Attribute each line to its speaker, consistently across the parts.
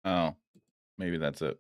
Speaker 1: Oh, maybe that's it.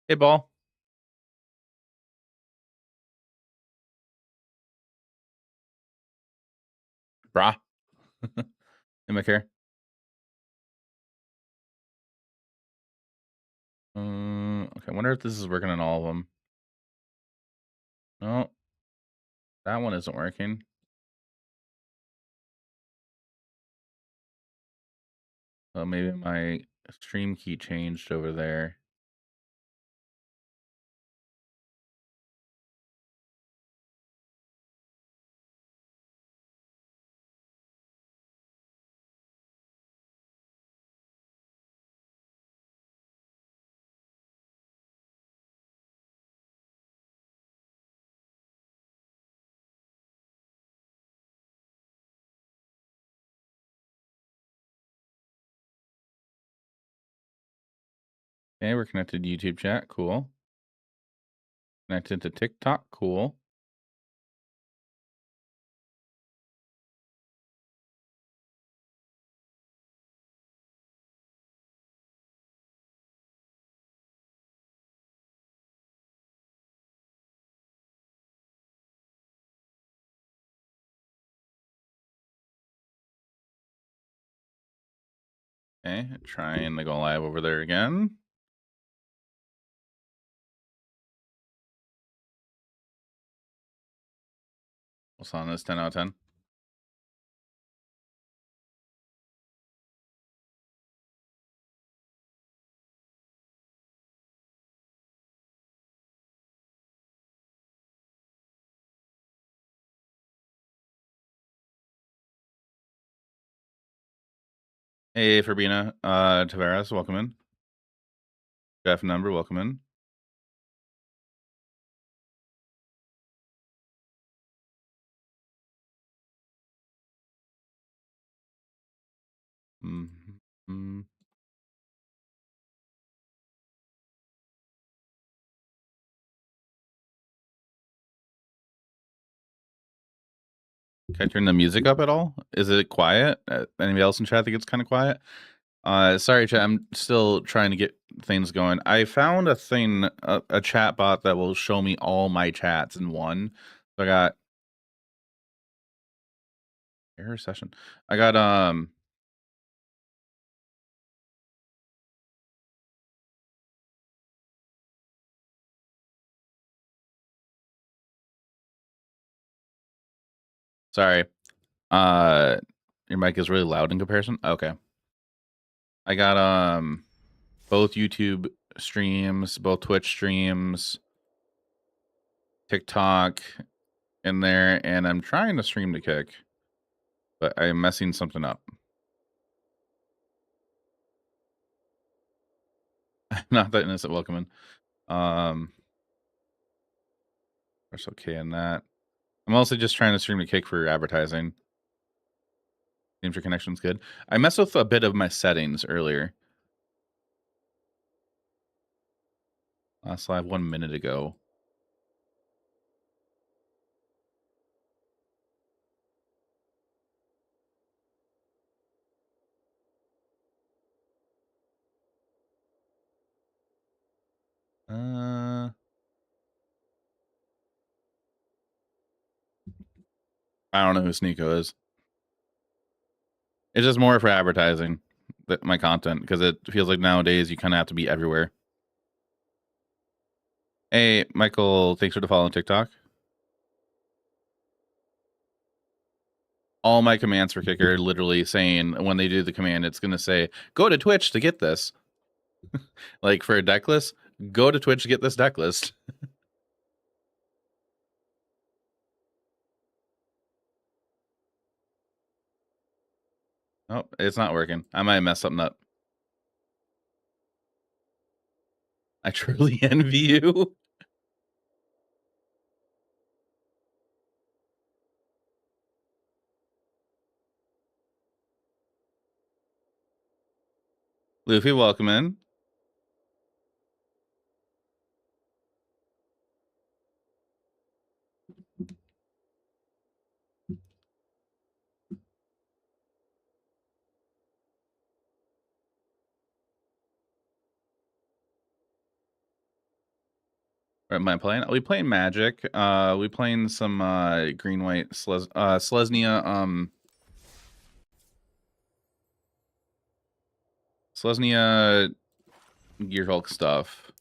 Speaker 1: Hey, ball. Brah. Am I care? Okay, I wonder if this is working on all of them. No, that one isn't working. Oh, maybe my stream key changed over there. Okay, we're connected to YouTube chat. Cool. Connected to TikTok. Cool. Okay, trying to go live over there again. What's on this 10 out of 10? Hey, Fabina. Tavares, welcome in. Jeff Number, welcome in. Mm-hmm. Can I turn the music up at all? Is it quiet? Anybody else in chat think it's kind of quiet? Sorry, chat. I'm still trying to get things going. I found a thing, a chat bot that will show me all my chats in one. So I got error session. I got sorry. Your mic is really loud in comparison. Okay. I got both YouTube streams, both Twitch streams, TikTok in there, and I'm trying to stream to Kick, but I'm messing something up. Not that innocent welcome in. That's okay in that. I'm also just trying to stream to Kick for advertising. Seems your connection's good. I messed with a bit of my settings earlier. Last live 1 minute ago. I don't know who Sneeko is. It's just more for advertising my content because it feels like nowadays you kind of have to be everywhere. Hey, Michael, thanks for the follow on TikTok. All my commands for Kicker are literally saying when they do the command, it's going to say, go to Twitch to get this. Like for a deck list, go to Twitch to get this deck list. Oh, it's not working. I might mess something up. I truly envy you. Luffy, welcome in. What am I playing? Are we playing Magic? We playing some green white Selesnya Selesnya Gear Hulk stuff.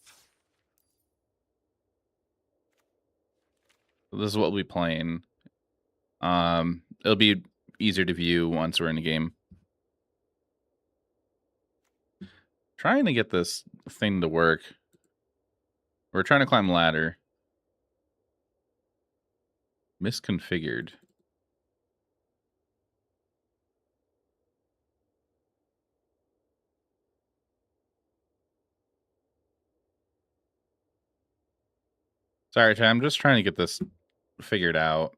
Speaker 1: This is what we'll be playing. It'll be easier to view once we're in the game. Trying to get this thing to work. We're trying to climb ladder. Misconfigured. Sorry, Chad, I'm just trying to get this figured out.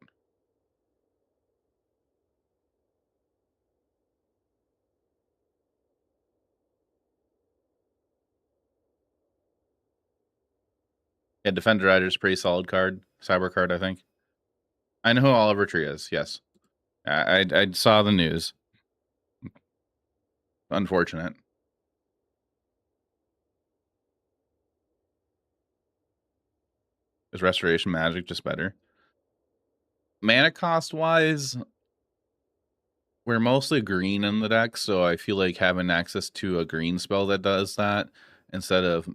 Speaker 1: Yeah, Defender Rider's a pretty solid card. Cyber card, I think. I know who Oliver Tree is, yes. I saw the news. Unfortunate. Is Restoration Magic just better? Mana cost wise, we're mostly green in the deck, so I feel like having access to a green spell that does that instead of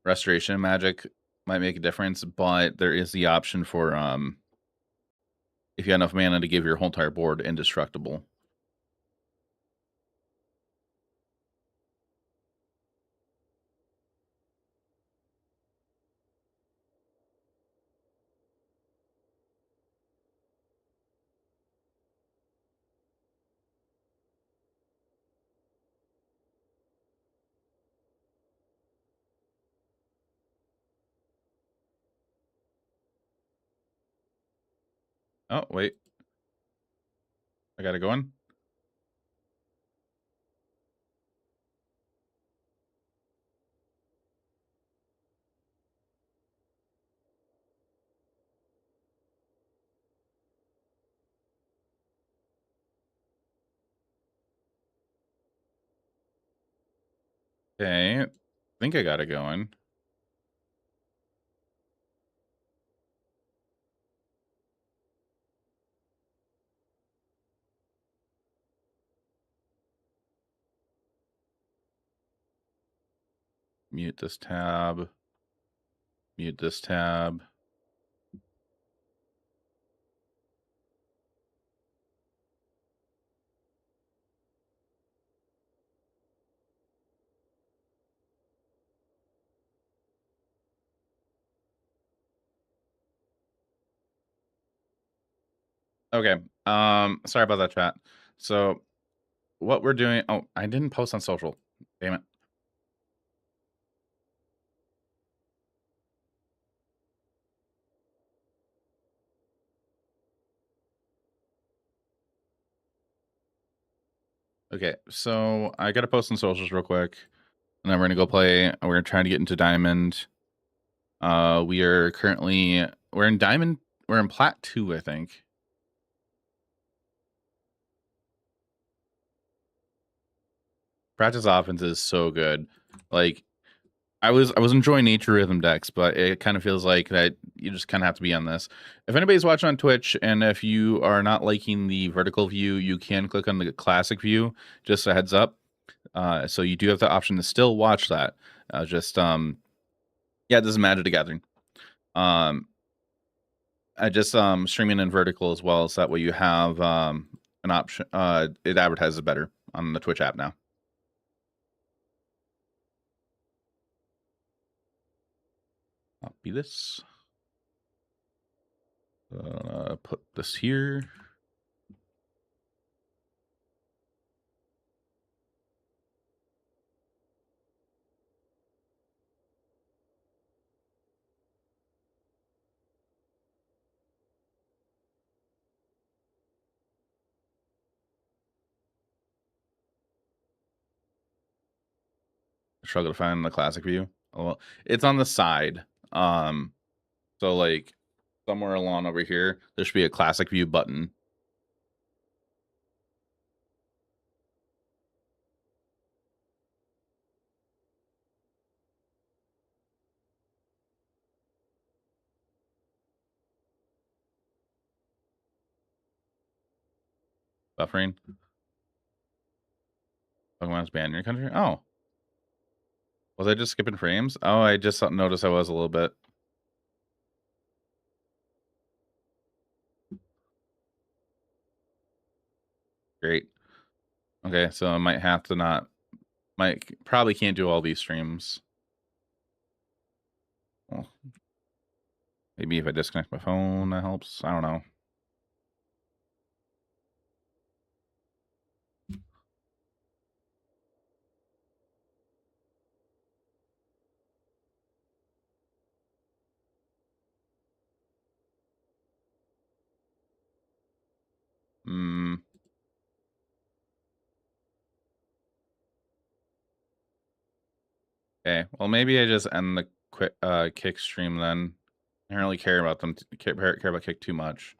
Speaker 1: Restoration Magic might make a difference, but there is the option for if you have enough mana to give your whole entire board indestructible. Oh, wait. I got it going. Okay. I think I got it going. Mute this tab. Mute this tab. Okay. Sorry about that, chat. So what we're doing. Oh, I didn't post on social. Damn it. Okay, so I gotta post on socials real quick, and then we're gonna go play. We're trying to get into Diamond. We are currently we're in Diamond. We're in Plat 2, I think. Practice offense is so good. Like I was enjoying nature rhythm decks, but it kind of feels like that you just kind of have to be on this. If anybody's watching on Twitch and if you are not liking the vertical view, you can click on the classic view. Just a heads up. So you do have the option to still watch that. Yeah, this is Magic the Gathering. I just streaming in vertical as well, so that way you have an option. It advertises better on the Twitch app now. Copy this. Put this here. Struggle to find the classic view. Oh, well, it's on the side. So like somewhere along over here, there should be a classic view button. Buffering. Pokemon's banned in your country. Oh, was I just skipping frames? Oh, I just noticed I was a little bit. Great. Okay, so I might have to not. Probably can't do all these streams. Well, maybe if I disconnect my phone, that helps. I don't know. Hmm. Okay. Well, maybe I just end the quick kick stream then. I don't really care about them. Care about kick too much.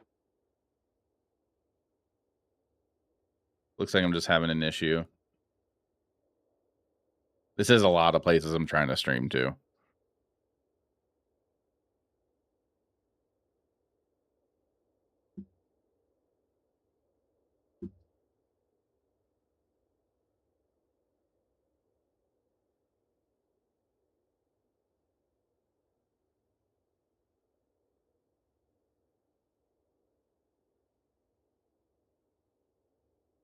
Speaker 1: Looks like I'm just having an issue. This is a lot of places I'm trying to stream to.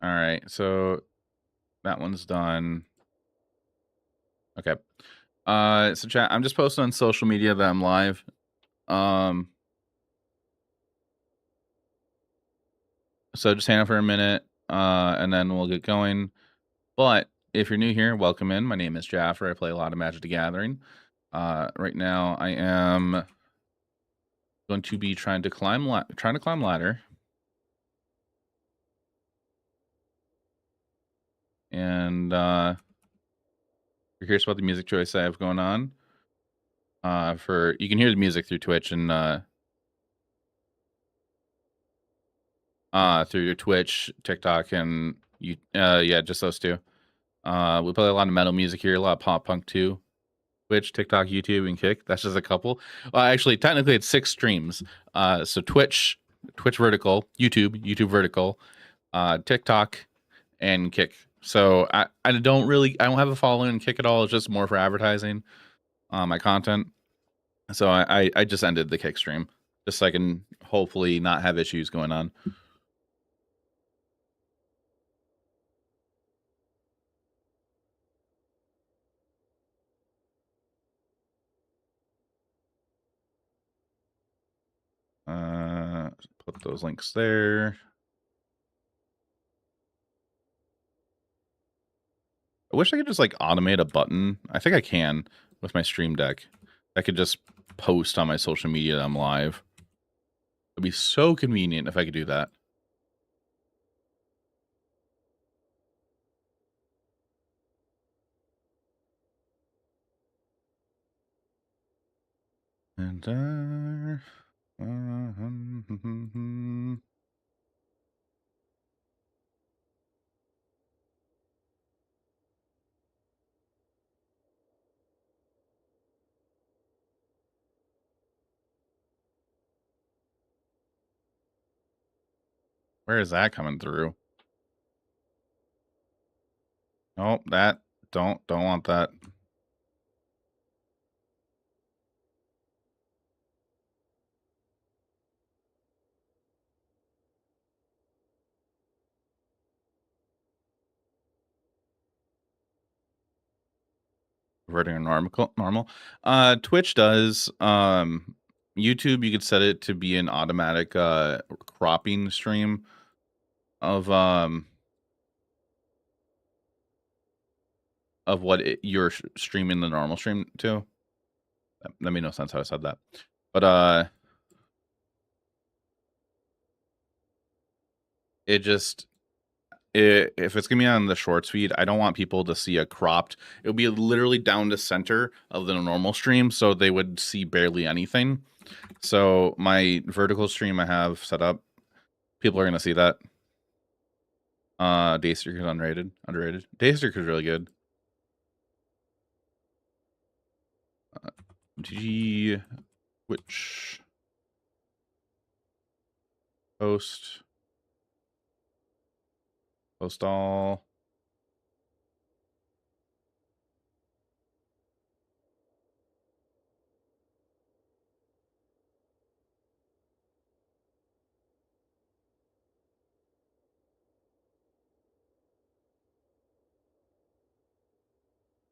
Speaker 1: All right, so that one's done. Okay. So chat, I'm just posting on social media that I'm live. So just hang on for a minute, and then we'll get going. But if you're new here, welcome in. My name is Jaffer. I play a lot of Magic the Gathering. Right now, I am going to be trying to climb ladder. And you're curious about the music choice I have going on. You can hear the music through Twitch and through your Twitch, TikTok, and you yeah, just those two. We play a lot of metal music here, a lot of pop punk too. Twitch, TikTok, YouTube, and Kick. That's just a couple. Actually, technically, it's 6 streams. So Twitch vertical, YouTube vertical, TikTok, and Kick. So I don't have a following in Kick at all. It's just more for advertising my content. So I just ended the Kick stream just so I can hopefully not have issues going on. Put those links there. I wish I could just like automate a button. I think I can with my stream deck. I could just post on my social media that I'm live. It'd be so convenient if I could do that. And where is that coming through? Nope, that don't want that. Reverting to normal. Twitch does. YouTube, you could set it to be an automatic cropping stream of what you're streaming the normal stream to. That made no sense how I said that. But it just if it's gonna be on the shorts feed, I don't want people to see a cropped. It would be literally down to center of the normal stream, so they would see barely anything. So my vertical stream I have set up, people are gonna see that. Daystreak is underrated. Daystreak is really good. MTG Twitch post all.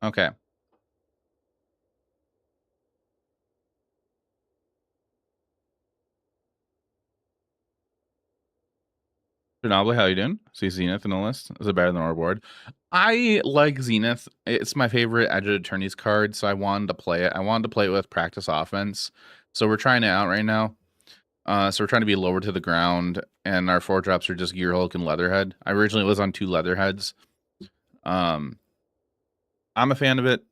Speaker 1: Okay. Ginobili, how you doing? See Zenith in the list. Is it better than our board? I like Zenith. It's my favorite Edge of Attorney's card, so I wanted to play it. I wanted to play it with practice offense. So we're trying it out right now. So we're trying to be lower to the ground, and our 4-drops are just Gearhulk and Leatherhead. I originally was on 2 Leatherheads. I'm a fan of it.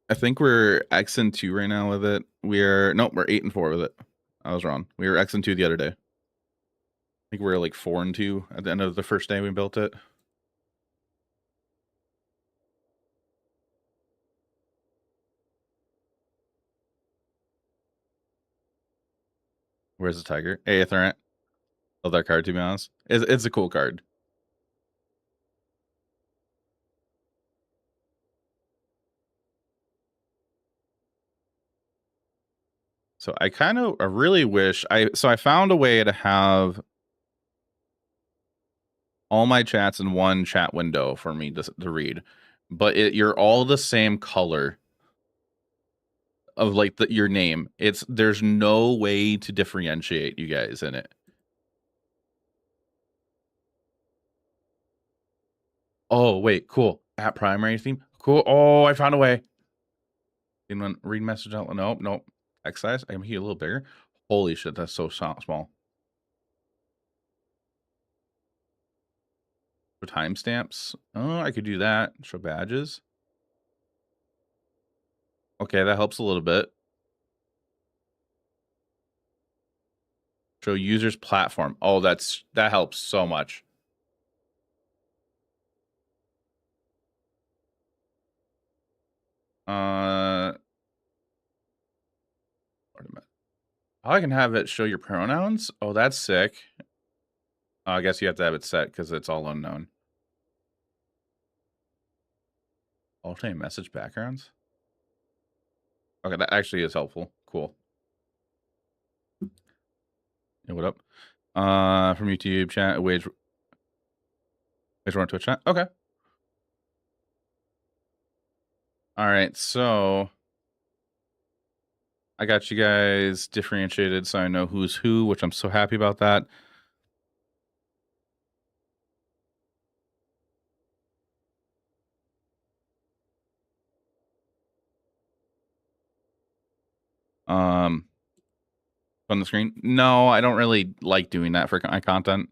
Speaker 1: I think we're X and 2 right now with it. We're 8 and 4 with it. I was wrong. We were X and 2 the other day. I think we were like 4 and 2 at the end of the first day we built it. Where's the tiger? Aetherant. Love that card, to be honest. It's a cool card. So I really wish I found a way to have all my chats in one chat window for me to read, but you're all the same color of like your name. There's no way to differentiate you guys in it. Oh wait, cool. At primary theme, cool. Oh, I found a way. Anyone read message out? Nope. X size. I can make it a little bigger. Holy shit, that's so small. For timestamps. Oh, I could do that. Show badges. Okay, that helps a little bit. Show users platform. Oh, that helps so much. Oh, I can have it show your pronouns. Oh, that's sick. I guess you have to have it set because it's all unknown. Alternate message backgrounds. Okay, that actually is helpful. Cool. Hey, what up? From YouTube chat. Wage on Twitch chat. Okay. All right, so I got you guys differentiated so I know who's who, which I'm so happy about that. On the screen. No, I don't really like doing that for my content.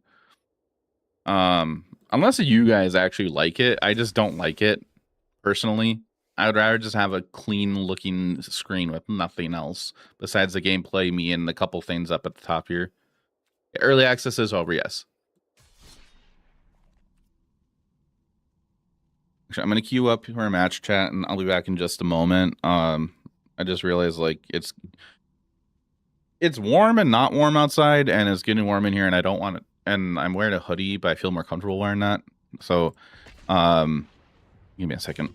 Speaker 1: Unless you guys actually like it. I just don't like it personally. I would rather just have a clean looking screen with nothing else besides the gameplay, me, and the couple things up at the top here. Early access is over, yes. Actually, I'm gonna queue up for a match chat, and I'll be back in just a moment. I just realized like it's warm and not warm outside, and it's getting warm in here, and I don't want it. And I'm wearing a hoodie, but I feel more comfortable wearing that. So, give me a second.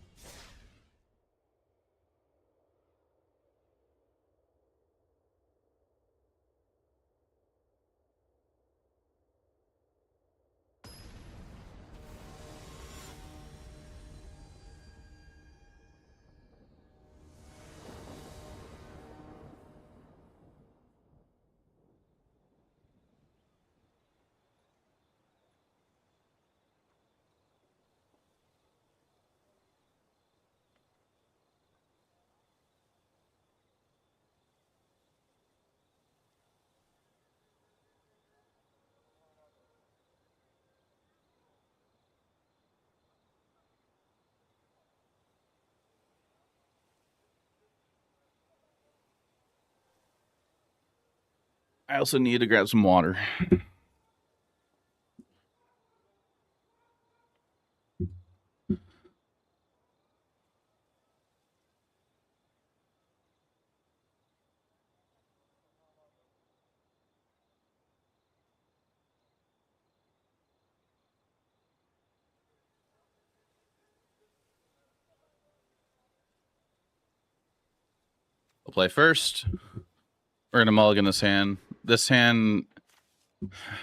Speaker 1: I also need to grab some water. We'll play first. We're gonna mulligan this hand. This hand,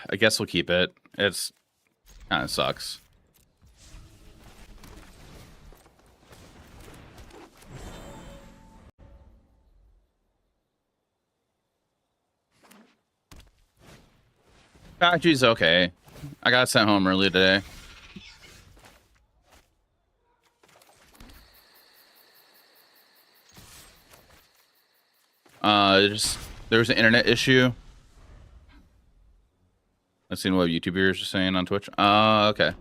Speaker 1: I guess we'll keep it. It's kind of sucks. Factory's okay. I got sent home early today. There was an internet issue. I've seen what YouTube viewers are saying on Twitch. Okay.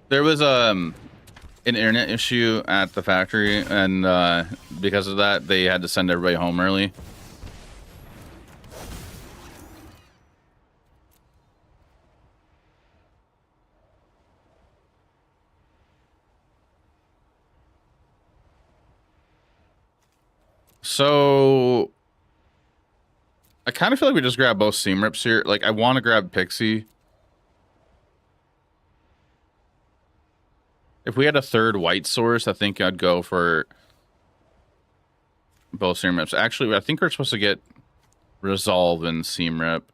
Speaker 1: There was an internet issue at the factory, and because of that, they had to send everybody home early. So I kind of feel like we just grab both seam rips here. Like, I want to grab Pixie. If we had a third white source, I think I'd go for both seam rips. Actually, I think we're supposed to get Resolve and seam rip.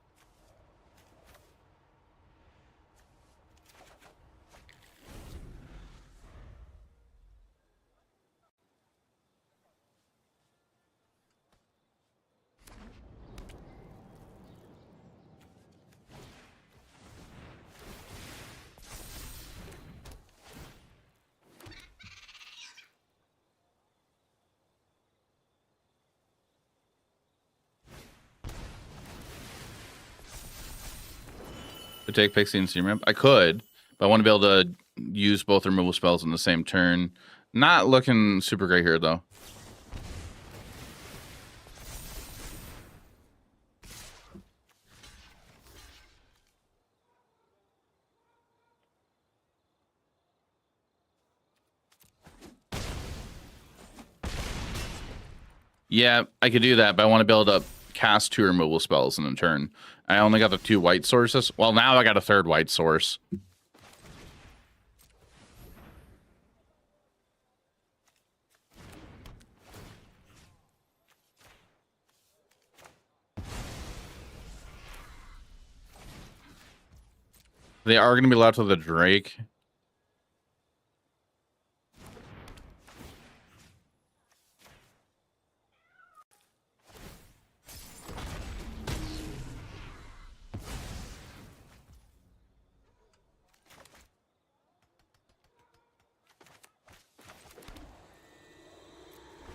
Speaker 1: To take Pixie and seam rip, I could, but I want to be able to use both removal spells in the same turn. Not looking super great here, though. Yeah, I could do that, but I want to be able to cast 2 removal spells in a turn. I only got the 2 white sources. Well, now I got a third white source. They are going to be left with a Drake.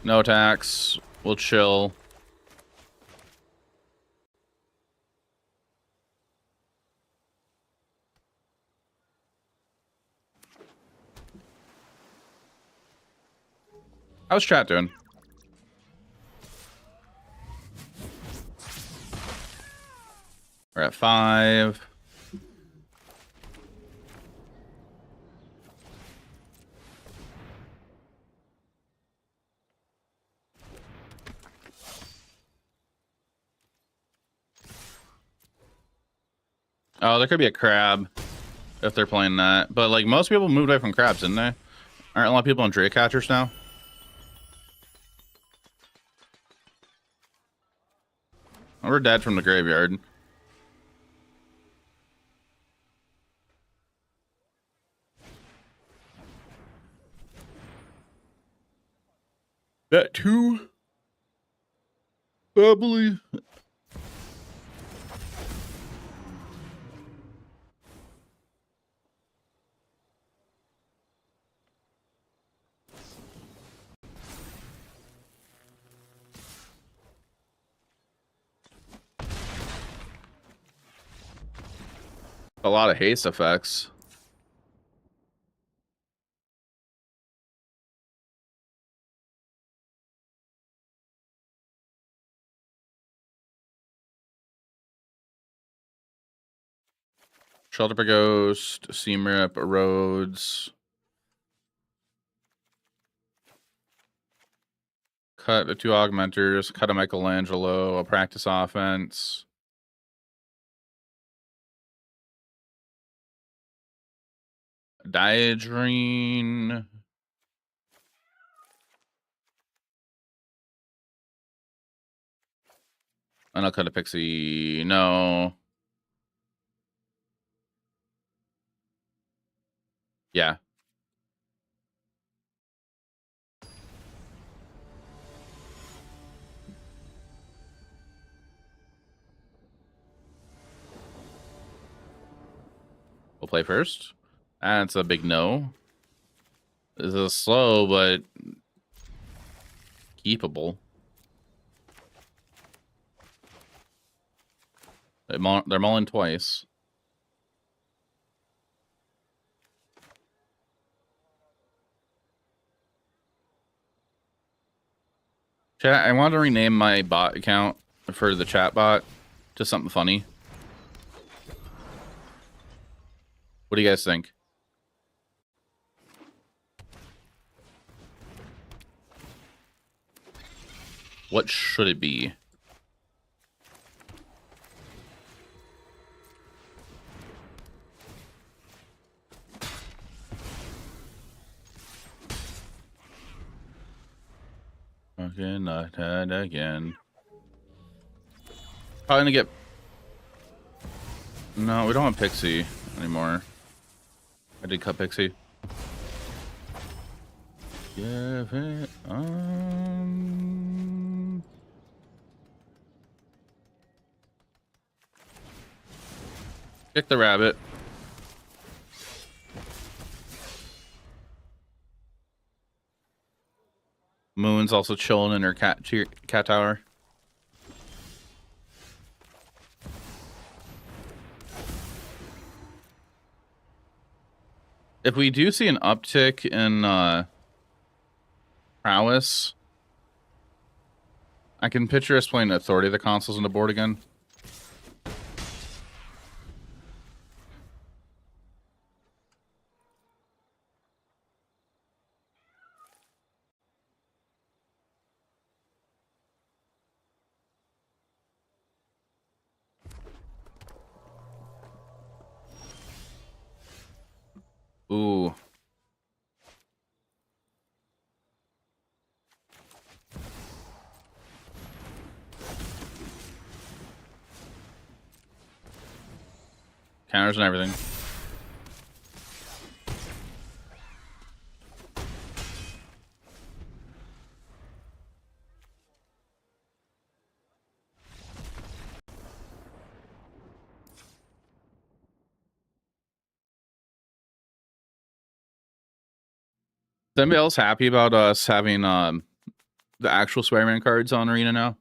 Speaker 1: No attacks. We'll chill. How's chat doing? We're at 5. Oh, there could be a crab if they're playing that. But, like, most people moved away from crabs, didn't they? Aren't a lot of people on Drake catchers now? Oh, we're dead from the graveyard. That 2? Probably. A lot of haste effects. Shelter for Ghost, Seamrip, Erodes. Cut the 2 Augmenters, cut a Michelangelo, a Practice Offense. Diadrine. And I'll cut a Pixie. No. Yeah. We'll play first. That's a big no. This is slow, but keepable. They're mulling twice. Chat, I want to rename my bot account for the chat bot to something funny. What do you guys think? What should it be? Okay, not had again. Probably gonna get... No, we don't want Pixie anymore. I did cut Pixie. Give it Kick the rabbit. Moon's also chilling in her cat tower. If we do see an uptick in prowess, I can picture us playing Authority of the Consoles on the board again. Ooh. Counters and everything. Is anybody else happy about us having the actual Spider-Man cards on Arena now?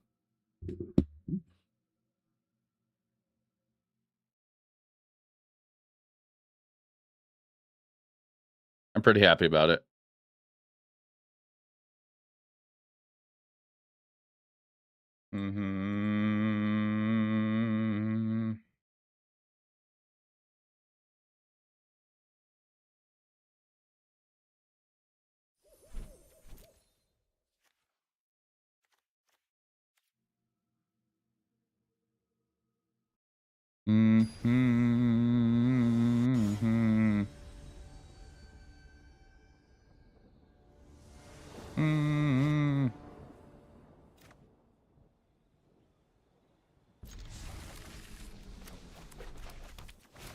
Speaker 1: I'm pretty happy about it.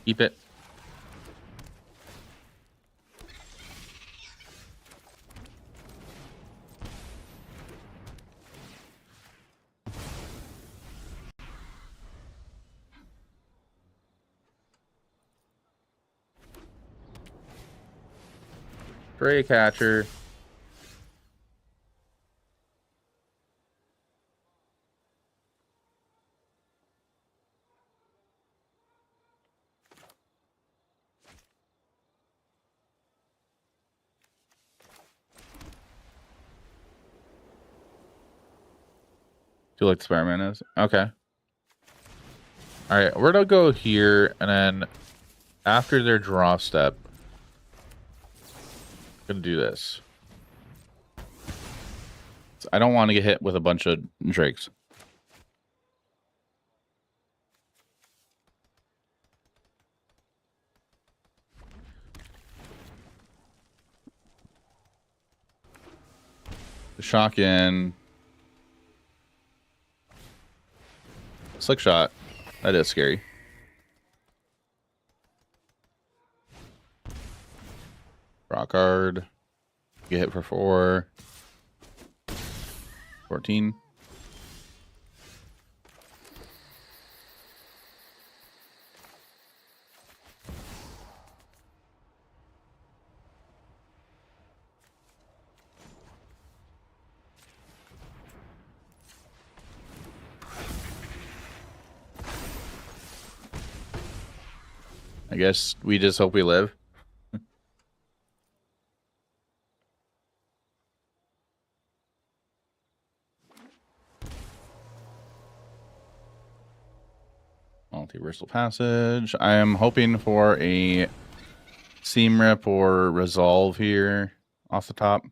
Speaker 1: Keep it. Stray catcher. Do you like the Spider-Man is? Okay. Alright, we're gonna go here and then After their draw step, I'm gonna do this. I don't want to get hit with a bunch of drakes. The shock in. Slick shot. That is scary. Rock card. Get hit for 4. 14. I guess we just hope we live. Multiversal Passage. I am hoping for a Seam Rip or Resolve here off the top.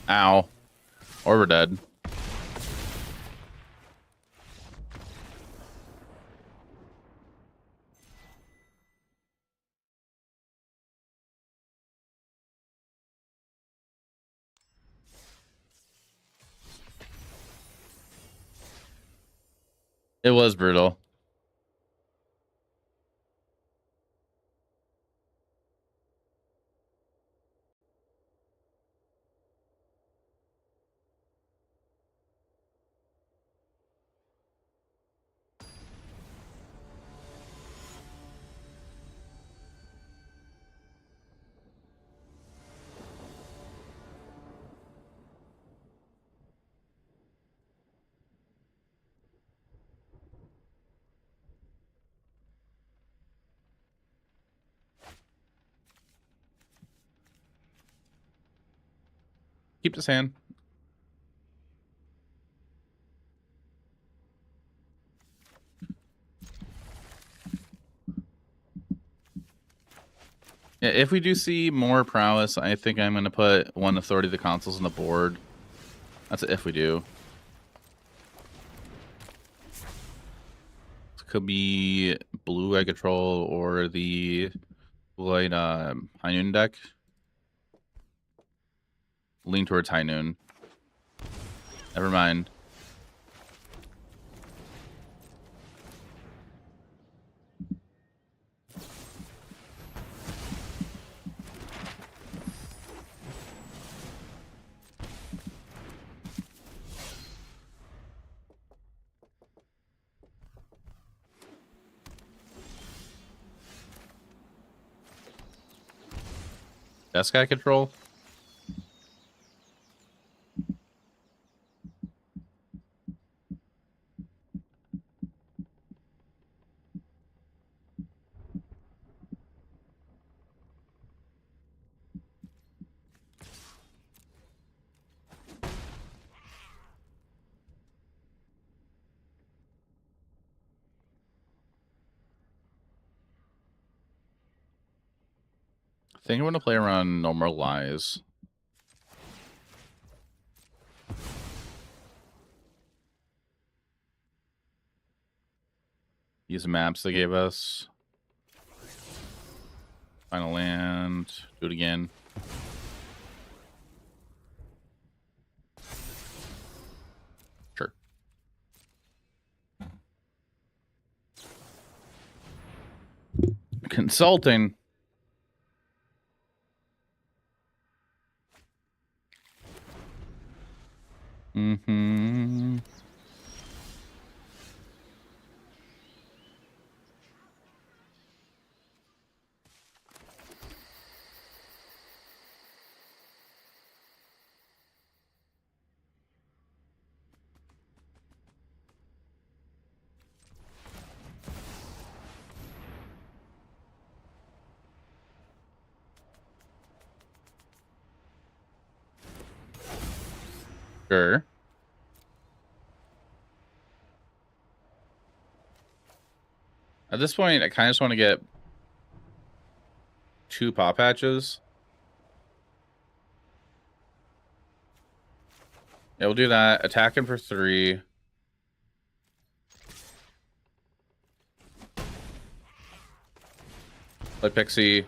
Speaker 1: Ow. Or we're dead. It was brutal. Keep this hand. Yeah, if we do see more prowess, I think I'm going to put 1 authority of the consoles on the board. That's if we do. It could be blue eye control or the blue-eyed High Noon deck. Lean towards High Noon. Never mind. Desk eye control. I think I'm going to play around Normalize. Use the maps they gave us. Final land. Do it again. Sure. Consulting. Mm-hmm. Sure. At this point, I kind of just want to get 2 pop hatches. Yeah, we'll do that. Attack him for 3. Play Pixie.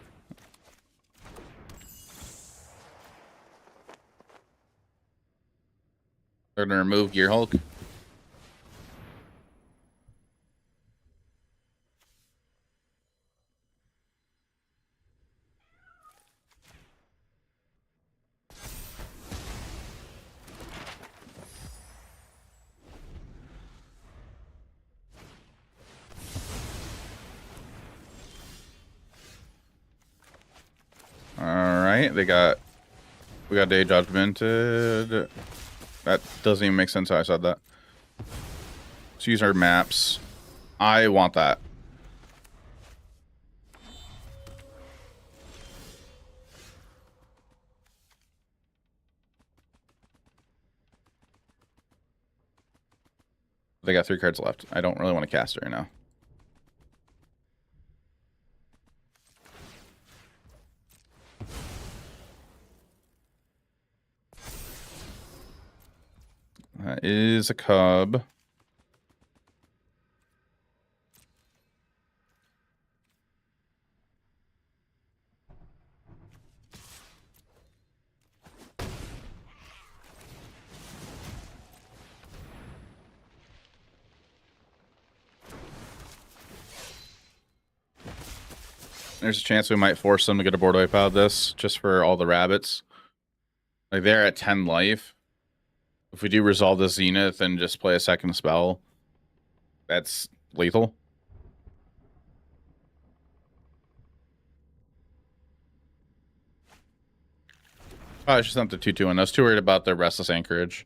Speaker 1: They're gonna remove Gear Hulk. Alright, we got Day Judgmented. That doesn't even make sense how I said that. Let's use our maps. I want that. They got 3 cards left. I don't really want to cast it right now. That is a cub. There's a chance we might force them to get a board wipe out of this, just for all the rabbits. Like, they're at 10 life. If we do resolve the Zenith and just play a second spell, that's lethal. Oh, it's just not the 2/2, and I was too worried about the Restless Anchorage.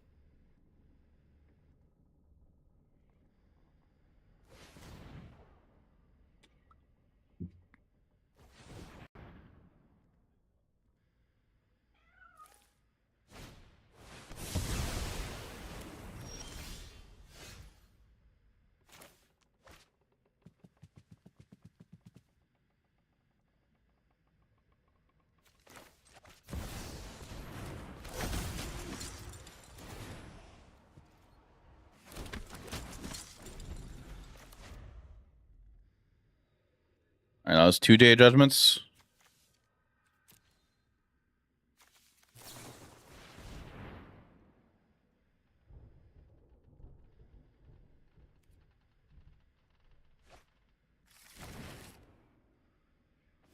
Speaker 1: All right, that was 2 Day Judgments.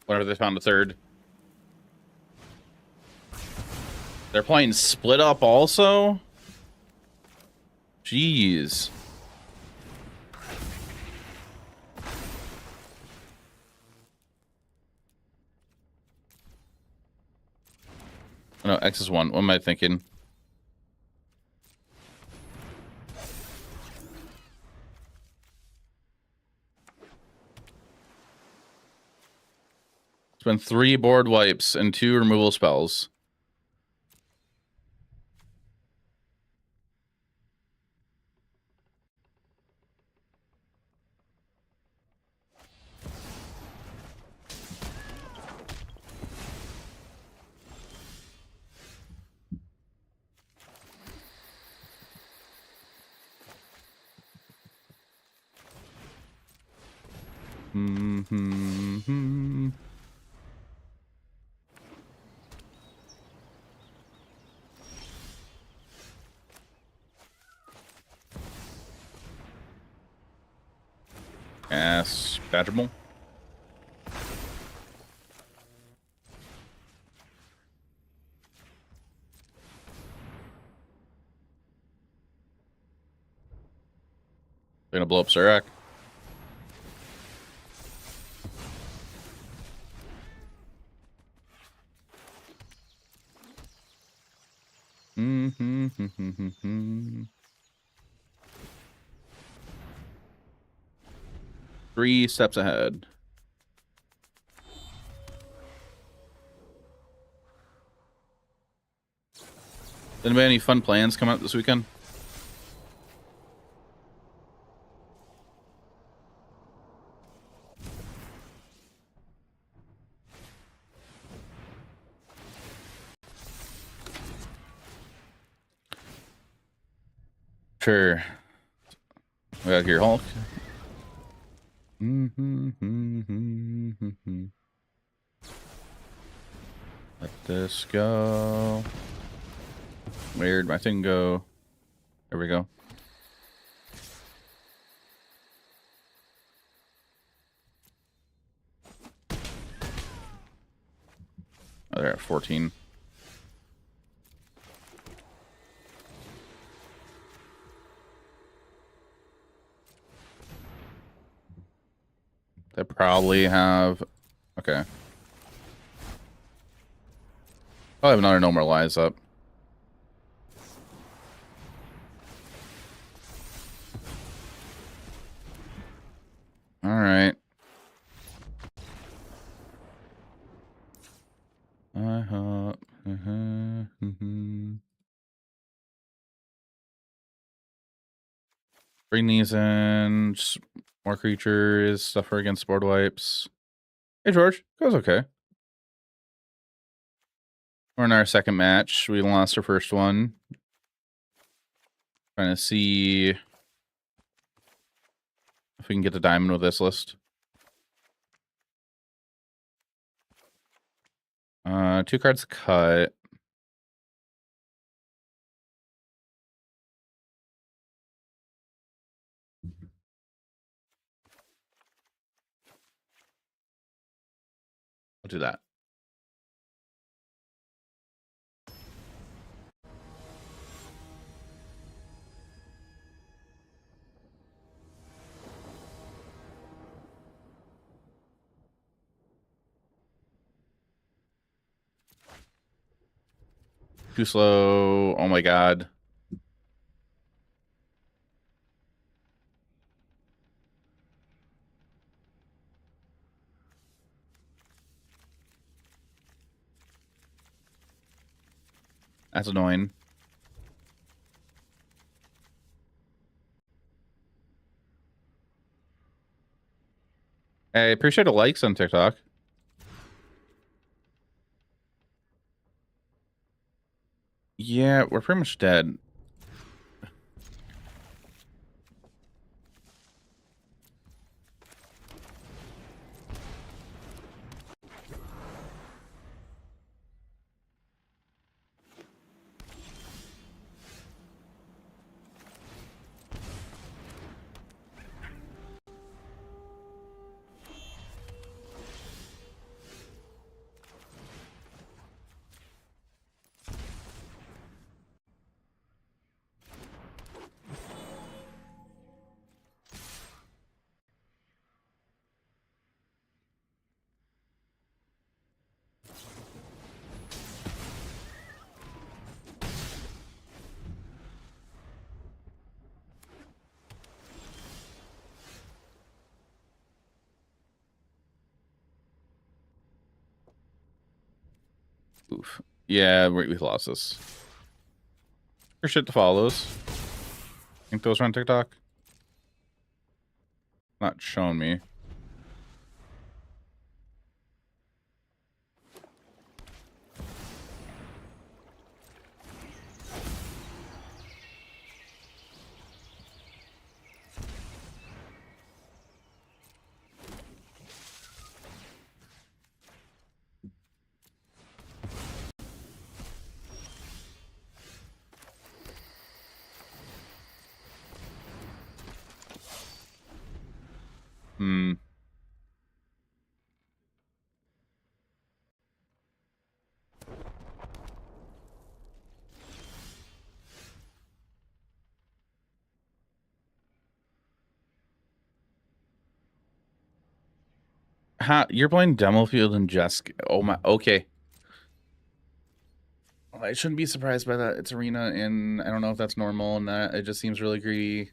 Speaker 1: Whenever they found a 3rd. They're playing Split Up also? Jeez. Oh, no, X is 1. What am I thinking? It's been 3 board wipes and 2 removal spells. Yes, Badgerable. They're gonna blow up Surak. Three steps ahead. Anybody any fun plans coming up this weekend? Sure. We got here, Hulk. Let this go. Where'd my thing go? There we go. Oh, they're at 14. They probably have... Okay. Probably have another No More Lies up. Alright. I hope... Bring these in. Just more creatures. Suffer against board wipes. Hey, George. Goes okay. We're in our second match. We lost our first one. Trying to see if we can get the diamond with this list. 2 cards cut. I'll do that. Too slow. Oh my god. That's annoying. Hey, I appreciate the likes on TikTok. Yeah, we're pretty much dead. Oof. Yeah, we lost this. Appreciate the follows. Think those are on TikTok? Not showing me. Hmm. You're playing Demo Field and Jesk. Oh my. Okay. Well, I shouldn't be surprised by that. It's Arena, and I don't know if that's normal, and that it just seems really greedy.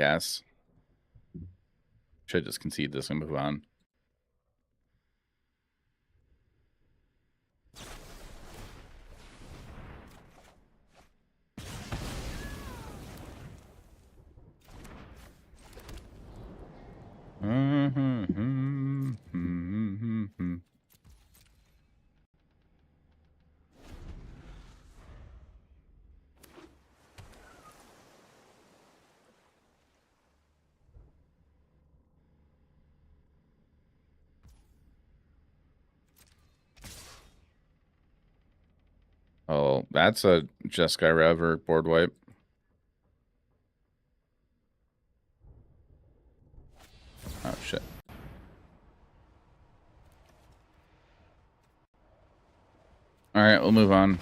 Speaker 1: guess. Should just concede this and move on. Oh, that's a Jeskai Rev board wipe. Oh, shit. All right, we'll move on.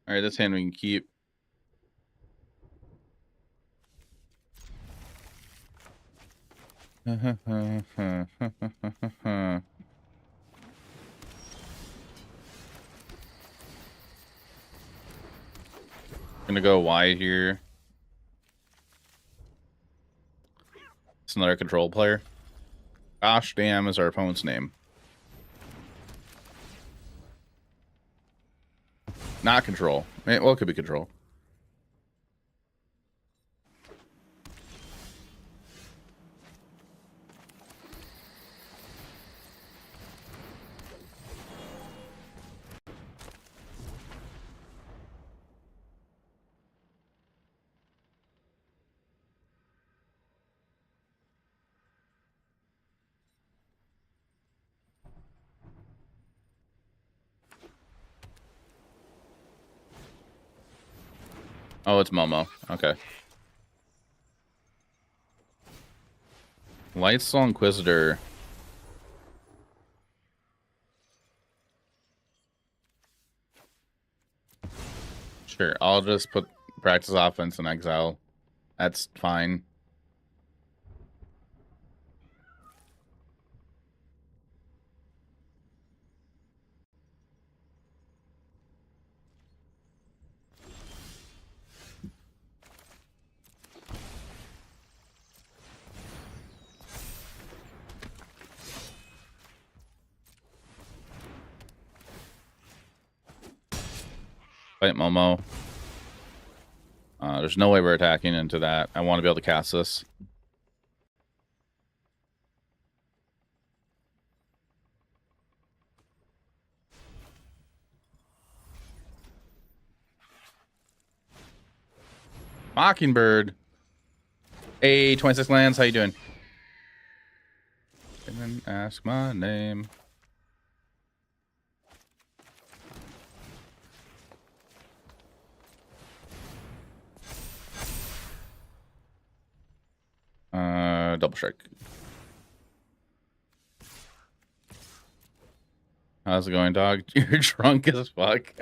Speaker 1: All right, this hand we can keep. Gonna go wide here. It's another control player. Gosh damn is our opponent's name. Not control. Well, it could be control. Oh, it's Momo. Okay. Lightsoul Inquisitor. Sure, I'll just put practice offense in exile. That's fine. Fight Momo. There's no way we're attacking into that. I want to be able to cast this. Mockingbird. Hey, 26 lands. How you doing? And then ask my name. Double strike. How's it going, dog? You're drunk as fuck.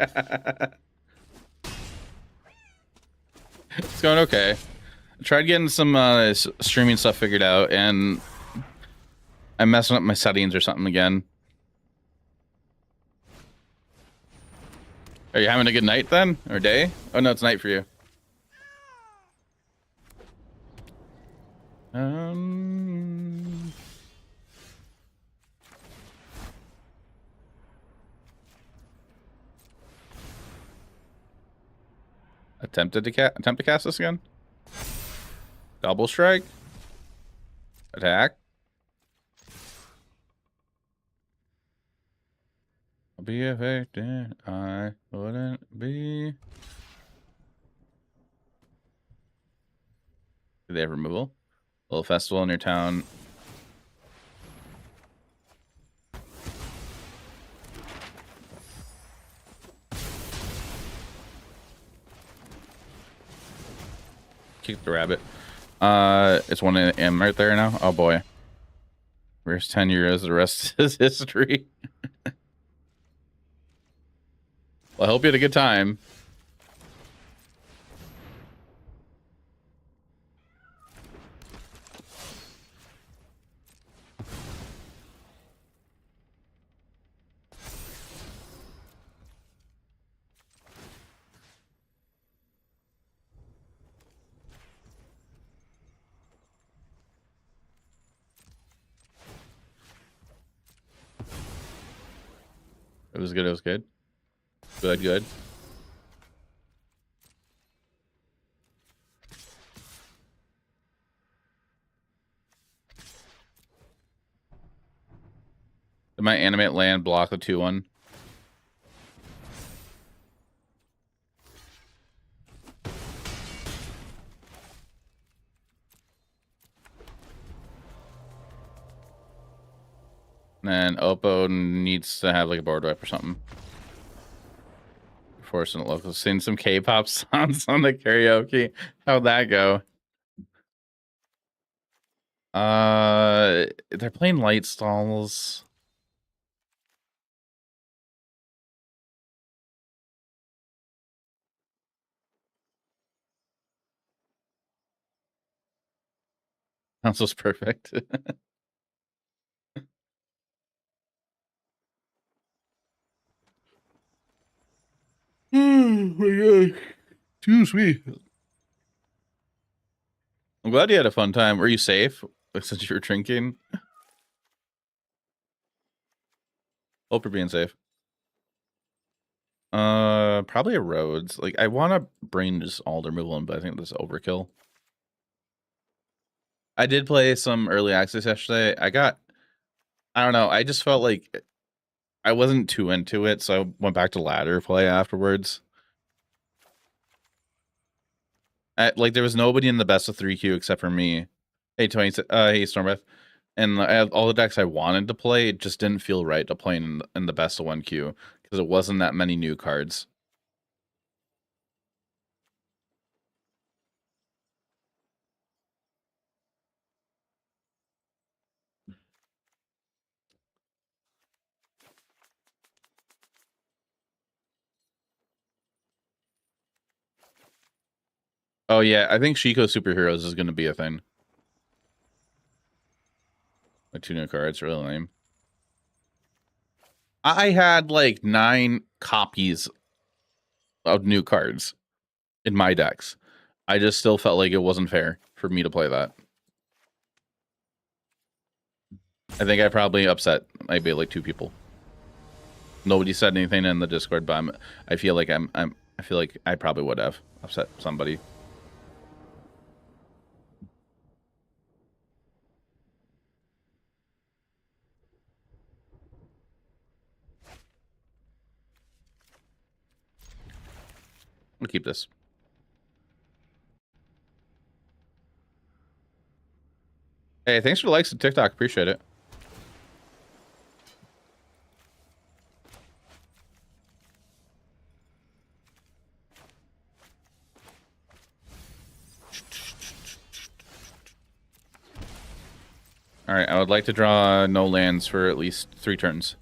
Speaker 1: It's going okay. I tried getting some streaming stuff figured out, and I'm messing up my settings or something again. Are you having a good night then? Or day? Oh no, it's night for you. Attempt to cast this again. Double strike. Attack. I'll be affected. I wouldn't be. Do they have removal? Little festival in your town. Kick the rabbit. It's 1 AM right there now. Oh boy. Where's 10 euros? The rest is history. Well, I hope you had a good time. It was good. It was good. Good, good. Did my animate land block the 2-1? And Oppo needs to have like a board wipe or something. Forcing it local. Sing some K-pop songs on the karaoke. How'd that go? They're playing Light Stalls. Council's perfect. Oh my god. Too sweet. I'm glad you had a fun time. Were you safe since you were drinking? Hope you're being safe. Probably a roads. Like I want to brain just all the removal, but I think this is overkill. I did play some early access yesterday. I don't know. I just felt like I wasn't too into it, so I went back to ladder play afterwards. Like there was nobody in the best of 3 queue except for me. Hey, Tony. Hey, Stormbreath. And all the decks I wanted to play, it just didn't feel right to play in the best of 1 queue because it wasn't that many new cards. Oh yeah, I think Shiko Superheroes is going to be a thing. Like 2 new cards, really lame. I had like 9 copies of new cards in my decks. I just still felt like it wasn't fair for me to play that. I think I probably upset maybe like 2 people. Nobody said anything in the Discord, but I feel like I feel like I probably would have upset somebody. We'll keep this. Hey, thanks for the likes on TikTok. Appreciate it. All right, I would like to draw no lands for at least 3 turns.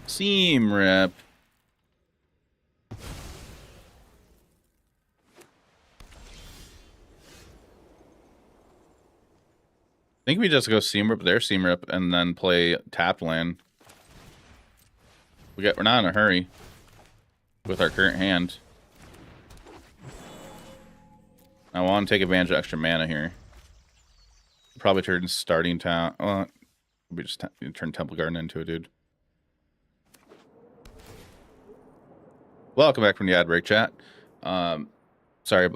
Speaker 1: Seam rip. I think we just go Seam Rip, their Seam Rip, and then play tapped land. We're not in a hurry with our current hand. I want to take advantage of extra mana here. Probably turn starting town. Well, we just turn Temple Garden into it, dude. Welcome back from the ad break, chat. Sorry,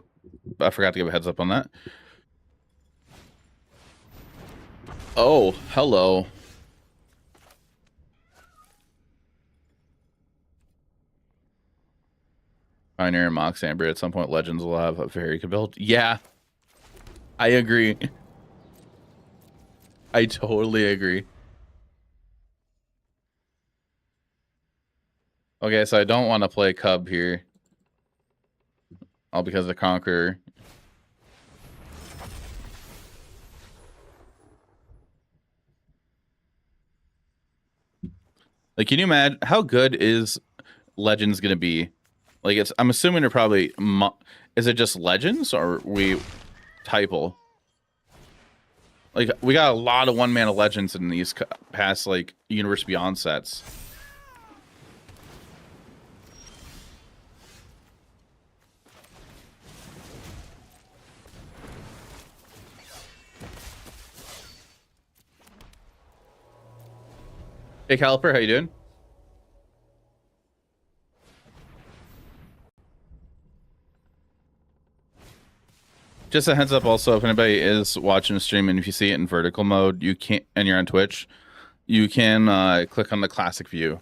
Speaker 1: I forgot to give a heads up on that. Oh, hello. Pioneer and Mox Amber. At some point, Legends will have a very good build. Yeah, I agree. I totally agree. Okay, so I don't want to play Cub here. All because of the Conqueror. Like, can you imagine how good is Legends gonna be? Like, I'm assuming they're probably is it just Legends or we Typal? Like, we got a lot of 1-mana Legends in these past like Universe Beyond sets. Hey, Caliper, how you doing? Just a heads up also, if anybody is watching the stream and if you see it in vertical mode, you can't, and you're on Twitch, you can click on the classic view.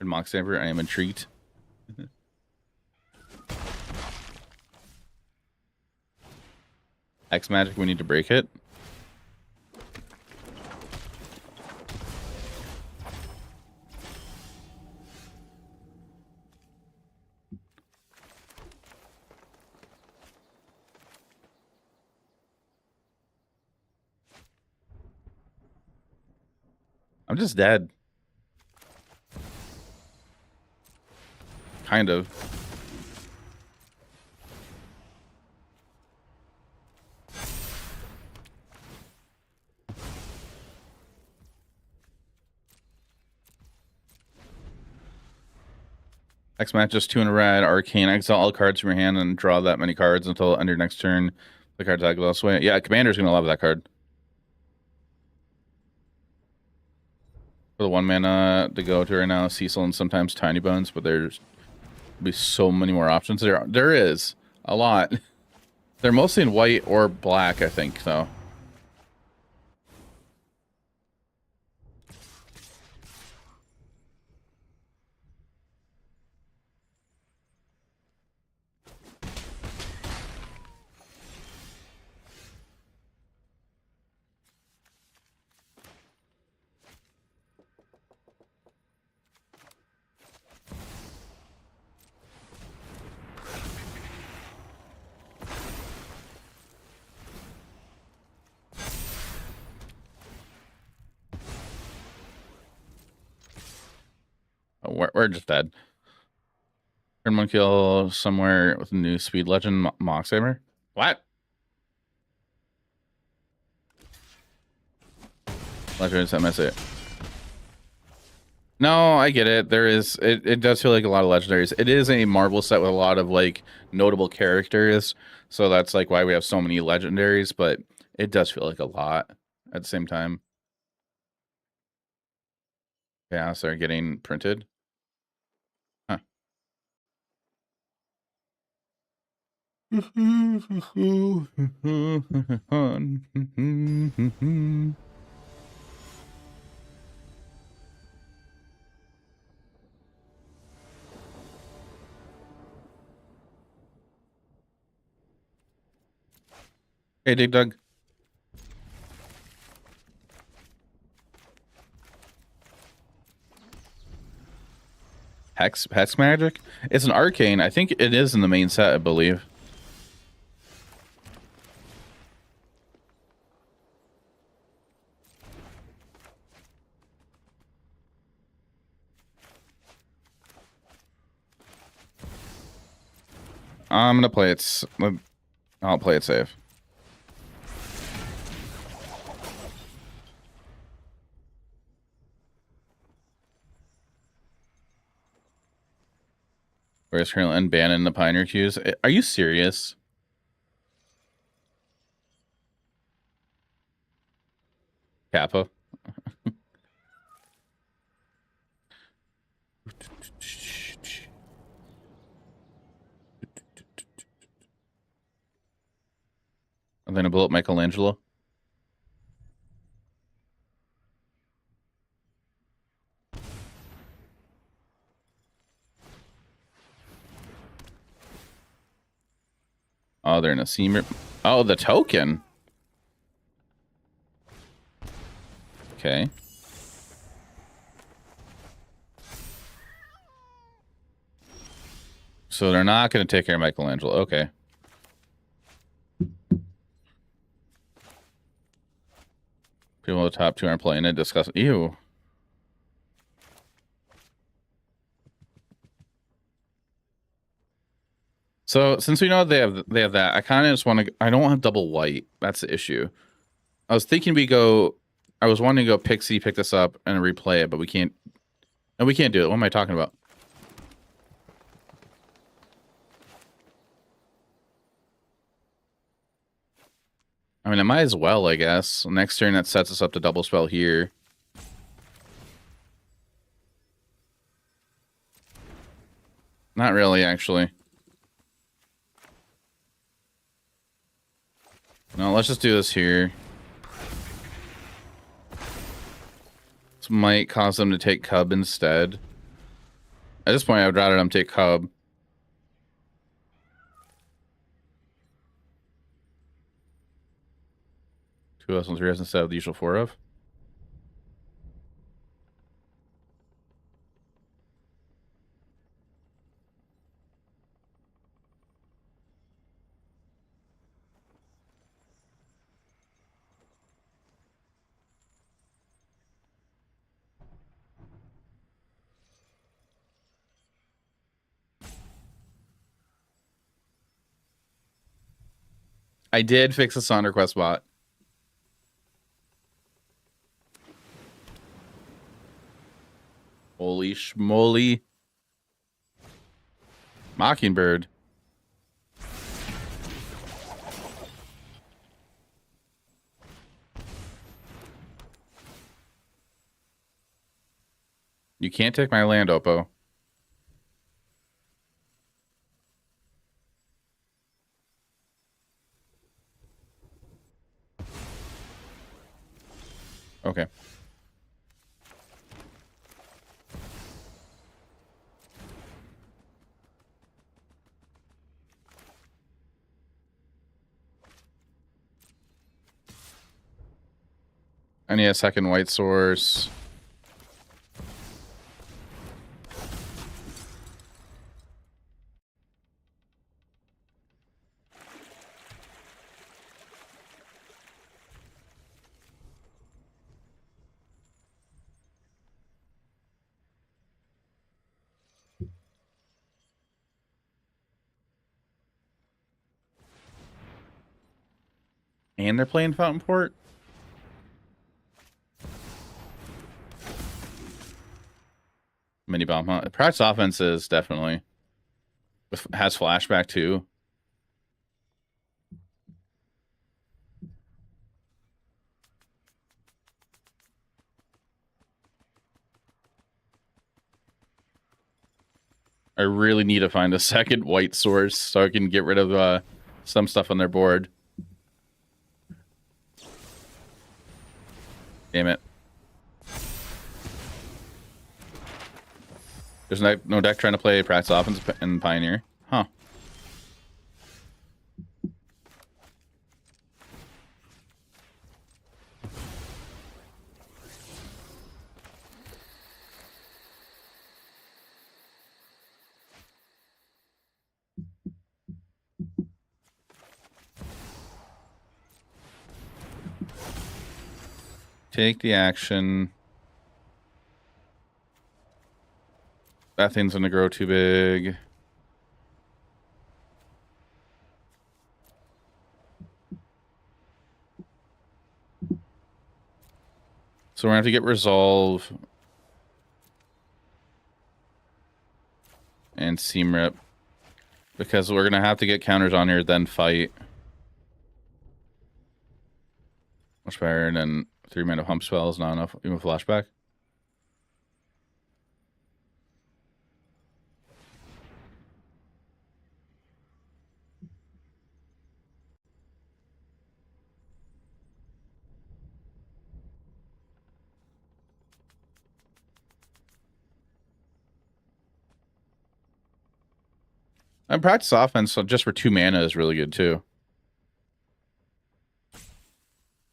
Speaker 1: Mox Saber, I am intrigued. X Magic, we need to break it. I'm just dead. Kind of. X-Match just 2 in a red, Arcane, exile all cards from your hand and draw that many cards until end your next turn. The card tag goes away. Yeah, Commander's gonna love that card. For the 1 mana to go to right now, Cecil and sometimes Tiny Bones, but there's be so many more options. There is a lot. They're mostly in white or black, I think, though. We're just dead. Turn 1 kill somewhere with a new speed legend, Mox Saber. What? Legends, MSA. No, I get it. There is, it does feel like a lot of legendaries. It is a Marvel set with a lot of like notable characters, so that's like why we have so many legendaries. But it does feel like a lot at the same time. Yeah, so they're getting printed. Huh. Hey, Dig Dug. Hex Magic? It's an arcane. I think it is in the main set, I believe. I'm gonna play it. I'll play it safe. Where's currently unbanned in the Pioneer queues? Are you serious? Kappa. I'm gonna blow up Michelangelo. Oh, they're in a seamer. Oh, the token. Okay. So they're not going to take care of Michelangelo. Okay. People in the top two aren't playing it. Discuss. Ew. So since we know they have that, I kind of just want to. I don't want double white. That's the issue. I was thinking we go. I was wanting to go Pixie, pick this up, and replay it, but we can't. No, we can't do it. What am I talking about? I mean, I might as well, I guess. Next turn, that sets us up to double spell here. Not really, actually. No, let's just do this here. This might cause them to take Cub instead. At this point, I would rather them take Cub. Two lessons, 3 instead of the usual 4 of. I did fix the Sonder Quest bot. Holy schmoly. Mockingbird. You can't take my land, Oppo. Okay. I need a second white source. And they're playing Fountain Port? Mini bomb, huh? Practice offense is definitely. Has flashback too. I really need to find a second white source so I can get rid of some stuff on their board. Damn it. There's no deck trying to play practice offense in Pioneer. Huh. Take the action. That thing's gonna grow too big. So we're gonna have to get resolve and seam rip because we're gonna have to get counters on here, then fight. Much better than 3-mana pump spell is not enough. Even flashback. And practice offense, so just for 2 mana is really good too.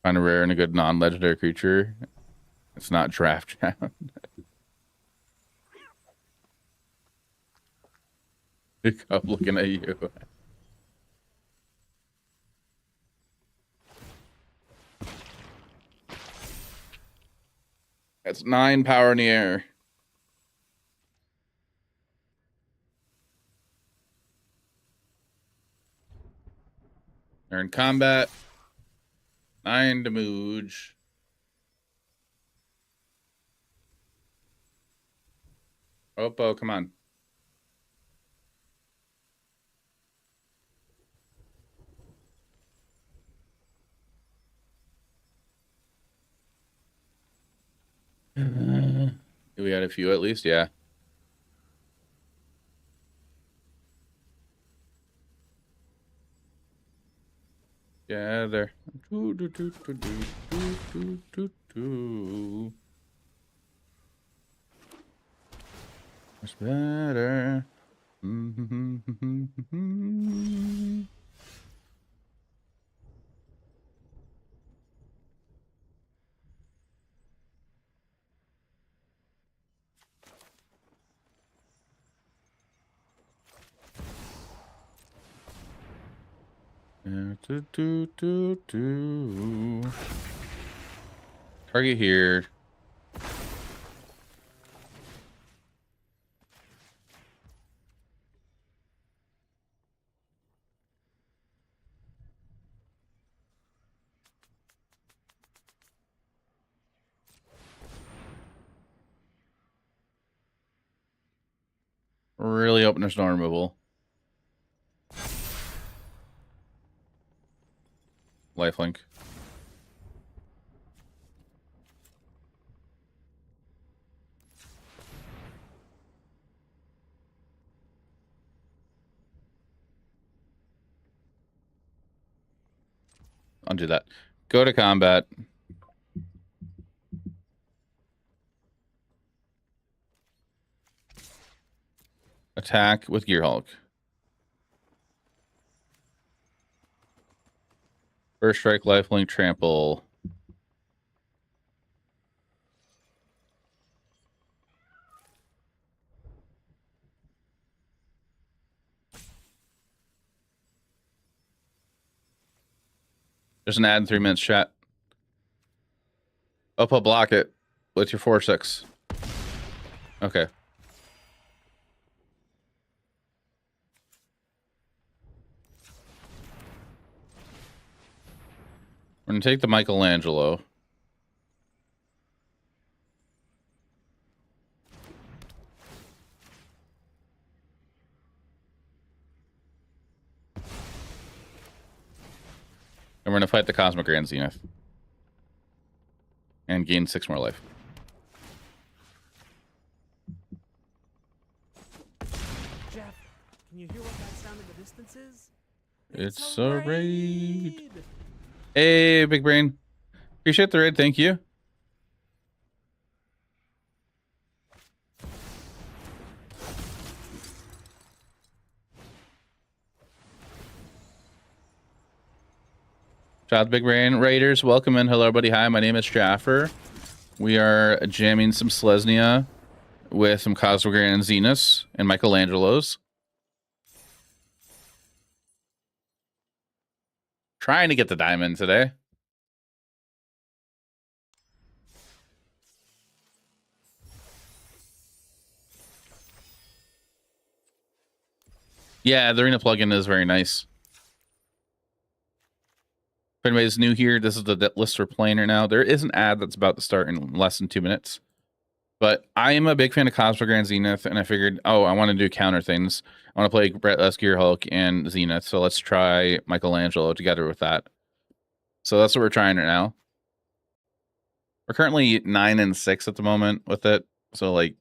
Speaker 1: Find a rare and a good non-legendary creature. It's not draft down. I'm looking at you. That's 9 power in the air. They're in combat. 9 damage. Oppo, come on. We had a few at least, yeah. Yeah, there. Much better. Target here. Really hoping there's no removal. Lifelink. Undo that. Go to combat. Attack with Gearhulk. First strike, lifelink, trample. There's an ad in 3 minutes, chat. Oppo, block it with your 4/6. Okay. We're gonna take the Michelangelo. And we're gonna fight the Cosmic Grand Zenith. And gain 6 more life.
Speaker 2: Jeff, can you hear what that sound in the distance is?
Speaker 1: It's a raid. Hey, Big Brain. Appreciate the raid, thank you. Shout out to Big Brain Raiders. Welcome in. Hello, everybody. Hi, my name is Jaffer. We are jamming some Selesnya with some Cosmic Grand Zeniths and Michelangelos. Trying to get the diamond today. Yeah, the Arena plugin is very nice. anybody's new here, this is the list we're playing right now. There is an ad that's about to start in less than 2 minutes. But I am a big fan of Cosmic Grand Zenith, and I figured, oh, I want to do counter things. I want to play Brett Gear Hulk and Zenith, so let's try Michelangelo together with that. So that's what we're trying right now. We're currently 9 and 6 at the moment with it, so like,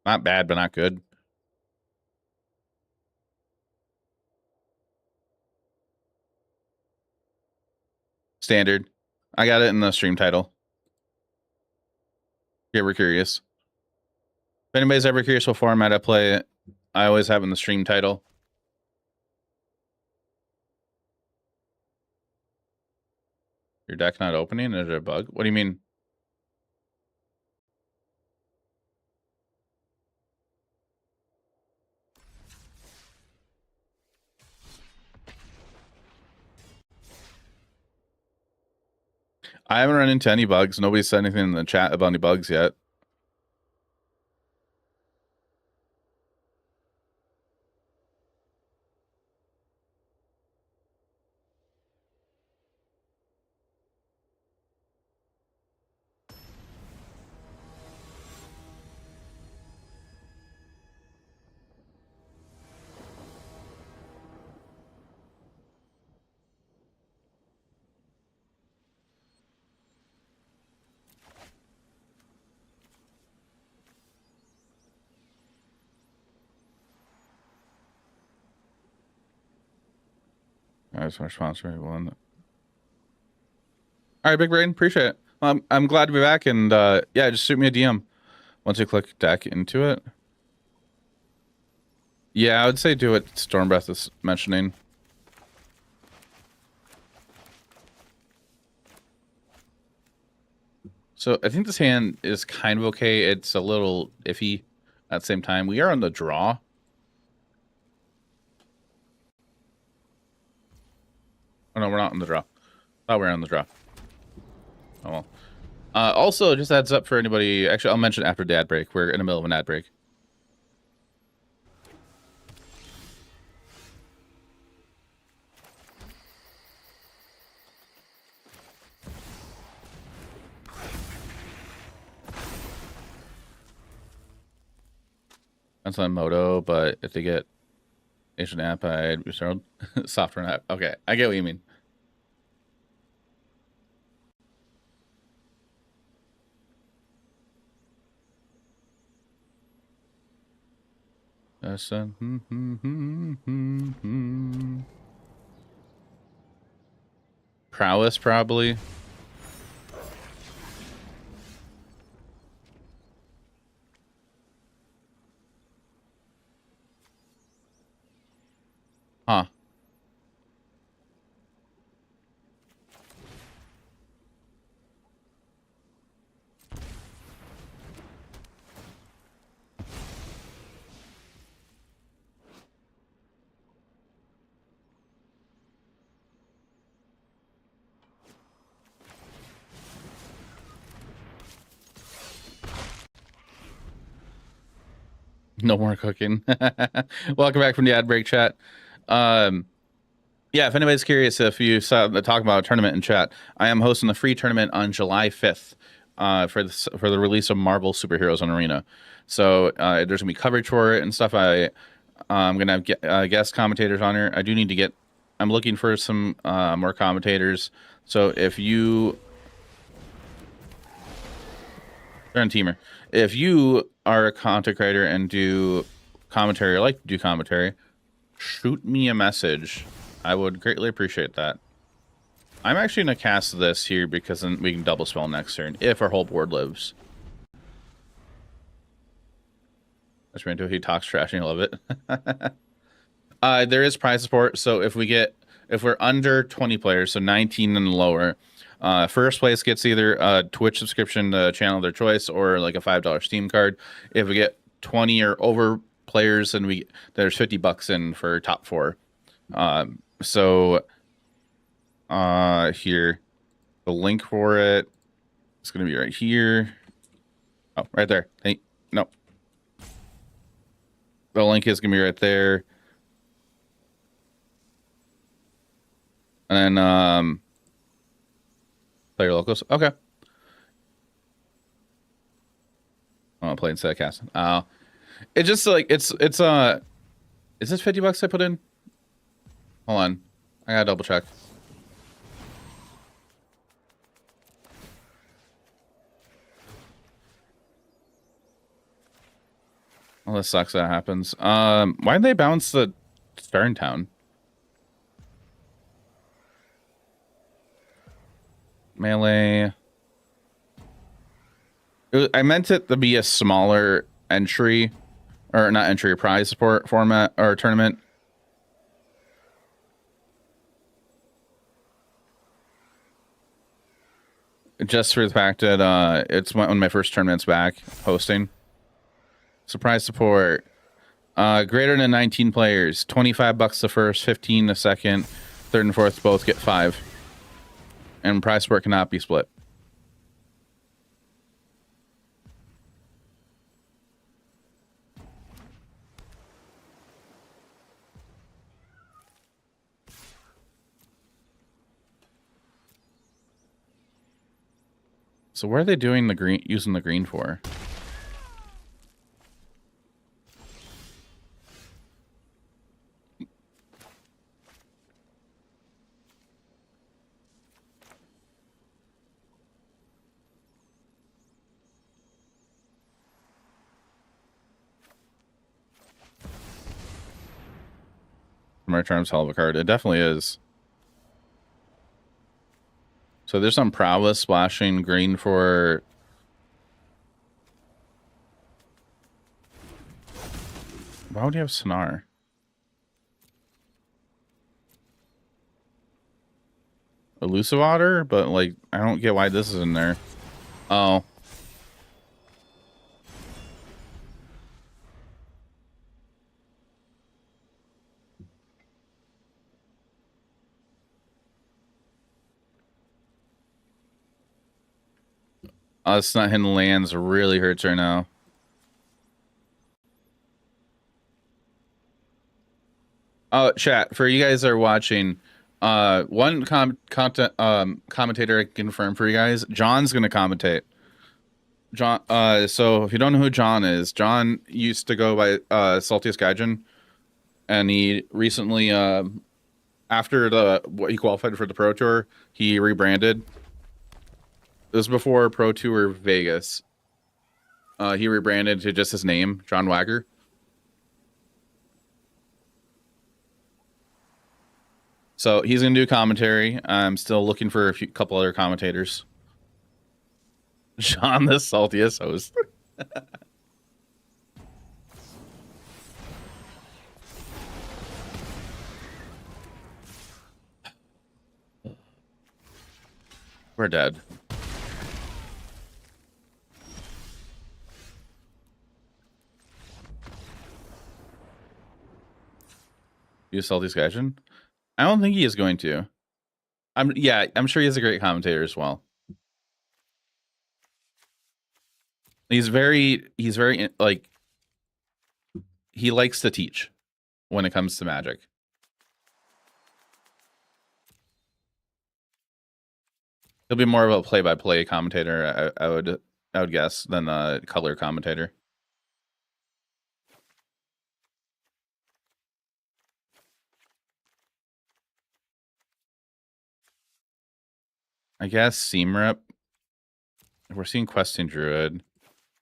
Speaker 1: not bad, but not good. Standard. I got it in the stream title. If you're ever curious. If anybody's ever curious what format I play, I always have in the stream title. Your deck not opening? Is it a bug? What do you mean? I haven't run into any bugs. Nobody's said anything in the chat about any bugs yet. That's my sponsor. One. All right, Big Brain, appreciate it. I'm glad to be back, and yeah, just shoot me a DM once you click deck into it. Yeah, I would say do what Stormbreath is mentioning. So I think this hand is kind of okay. It's a little iffy at the same time. We are on the draw. Oh no, we're not on the draw. Thought we were on the draw. Oh well. Also, just adds up for anybody. Actually, I'll mention after the ad break. We're in the middle of an ad break. That's on Moto, but if they get Asian app, I'd be startled. Software app. Okay, I get what you mean. Prowess, probably. Huh. No more cooking. Welcome back from the ad break, chat. Yeah, if anybody's curious, if you saw the talk about a tournament in chat, I am hosting the free tournament on July 5th for the release of Marvel Superheroes on Arena. So there's gonna be coverage for it and stuff. I'm gonna have guest commentators on here. I do need to get. I'm looking for some more commentators. So if you they're on Teamer, if you are a content creator and do commentary or like to do commentary, shoot me a message. I would greatly appreciate that. I'm actually going to cast this here because then we can double spell next turn if our whole board lives. That's right. He talks trash and I love it. There is prize support. So if we're under 20 players, so 19 and lower, first place gets either a Twitch subscription to channel of their choice or like a $5 Steam card. If we get 20 or over players, and there's $50 in for top 4. Here, the link for it is going to be right here. Oh, right there. Hey, no. The link is going to be right there. And then play your locals. Okay. I want to play instead of casting. It just like it's is this $50 I put in? Hold on. I gotta double check. Well, this sucks that happens. Why'd they bounce the Stern Town? Melee. I meant it to be a smaller entry, or not entry, prize support format or tournament. Just for the fact that it's one of my first tournaments back hosting. Surprise support. Greater than 19 players, $25 the first, 15 the second, third and fourth both get 5. And prize support cannot be split. So where are they doing the green, using the green for? Merch Arms, hell of a card. It definitely is. So there's some prowess splashing green for... Why would you have Snar? Elusive Otter? But, like, I don't get why this is in there. Oh. Us not hitting lands really hurts right now. Oh, chat, for you guys that are watching, one commentator I can confirm for you guys, John's gonna commentate. John, so if you don't know who John is, John used to go by Saltiest Gaijin, and he recently after what he qualified for the Pro Tour, he rebranded. This was before Pro Tour Vegas. He rebranded to just his name, John Wagger. So he's gonna do commentary. I'm still looking for a couple other commentators. John, the saltiest host. We're dead. You saltiest Gaijin? I don't think he is going to. I'm sure he is a great commentator as well. He's very like, he likes to teach when it comes to Magic. He'll be more of a play-by-play commentator, I would guess, than a color commentator. I guess Seam Rep. We're seeing Questing Druid.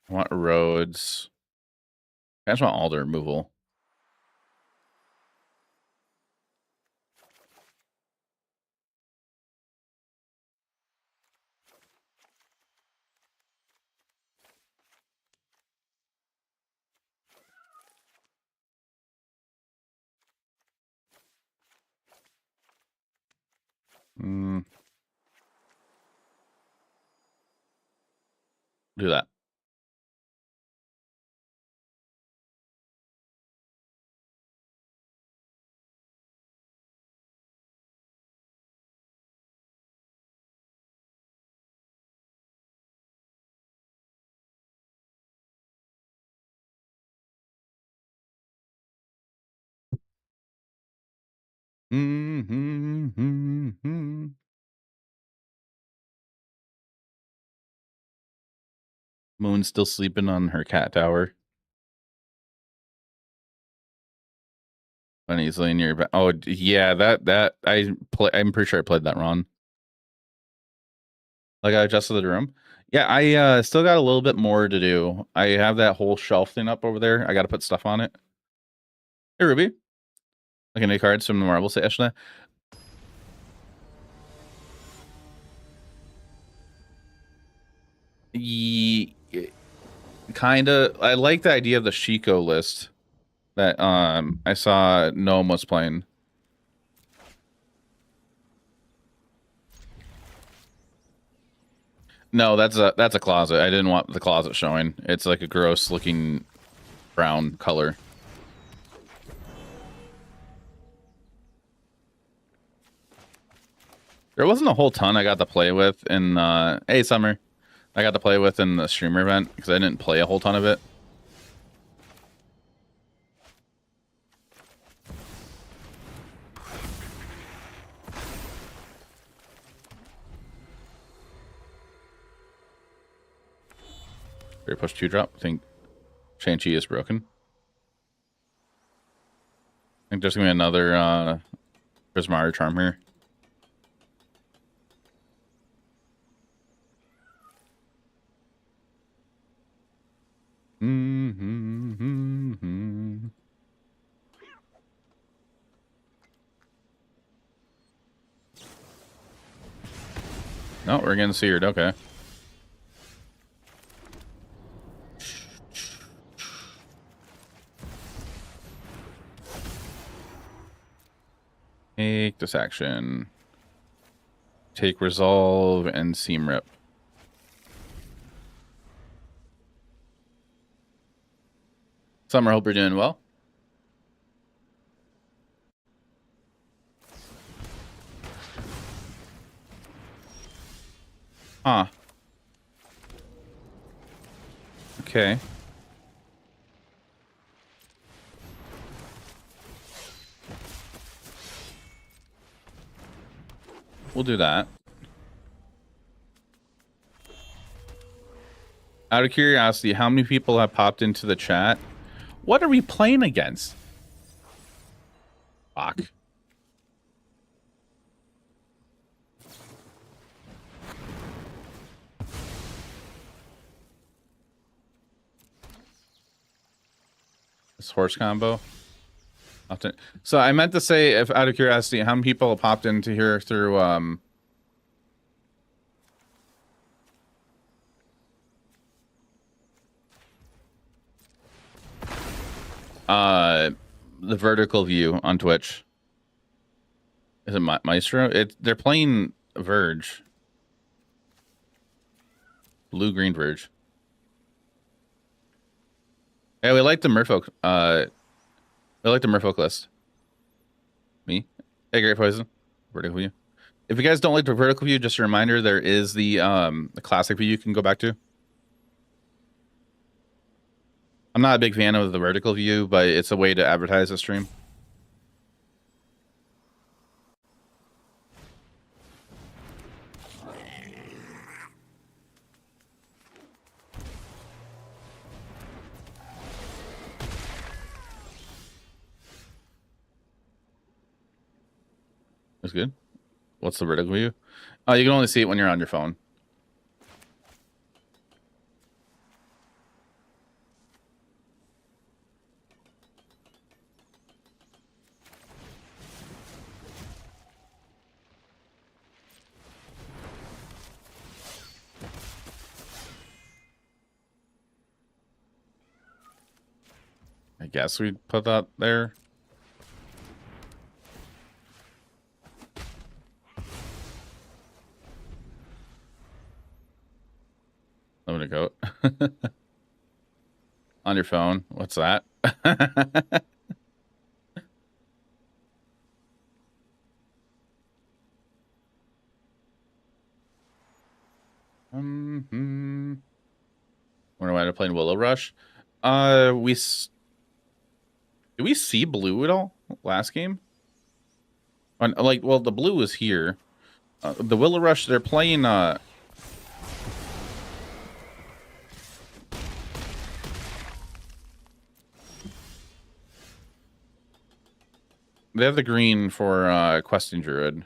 Speaker 1: I want Roads. I just want all the removal. Do that. Moon's still sleeping on her cat tower. When he's laying near your back. Oh yeah, I'm pretty sure I played that wrong. Like I adjusted the room. Yeah, I still got a little bit more to do. I have that whole shelf thing up over there. I got to put stuff on it. Hey Ruby, like any cards from the marble station. Kinda. I like the idea of the Shiko list that I saw Gnome was playing. No, that's a closet. I didn't want the closet showing. It's like a gross looking brown color. There wasn't a whole ton I got to play with in hey Summer. I got to play with in the streamer event because I didn't play a whole ton of it. Very push 2-drop. I think Shang-Chi is broken. I think there's gonna be another Prismari charm here. No, we're getting seared. Okay. Take this action. Take resolve and seam rip. Summer, hope you're doing well. Huh. Okay. We'll do that. Out of curiosity, how many people have popped into the chat? What are we playing against? Fuck. This horse combo. So I meant to say, if out of curiosity, how many people have popped into here through the vertical view on Twitch? Is it Maestro? They're playing Verge. Blue-green Verge. Hey, we like the Merfolk. We like the Merfolk list. Me? Hey, Great Poison. Vertical view. If you guys don't like the vertical view, just a reminder, there is the classic view you can go back to. I'm not a big fan of the vertical view, but it's a way to advertise the stream. That's good. What's the vertical view? Oh, you can only see it when you're on your phone. I guess we'd put that there. I'm gonna go. On your phone. What's that? Wonder why they're playing Willow Rush. Did we see blue at all last game? Like, well, the blue is here. The Willow Rush, they're playing They have the green for questing druid.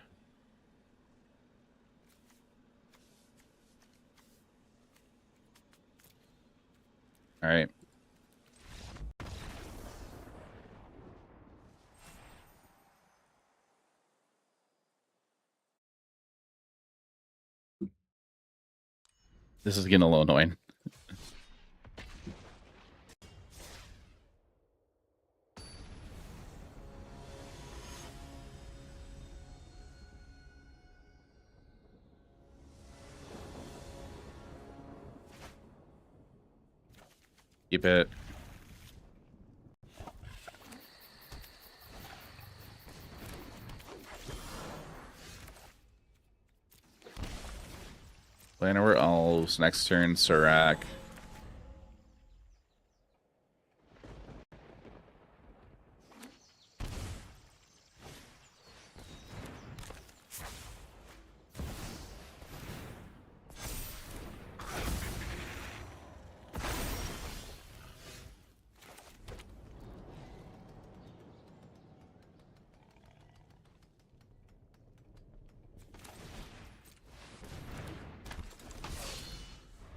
Speaker 1: All right. This is getting a little annoying. Keep it. Llanowar Elves, next turn, Serac.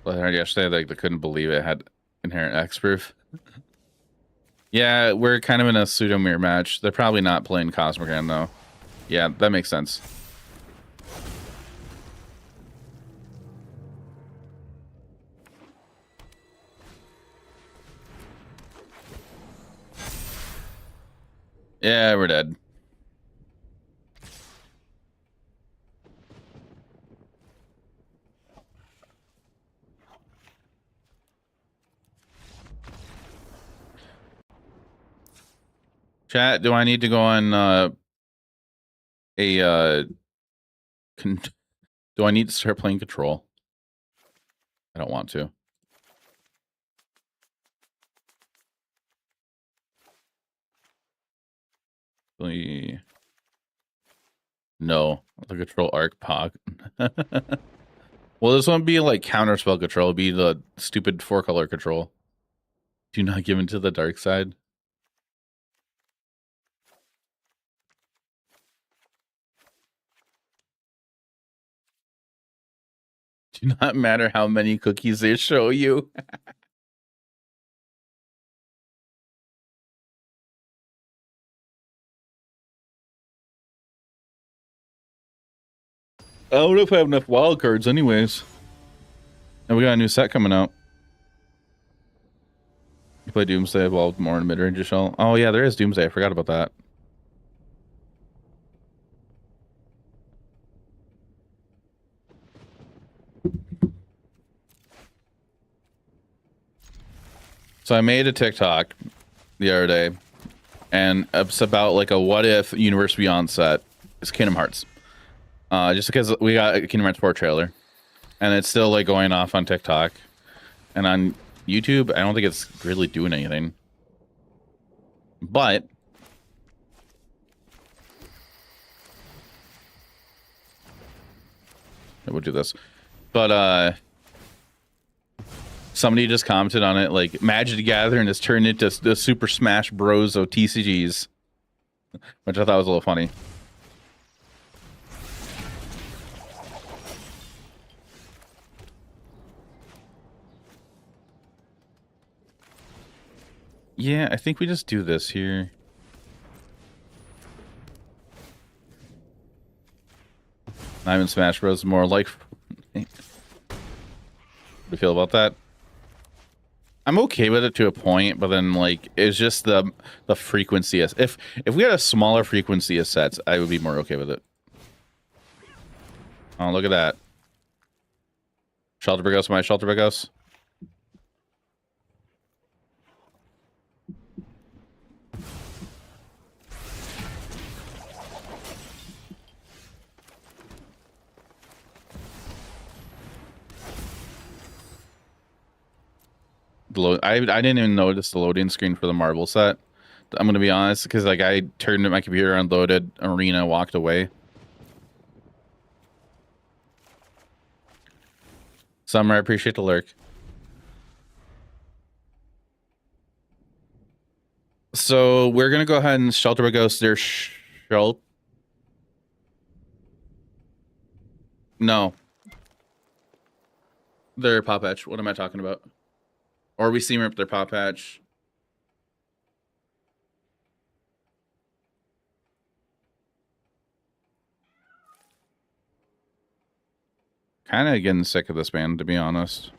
Speaker 1: I heard yesterday, like, they couldn't believe it had inherent X-proof. Yeah, we're kind of in a pseudo mirror match. They're probably not playing Cosmogram, though. Yeah, that makes sense. Yeah, we're dead. Chat, do I need to go on do I need to start playing Control? I don't want to. Really? No, the Control Arc Pog. Well, this won't be like counterspell control. It'll be the stupid 4-color control. Do not give into the dark side. Do not matter how many cookies they show you. I don't know if I have enough wild cards anyways. And we got a new set coming out. You play Doomsday Evolved more in mid-range shell. Oh yeah, there is Doomsday. I forgot about that. So I made a TikTok the other day, and it's about like a what if Universe Beyond set. It's Kingdom Hearts. Just because we got a Kingdom Hearts 4 trailer, and it's still like going off on TikTok, and on YouTube, I don't think it's really doing anything. But I would do this. But somebody just commented on it, like Magic the Gathering has turned into the Super Smash Bros of TCGs, which I thought was a little funny. Yeah, I think we just do this here. I'm in Smash Bros. More like. What do you feel about that? I'm okay with it to a point, but then like it's just the frequency. If we had a smaller frequency of sets, I would be more okay with it. Oh, look at that. Shelter Brigos, my Shelter Brigos. I didn't even notice the loading screen for the Marvel set. I'm gonna be honest, because like I turned my computer on, loaded Arena, walked away. Summer, I appreciate the lurk. So we're gonna go ahead and Shelter by Ghost. They're Troll. No. They're Pop Patch. What am I talking about? Or we see them up their Pop Patch. Kind of getting sick of this band, to be honest.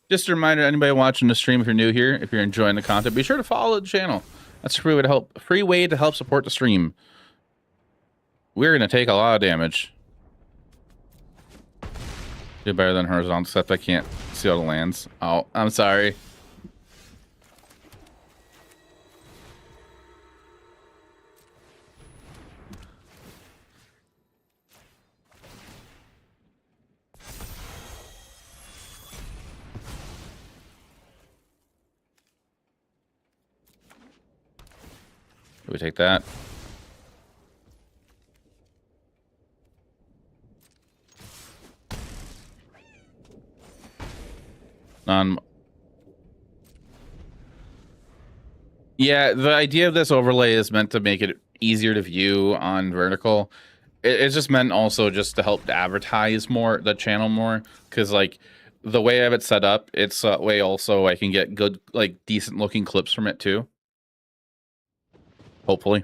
Speaker 1: Just a reminder, anybody watching the stream, if you're new here, if you're enjoying the content, be sure to follow the channel. That's a free way to help support the stream. We're gonna take a lot of damage. Do better than horizontal, except I can't see all the lands. Oh, I'm sorry. Do we take that? Yeah, the idea of this overlay is meant to make it easier to view on vertical. It's just meant also just to help advertise more the channel more, because like the way I have it set up, it's a way also I can get good, like decent looking clips from it too. Hopefully.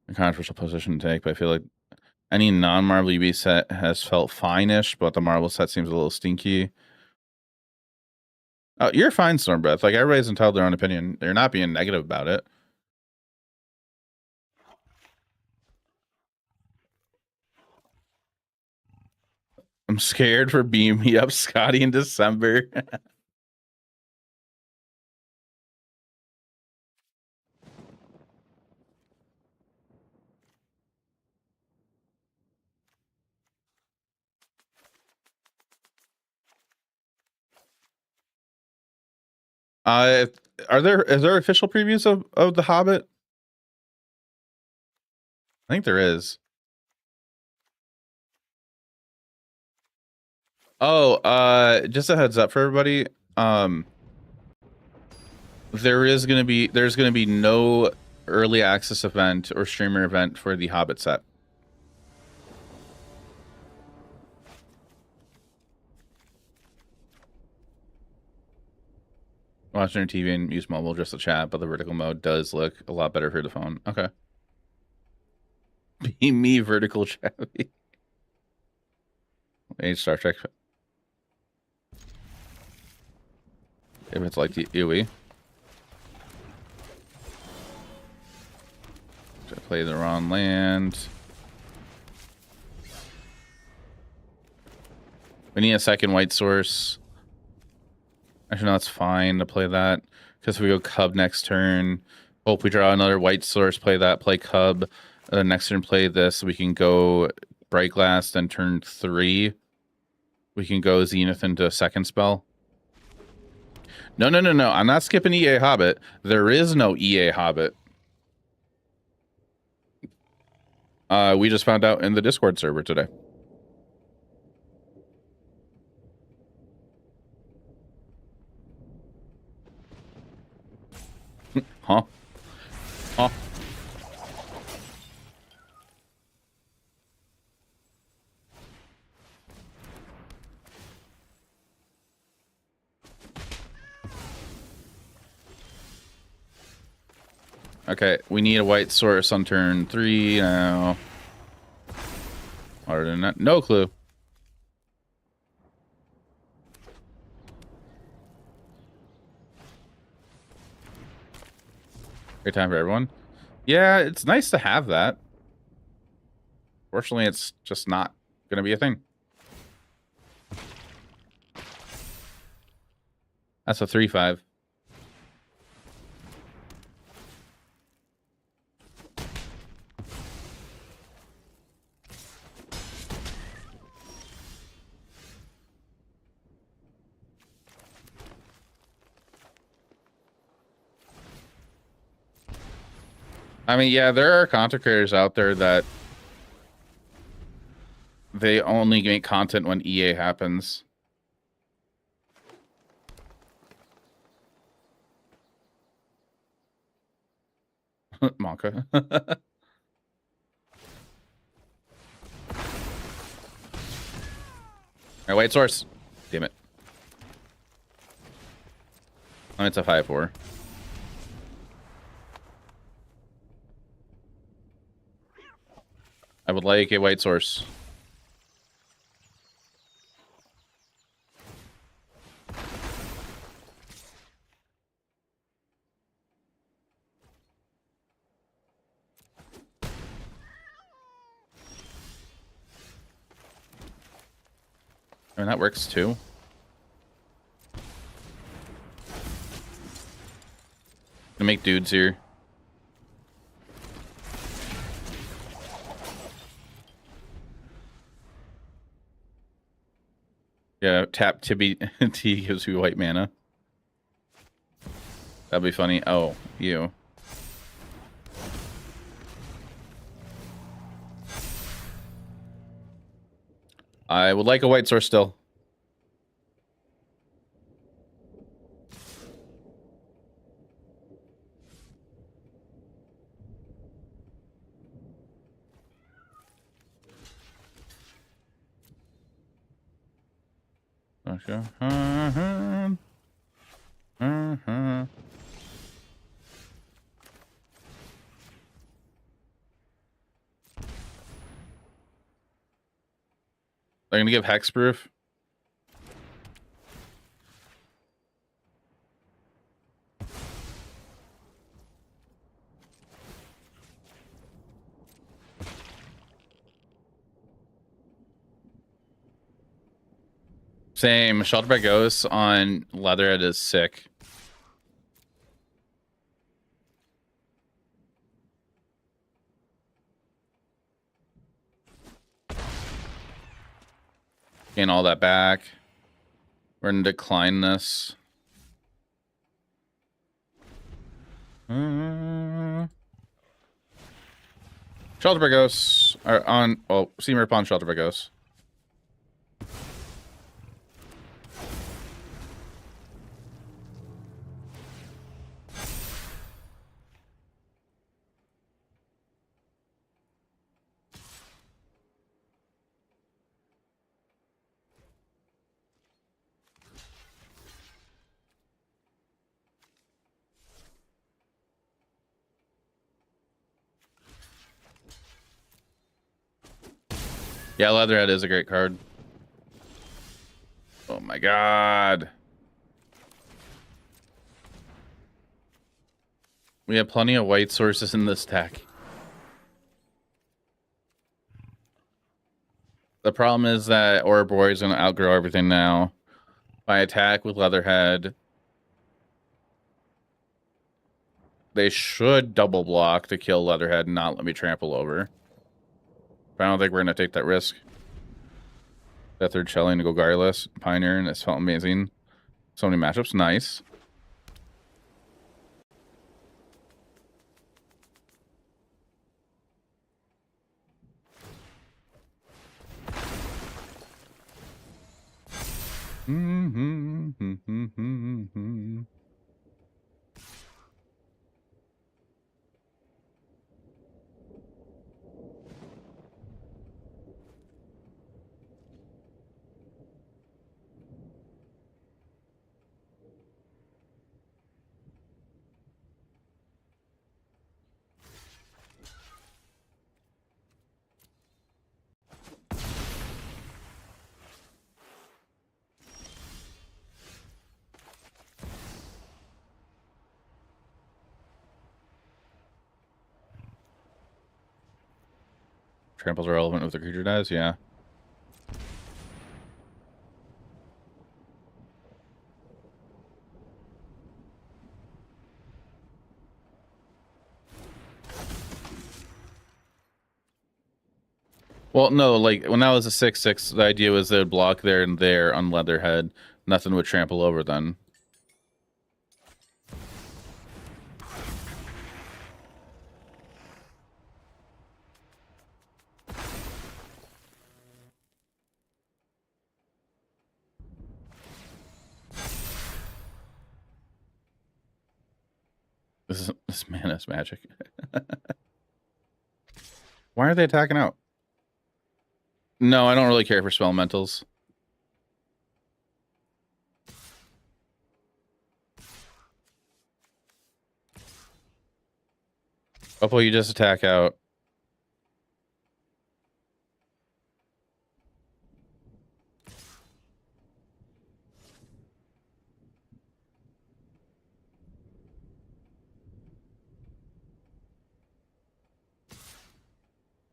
Speaker 1: A controversial position to take, but I feel like any non-Marvel UB set has felt fine-ish, but the Marvel set seems a little stinky. Oh, you're fine, Stormbreath. Like, everybody's entitled to their own opinion. They're not being negative about it. I'm scared for beaming me up Scotty in December. Is there official previews of The Hobbit? I think there is. Oh, just a heads up for everybody. There's gonna be no early access event or streamer event for the Hobbit set. Watching your TV and use mobile just to chat, but the vertical mode does look a lot better for the phone. Okay. Be me vertical chatty. Age Star Trek. If it's like the UE. I play the wrong land. We need a second white source. Actually, no, it's fine to play that. Because we go Cub next turn. Hope we draw another white source, play that, play Cub. Next turn, play this. We can go Bright Glass, then turn 3. We can go Zenith into a second spell. No. I'm not skipping EA Hobbit. There is no EA Hobbit. We just found out in the Discord server today. Huh? Okay, we need a white source on turn 3 now. Harder than that. No clue. Great time for everyone. Yeah, it's nice to have that. Fortunately, it's just not going to be a thing. That's a 3/5. I mean, yeah, there are content creators out there that they only make content when EA happens. Monka. Alright, white source. Damn it. Oh, it's a 5-4. I would like a white source. I mean, that works too. Gonna make dudes here. Yeah, tap Tibby T gives you white mana. That'd be funny. Oh, you. I would like a white source still. Okay. They're gonna give hexproof. Same. Shelter by Ghosts on Leatherhead is sick. Gain all that back. We're gonna decline this. Shelter by Ghosts are on. Oh, Seamer upon Shelter by Ghosts. Yeah, Leatherhead is a great card. Oh my god. We have plenty of white sources in this deck. The problem is that Ouroboros is going to outgrow everything now. If I attack with Leatherhead, they should double block to kill Leatherhead and not let me trample over. But I don't think we're going to take that risk. That third Shelling to go Garless, Pioneer, and it's felt amazing. So many matchups, nice. Tramples are relevant if the creature dies, yeah. Well, no, like when that was a 6/6, the idea was they'd block there and there on Leatherhead. Nothing would trample over then. This mana is magic. Why are they attacking out? No, I don't really care for spell mentals. Hopefully you just attack out.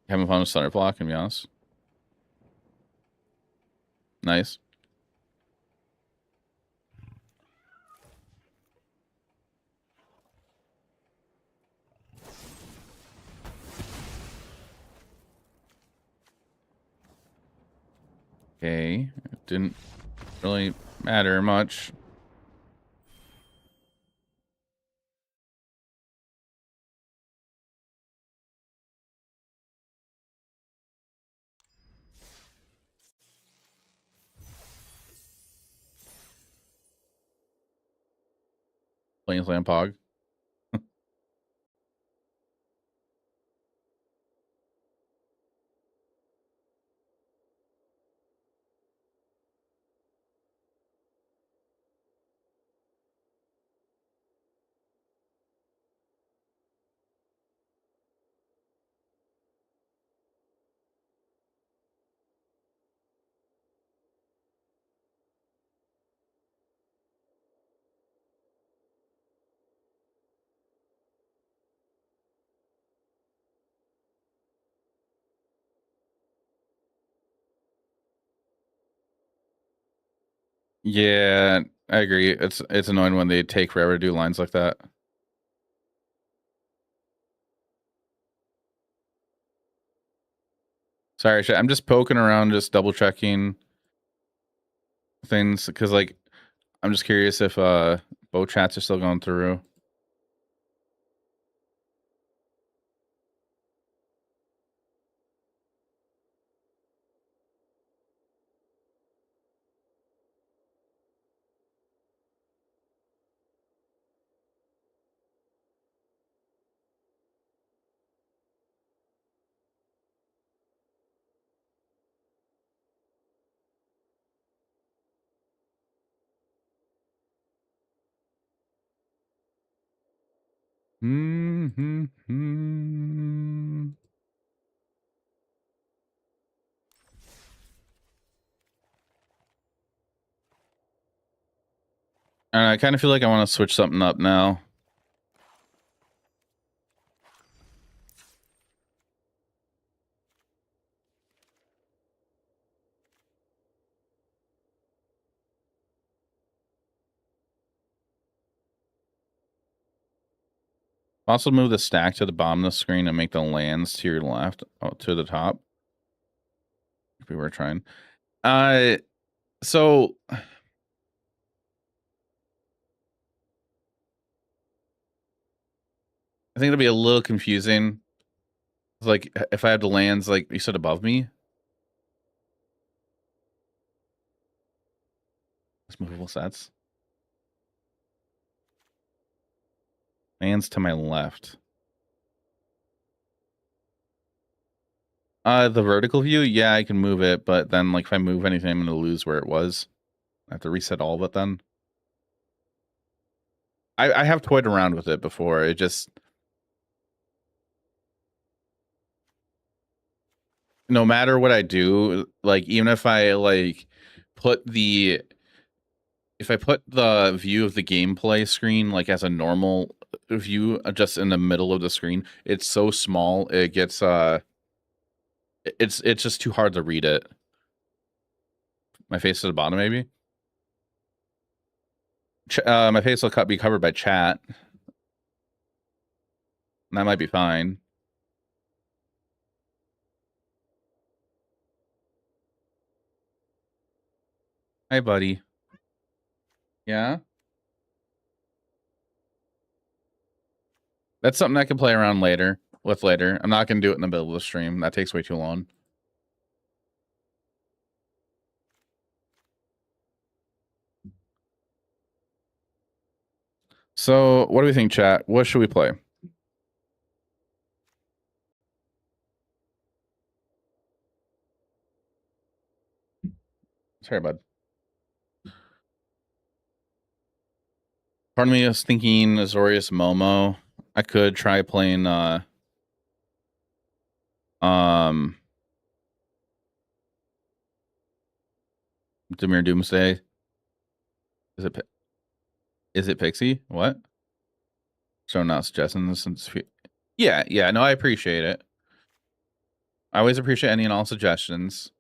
Speaker 1: Having fun with Thunder Block, to be honest. Nice. Okay, it didn't really matter much. Plainsland Pog. Yeah, I agree. It's annoying when they take forever to do lines like that. Sorry, I'm just poking around, just double checking things because, like, I'm just curious if both chats are still going through. I kind of feel like I want to switch something up now. Also move the stack to the bottom of the screen and make the lands to your left, to the top. If we were trying. So I think it'll be a little confusing. Like, if I have the lands, like you said, above me. It's movable sets. Lands to my left. The vertical view, yeah, I can move it, but then, like, if I move anything, I'm going to lose where it was. I have to reset all of it then. I have toyed around with it before. It just... No matter what I do, like, even if I, like, put the... If I put the view of the gameplay screen, like, as a normal view, just in the middle of the screen, it's so small, it gets, it's just too hard to read it. My face to the bottom, maybe? My face will be covered by chat. That might be fine. Hi, buddy. Yeah? That's something I can play around later. I'm not going to do it in the middle of the stream. That takes way too long. So, what do we think, chat? What should we play? Sorry, bud. Part of me is thinking Azorius Momo. I could try playing Demir Doomsday. Is it Pixie? What? So not suggesting this since yeah, no, I appreciate it. I always appreciate any and all suggestions.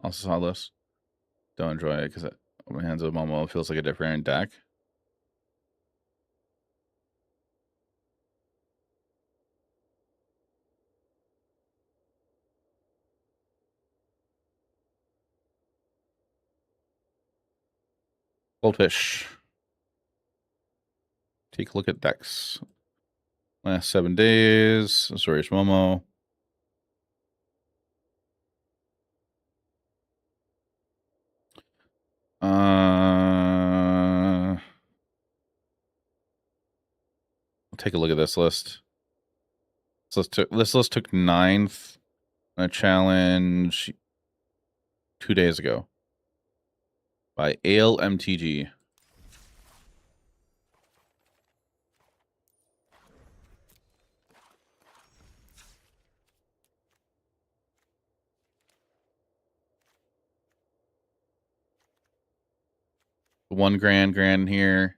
Speaker 1: Also saw this. Don't enjoy it because my hands of Momo feels like a different deck. Goldfish. Take a look at decks. Last 7 days. Azorius Momo. Take a look at this list. This list took 9th in a challenge 2 days ago by Ale MTG. $1 grand here.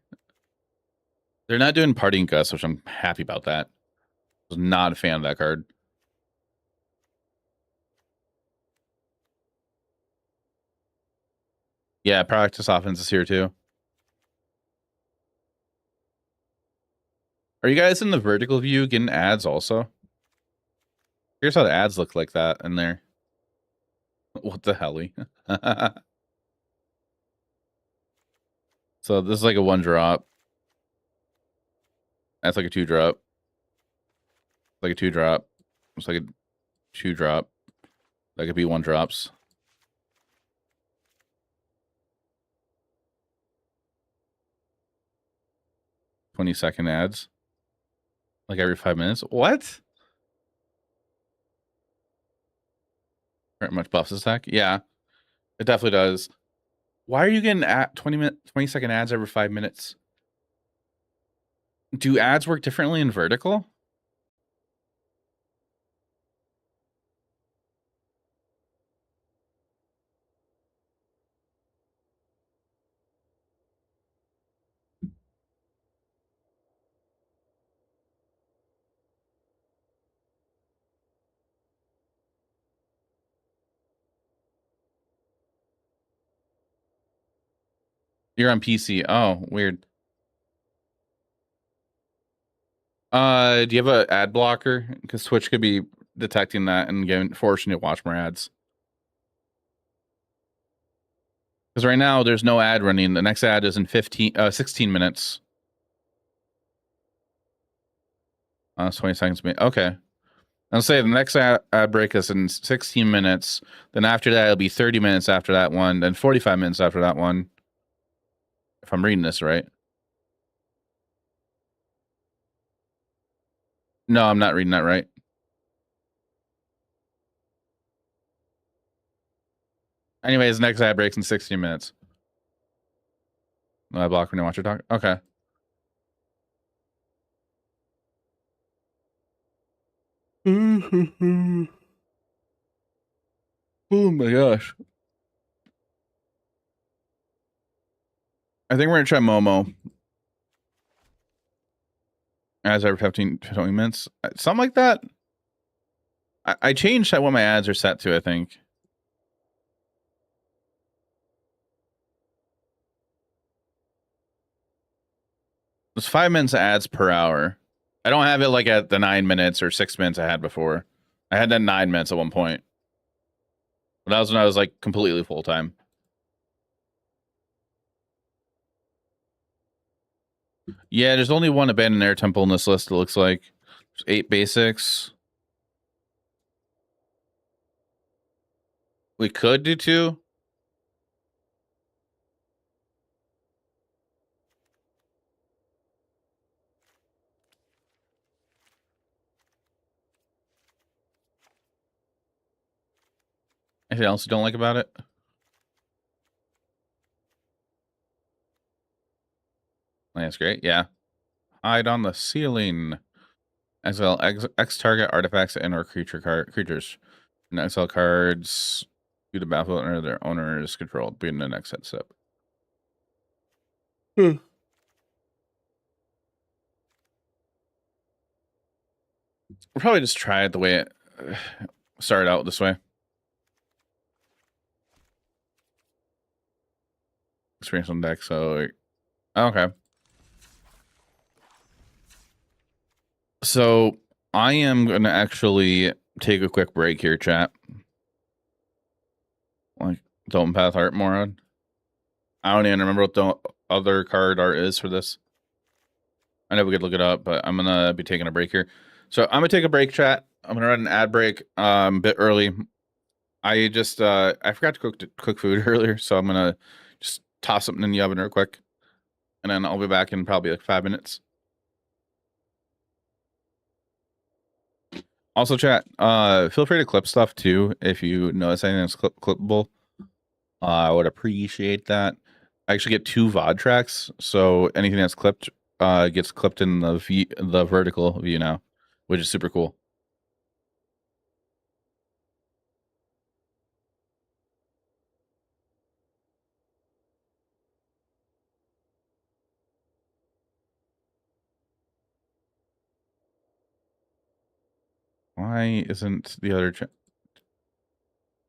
Speaker 1: They're not doing Partying Gus, which I'm happy about that. I was not a fan of that card. Yeah, Practice Offense is here too. Are you guys in the vertical view getting ads also? Here's how the ads look like that in there. What the helly? So this is like a 1-drop. That's like a 2-drop. Like a 2-drop. It's like a 2-drop. That could be 1-drops. $20-second ads. Like every 5 minutes. What? Very much buffs this deck. Yeah, it definitely does. Why are you getting at 20-second ads every 5 minutes? Do ads work differently in vertical? You're on PC. Oh, weird. Do you have an ad blocker? Because Twitch could be detecting that and forcing you to watch more ads. Because right now there's no ad running. The next ad is in 16 minutes. It's 20 seconds. Okay. I'll say the next ad break is in 16 minutes. Then after that, it'll be 30 minutes after that one. Then 45 minutes after that one. If I'm reading this right. No, I'm not reading that right. Anyways, next ad breaks in 16 minutes. No, I block when you watch your talk. Okay. Oh my gosh. I think we're gonna try Momo. Ads every 15 to 20 minutes. Something like that. I changed what my ads are set to, I think. There's 5 minutes of ads per hour. I don't have it like at the 9 minutes or 6 minutes I had before. I had that 9 minutes at one point. But that was when I was like completely full time. Yeah, there's only one abandoned air temple in this list, it looks like. There's 8 basics. We could do 2. Anything else you don't like about it? That's great. Yeah. Hide on the ceiling. Exile X target artifacts and or creatures. And exile cards to the battlefield under their owner's control. Begin the next step. We'll probably just try it the way it started out this way. Experience on deck, so okay. So I am gonna actually take a quick break here, chat. Like Dome Path Art Moron. I don't even remember what the other card art is for this. I know we could look it up, but I'm gonna be taking a break here. So I'm gonna take a break, chat. I'm gonna run an ad break a bit early. I just I forgot to cook food earlier, so I'm gonna just toss something in the oven real quick. And then I'll be back in probably like 5 minutes. Also, chat, feel free to clip stuff too if you notice anything that's clippable. I would appreciate that. I actually get 2 VOD tracks, so anything that's clipped gets clipped in the vertical view now, which is super cool. Why isn't the other chat?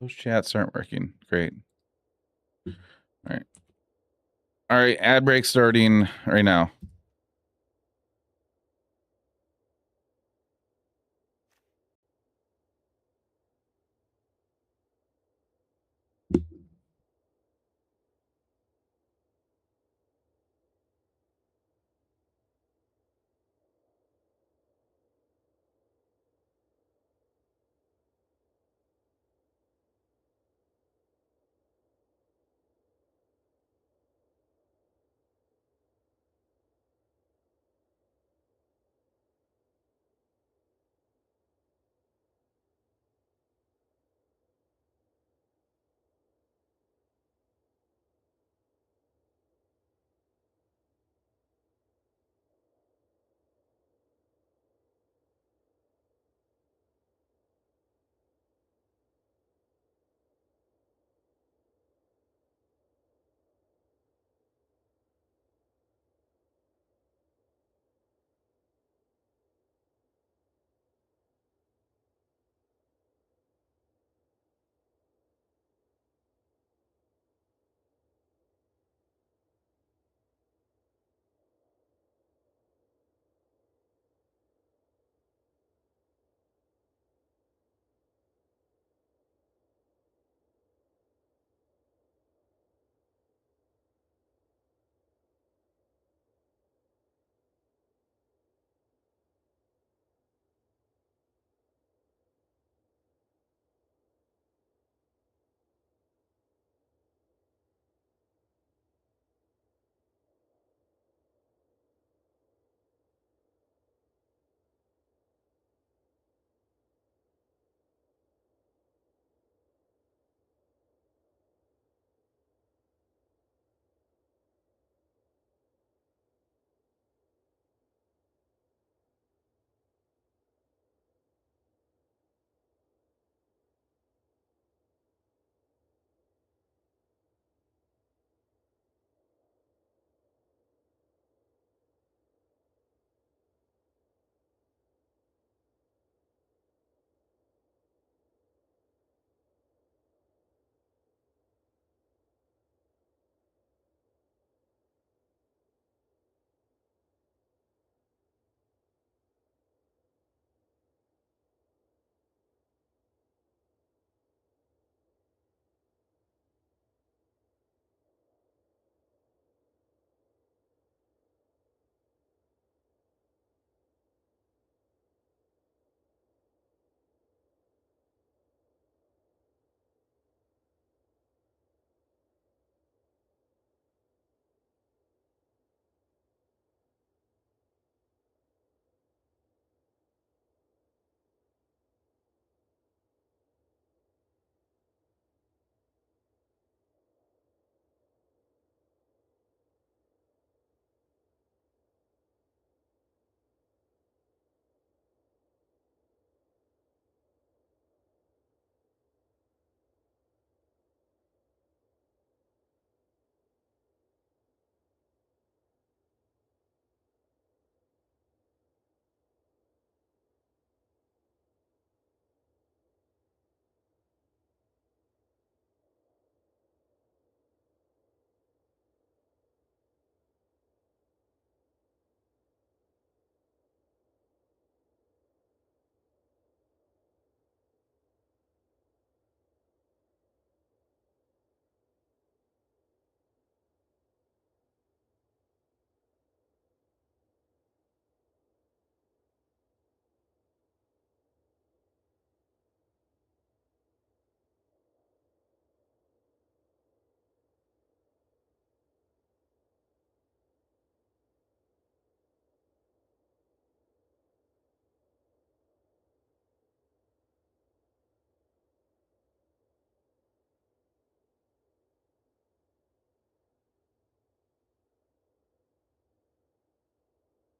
Speaker 1: Those chats aren't working. Great. All right. All right. Ad break starting right now.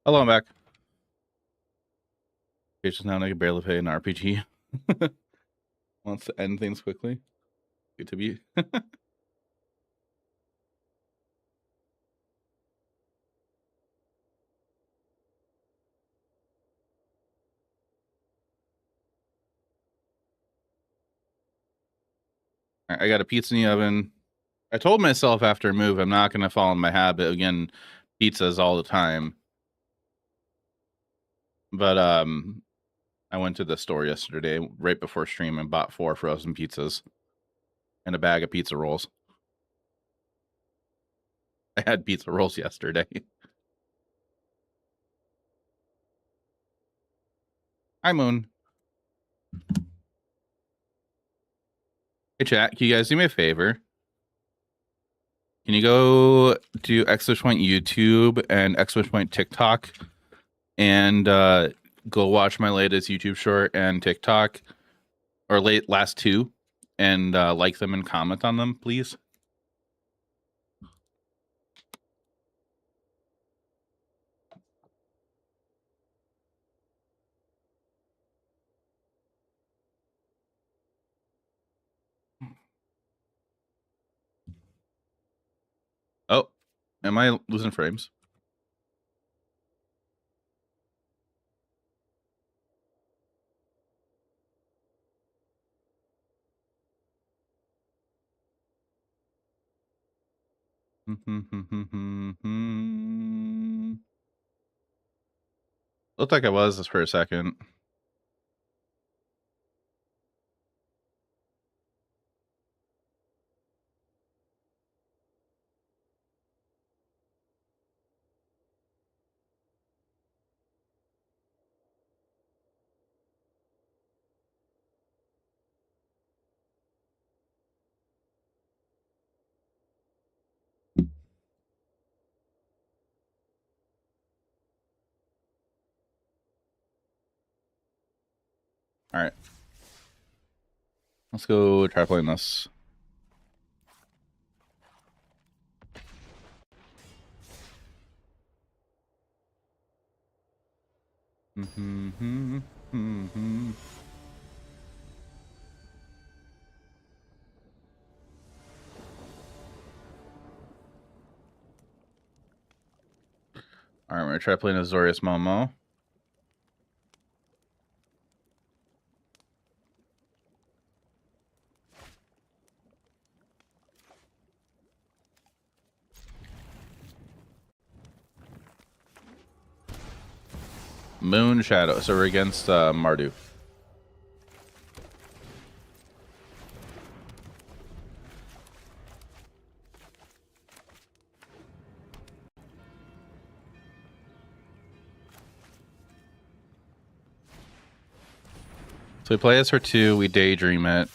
Speaker 1: Hello, I'm back. Just now I can barely play an RPG. Wants to end things quickly. Good to be. I got a pizza in the oven. I told myself after a move I'm not going to fall in my habit again, pizzas all the time. But I went to the store yesterday right before stream and bought 4 frozen pizzas and a bag of pizza rolls. I had pizza rolls yesterday. Hi, Moon. Hey, chat. Can you guys do me a favor? Can you go to !Point YouTube and !Point TikTok and go watch my latest YouTube short and TikTok or last 2 and like them and comment on them, please? Oh, am I losing frames? Looked like I was this for a second. All right. Let's go try playing this. All right, we're gonna try playing Azorius Momo. Moon Shadow. So we're against Mardu. So we play as for 2. We daydream it.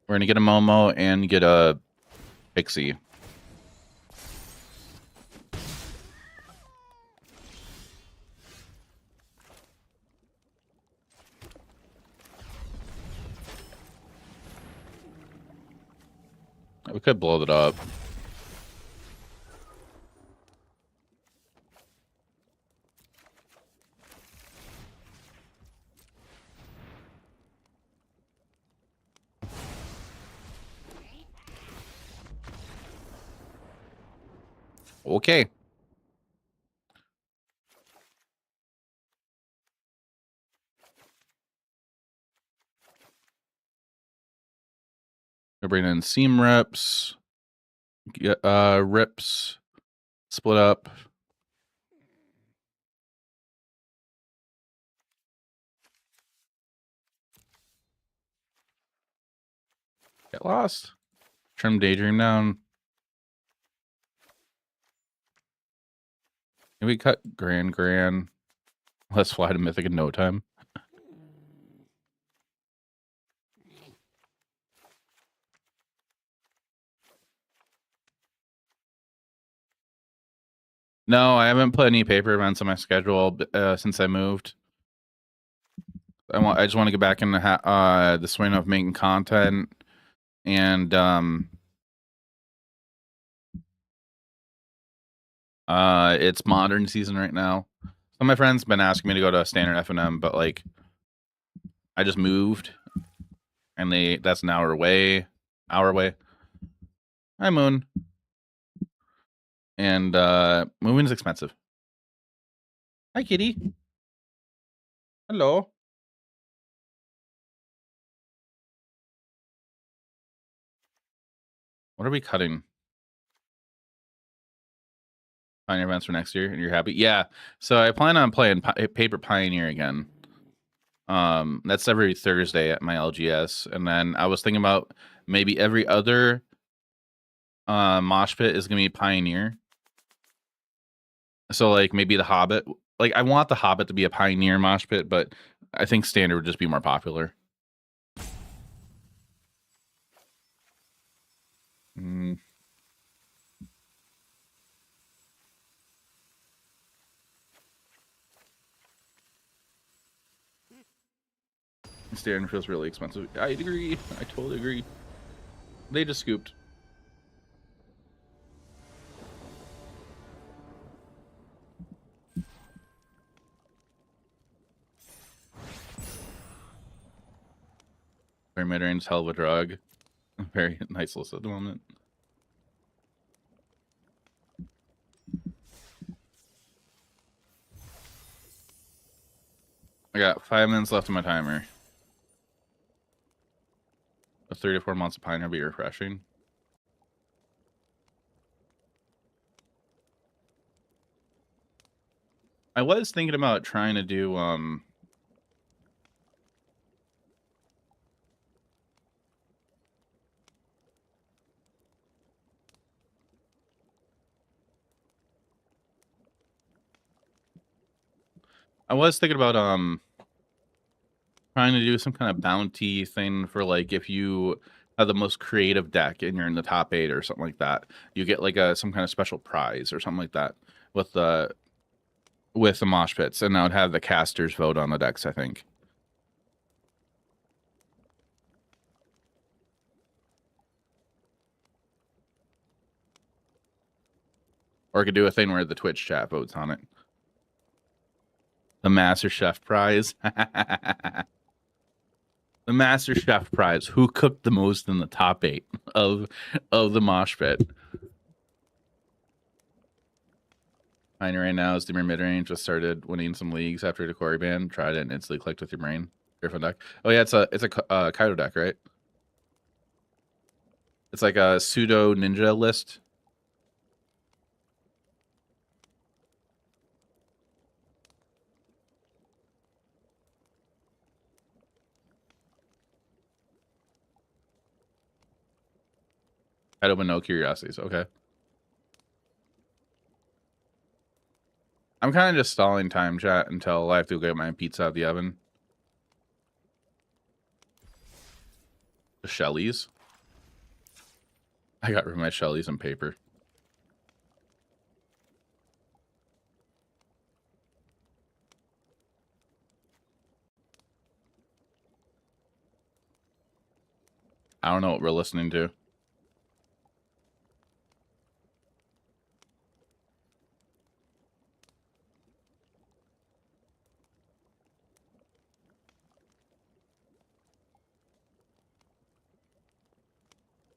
Speaker 1: We're gonna get a Momo and get a Pixie. We could blow it up. Okay. We're bringing in seam reps, rips, split up. Get lost. Trim daydream down. Maybe cut grand. Let's fly to Mythic in no time. No, I haven't put any paper events on my schedule since I moved. I just want to get back in the swing of making content and It's modern season right now. Some of my friends been asking me to go to standard F&M, but like I just moved and that's an hour away. Hi Moon. And moving's expensive. Hi kitty. Hello. What are we cutting? Pioneer events for next year, and you're happy? Yeah. So I plan on playing Paper Pioneer again. That's every Thursday at my LGS, and then I was thinking about maybe every other mosh pit is gonna be Pioneer. So like maybe the Hobbit. Like I want the Hobbit to be a Pioneer mosh pit, but I think standard would just be more popular. Standard feels really expensive. I agree. I totally agree. They just scooped. Very mid-range, hell of a drug. Very nice list at the moment. I got 5 minutes left on my timer. A 3 to 4 months of Pioneer will be refreshing. I was thinking about trying to do trying to do some kind of bounty thing for like if you have the most creative deck and you're in the top 8 or something like that, you get like some kind of special prize or something like that with the mosh pits, and I would have the casters vote on the decks, I think. Or I could do a thing where the Twitch chat votes on it. The Master Chef prize. The Master Chef prize. Who cooked the most in the top 8 of the mosh pit? Pioneer right now is the mid-range. Just started winning some leagues after the Quarry ban. Tried it and instantly clicked with your brain. Griffin deck. Oh yeah, it's a Kaido deck, right? It's like a pseudo ninja list. Kaido with no curiosities. Okay. I'm kind of just stalling time, chat, until I have to go get my pizza out of the oven. The Shellys. I got rid of my Shellys and paper. I don't know what we're listening to.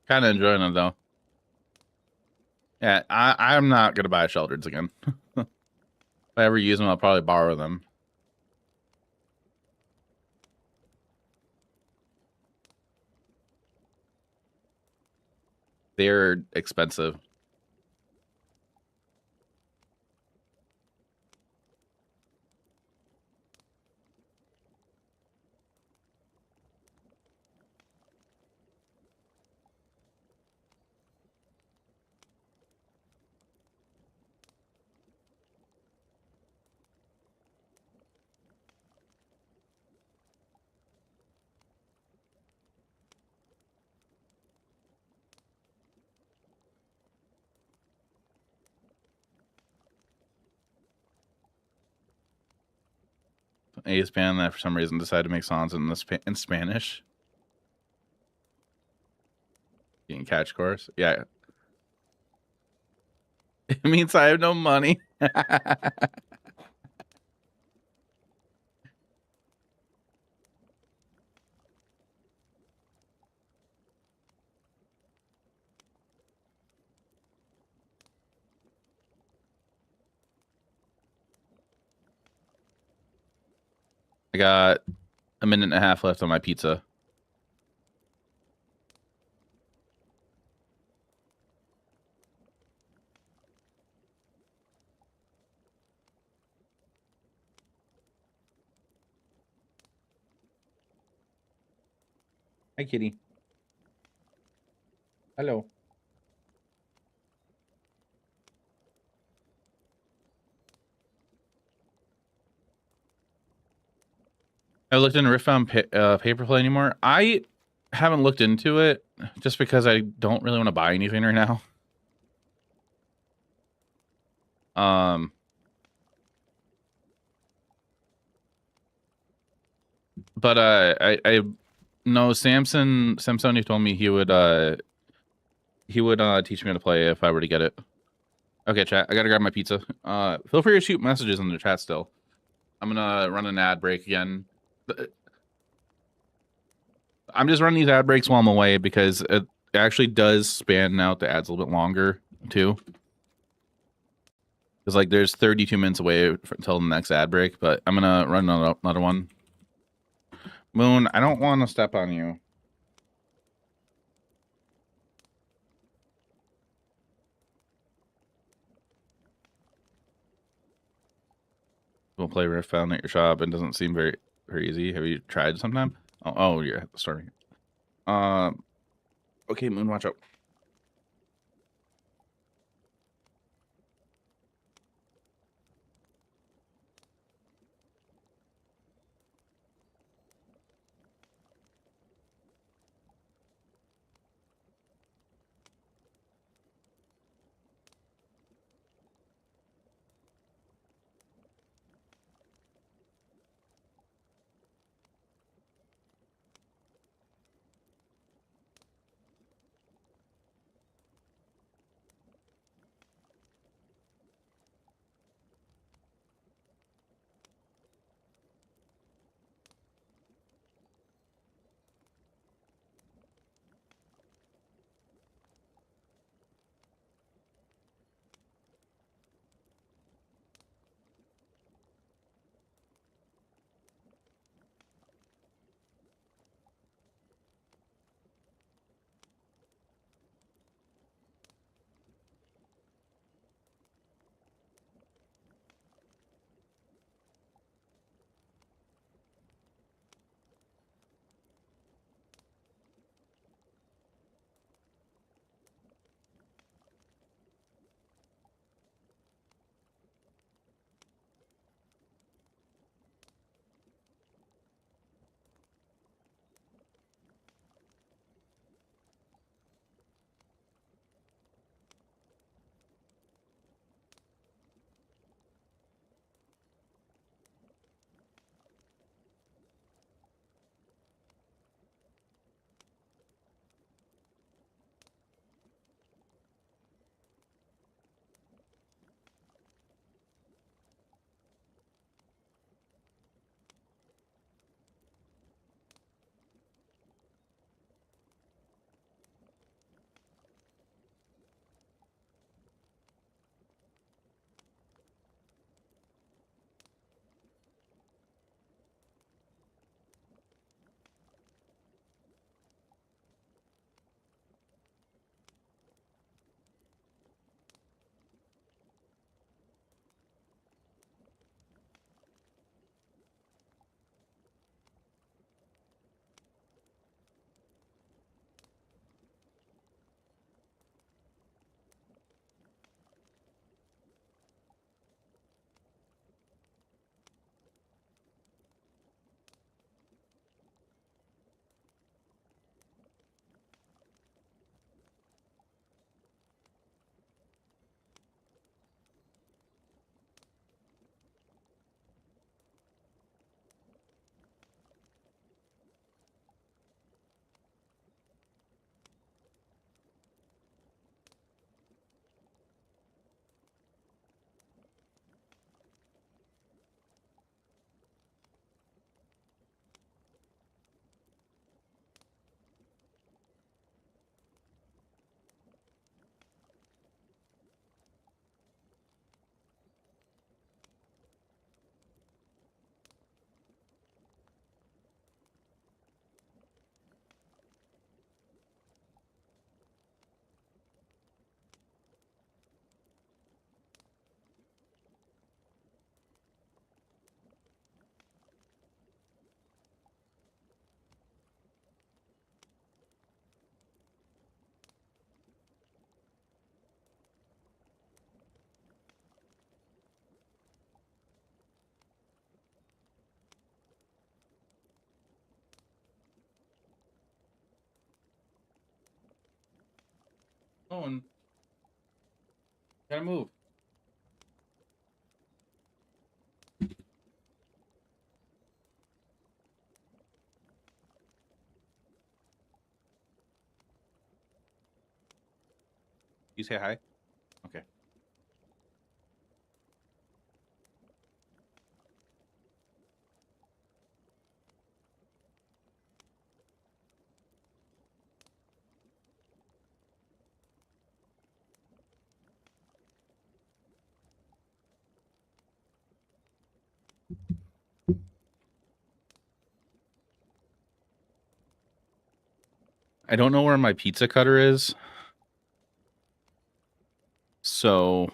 Speaker 1: Kind of enjoying it though. Yeah, I'm not gonna buy Sheldreds again. If I ever use them, I'll probably borrow them. They're expensive. Ace band that for some reason decided to make songs in Spanish. You can catch course. Yeah. It means I have no money. I got a minute and a half left on my pizza. Hi, kitty. Hello. I looked in Rift on Paperplay anymore. I haven't looked into it just because I don't really want to buy anything right now. But I know Samsoni told me he would teach me how to play if I were to get it. Okay, chat. I gotta grab my pizza. Feel free to shoot messages in the chat still. I'm gonna run an ad break again. I'm just running these ad breaks while I'm away because it actually does span out the ads a little bit longer too. Because like there's 32 minutes away until the next ad break, but I'm gonna run another one. Moon, I don't want to step on you. We'll play Rift Found at your shop. It doesn't seem very easy. Have you tried sometime? Oh, you're at the store. Okay, Moon, watch out. going. Gotta move. You say hi? Okay. I don't know where my pizza cutter is. So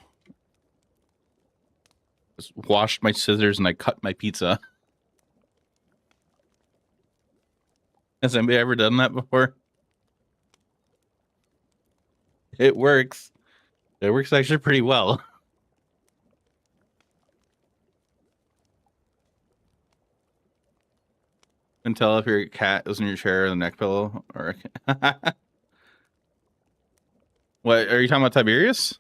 Speaker 1: just washed my scissors and I cut my pizza. Has anybody ever done that before? It works. It works actually pretty well. And tell if your cat is in your chair or the neck pillow or what are you talking about, Tiberius?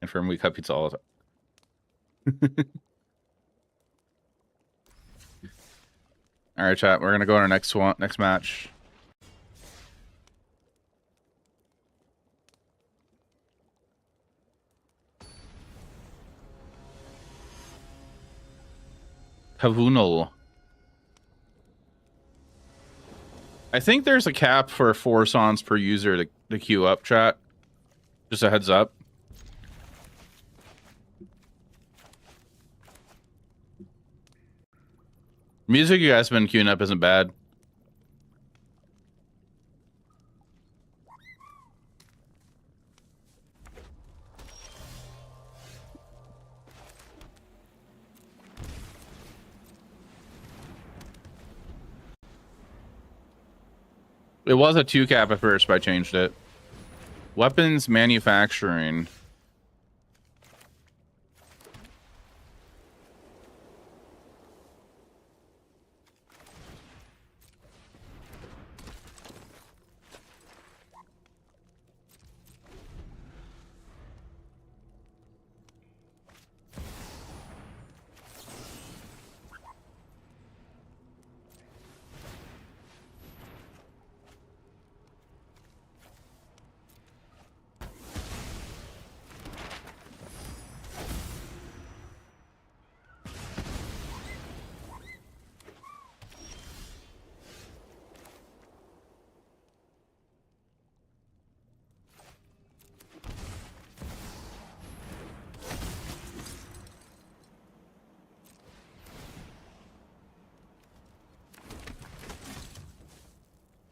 Speaker 1: Confirm we cut pizza all the time. All right, chat. We're gonna go on our next match. Pavunal. I think there's a cap for 4 songs per user to queue up, chat. Just a heads up. Music you guys have been queuing up isn't bad. It was a 2 cap at first, but I changed it. Weapons manufacturing.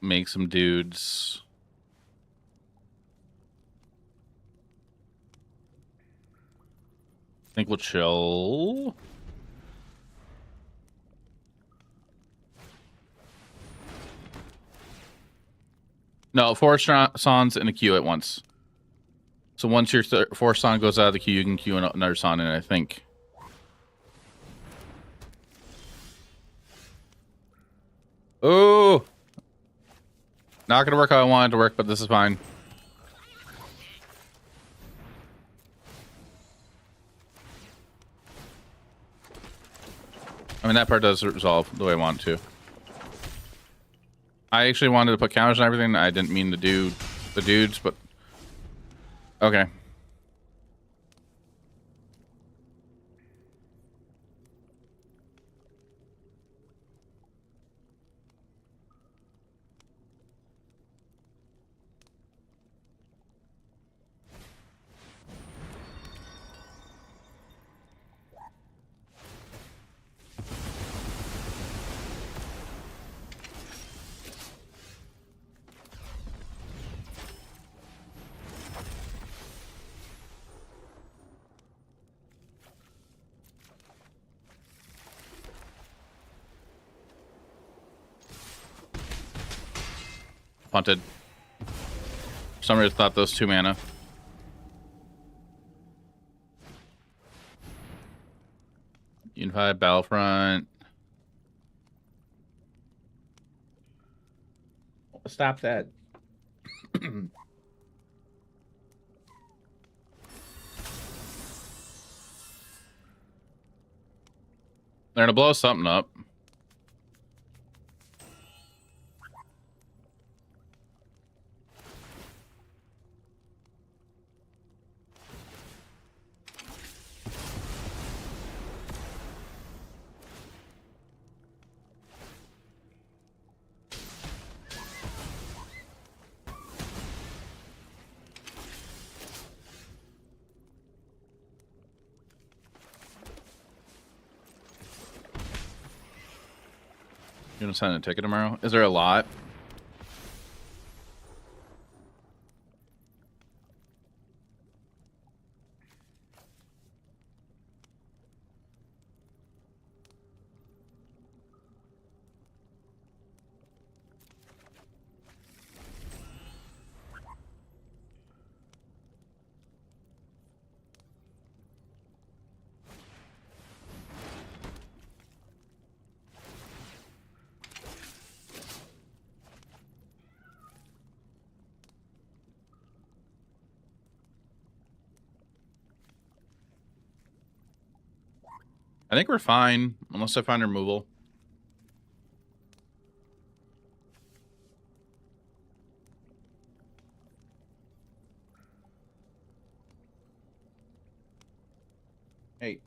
Speaker 1: Make some dudes. I think we'll chill. No, 4 songs in a queue at once. So once your 4th song goes out of the queue, you can queue another song in, I think. Oh! Not gonna work how I wanted to work, but this is fine. I mean, that part does resolve the way I want it to. I actually wanted to put counters and everything. I didn't mean to do the dudes, but... Okay. Punted. For some reason thought those 2 mana. Unified Battlefront. Stop that. They're gonna blow something up. You gonna sign a ticket tomorrow? Is there a lot? I think we're fine, unless I find removal. Hey.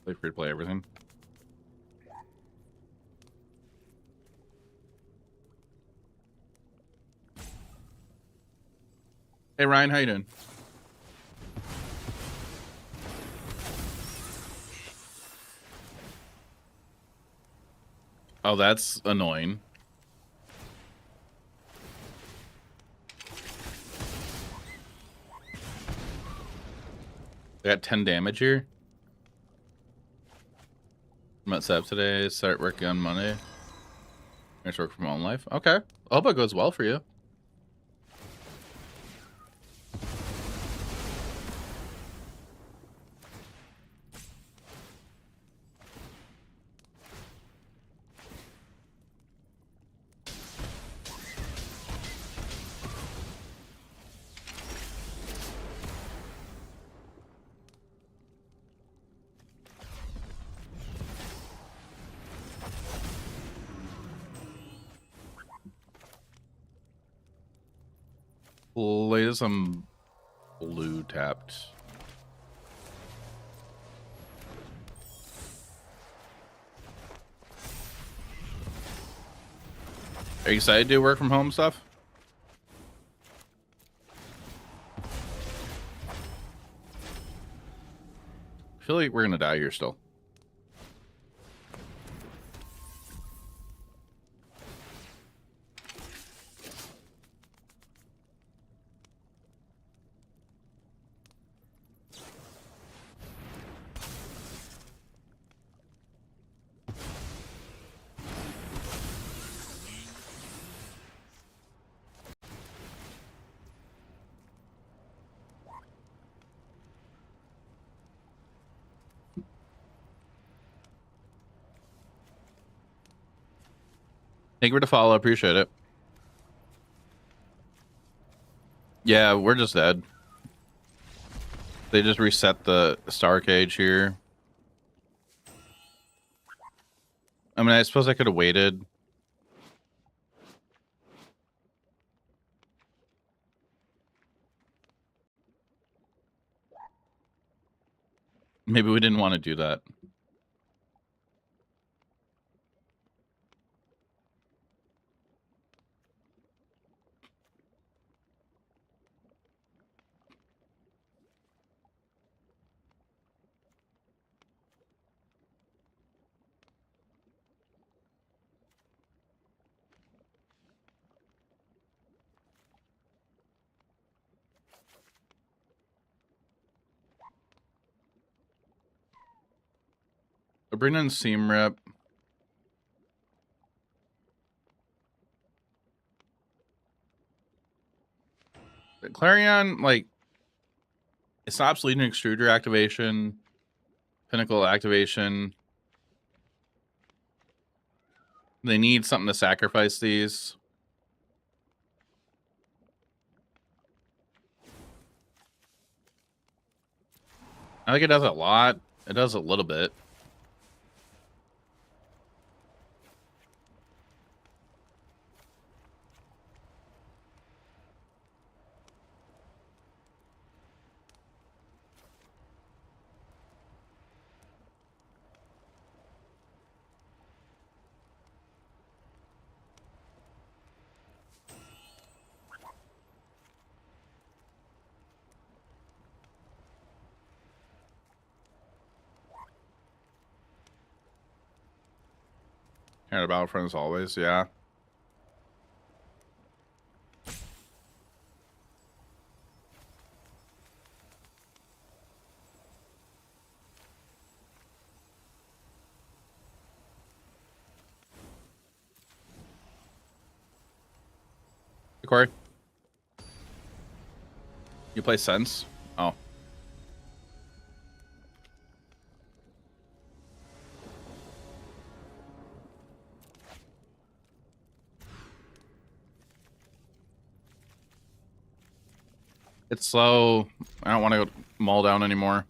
Speaker 1: Play free to play everything. Hey Ryan, how you doing? Oh, that's annoying. I got 10 damage here. I'm at setup today. Start working on Monday. Next work from home life. Okay. I hope it goes well for you. Latest I'm blue tapped. Are you excited to do work from home stuff? I feel like we're gonna die here still. Thank you for the follow. Appreciate it. Yeah, we're just dead. They just reset the star cage here. I mean, I suppose I could have waited. Maybe we didn't want to do that. I'll bring in Seam Rip. Clarion, like, it stops leading extruder activation, pinnacle activation. They need something to sacrifice these. I think it does a lot. It does a little bit. Here at Battlefront as always, yeah. Hey, Corey. You play Sense? Oh. It's slow. I don't want to go maul down anymore.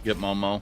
Speaker 1: Get Momo.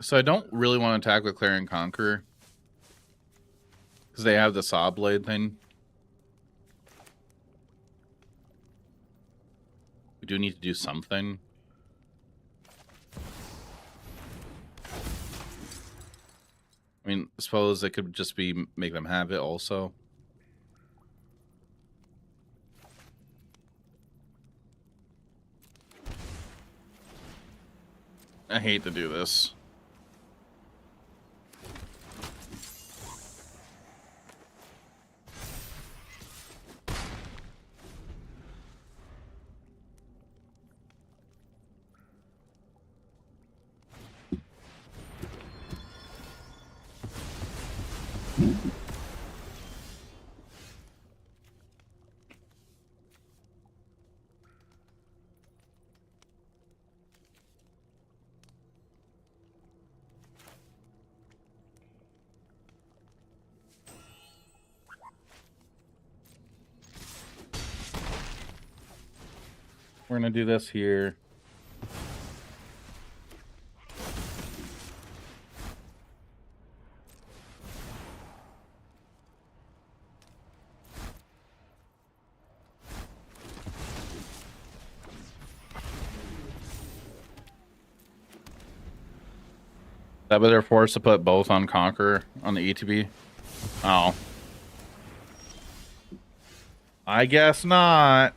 Speaker 1: So I don't really want to attack with Clarion Conqueror because they have the Saw Blade thing. We do need to do something. I mean, I suppose it could just be make them have it also. I hate to do this. We're going to do this here. That way they're forced to put both on Conqueror on the ETB. Oh. I guess not.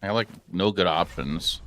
Speaker 1: I have, like, no good options.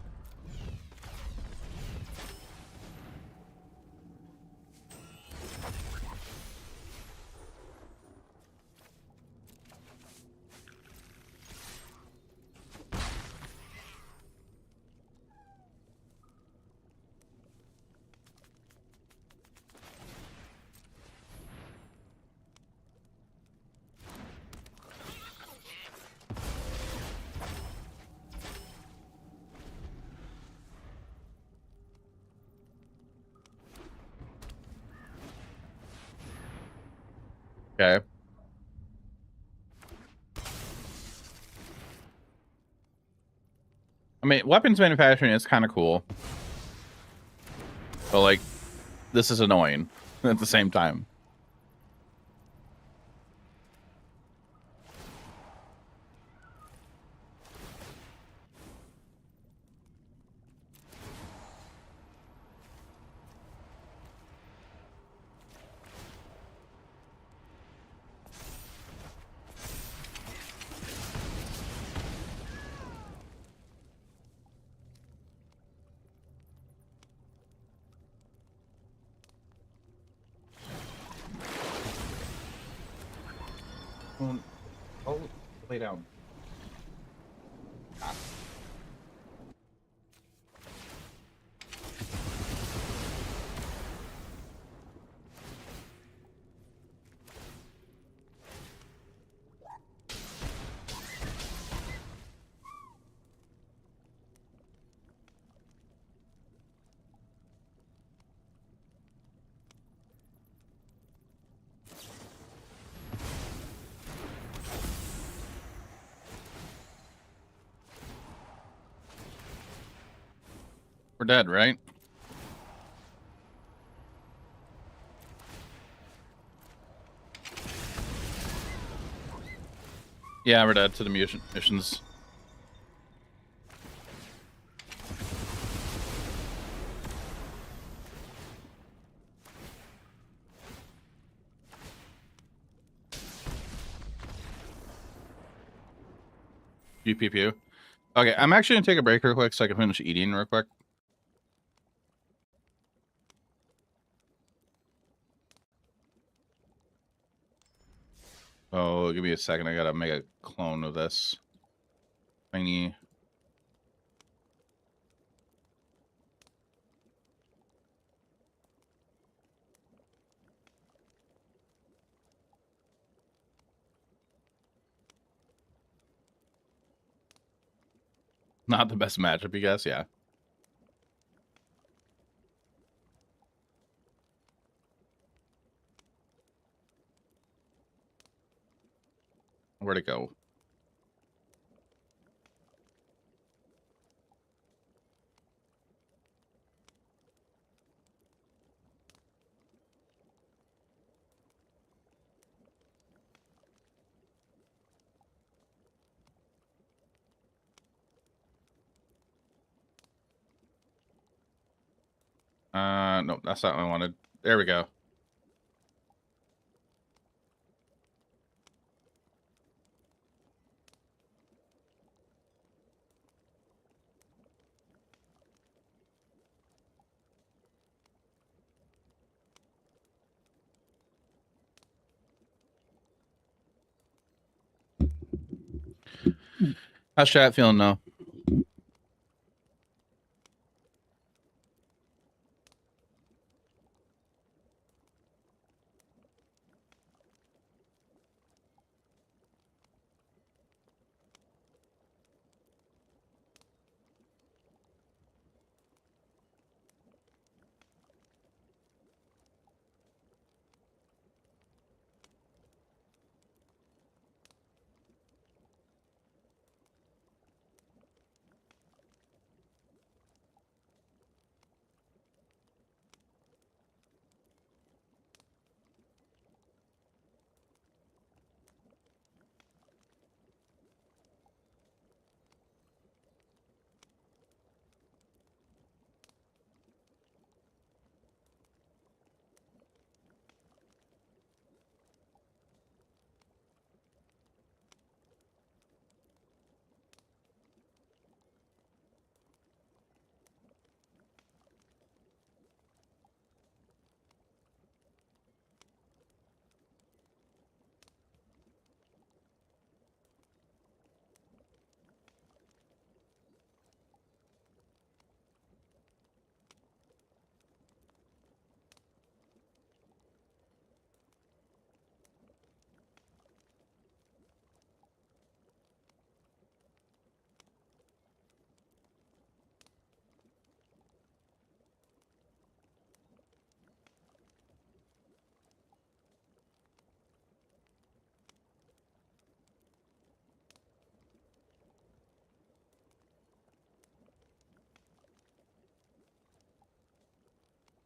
Speaker 1: Okay. I mean, weapons manufacturing is kind of cool. But, like, this is annoying at the same time. Oh, lay down. We're dead, right? Yeah, we're dead to the missions. You pew pew. Okay, I'm actually gonna take a break real quick so I can finish eating real quick. Oh, give me a second. I gotta make a clone of this. Tiny. Not the best matchup, you guess? Yeah. Where'd it go? No, that's not what I wanted. There we go. How's chat feeling now?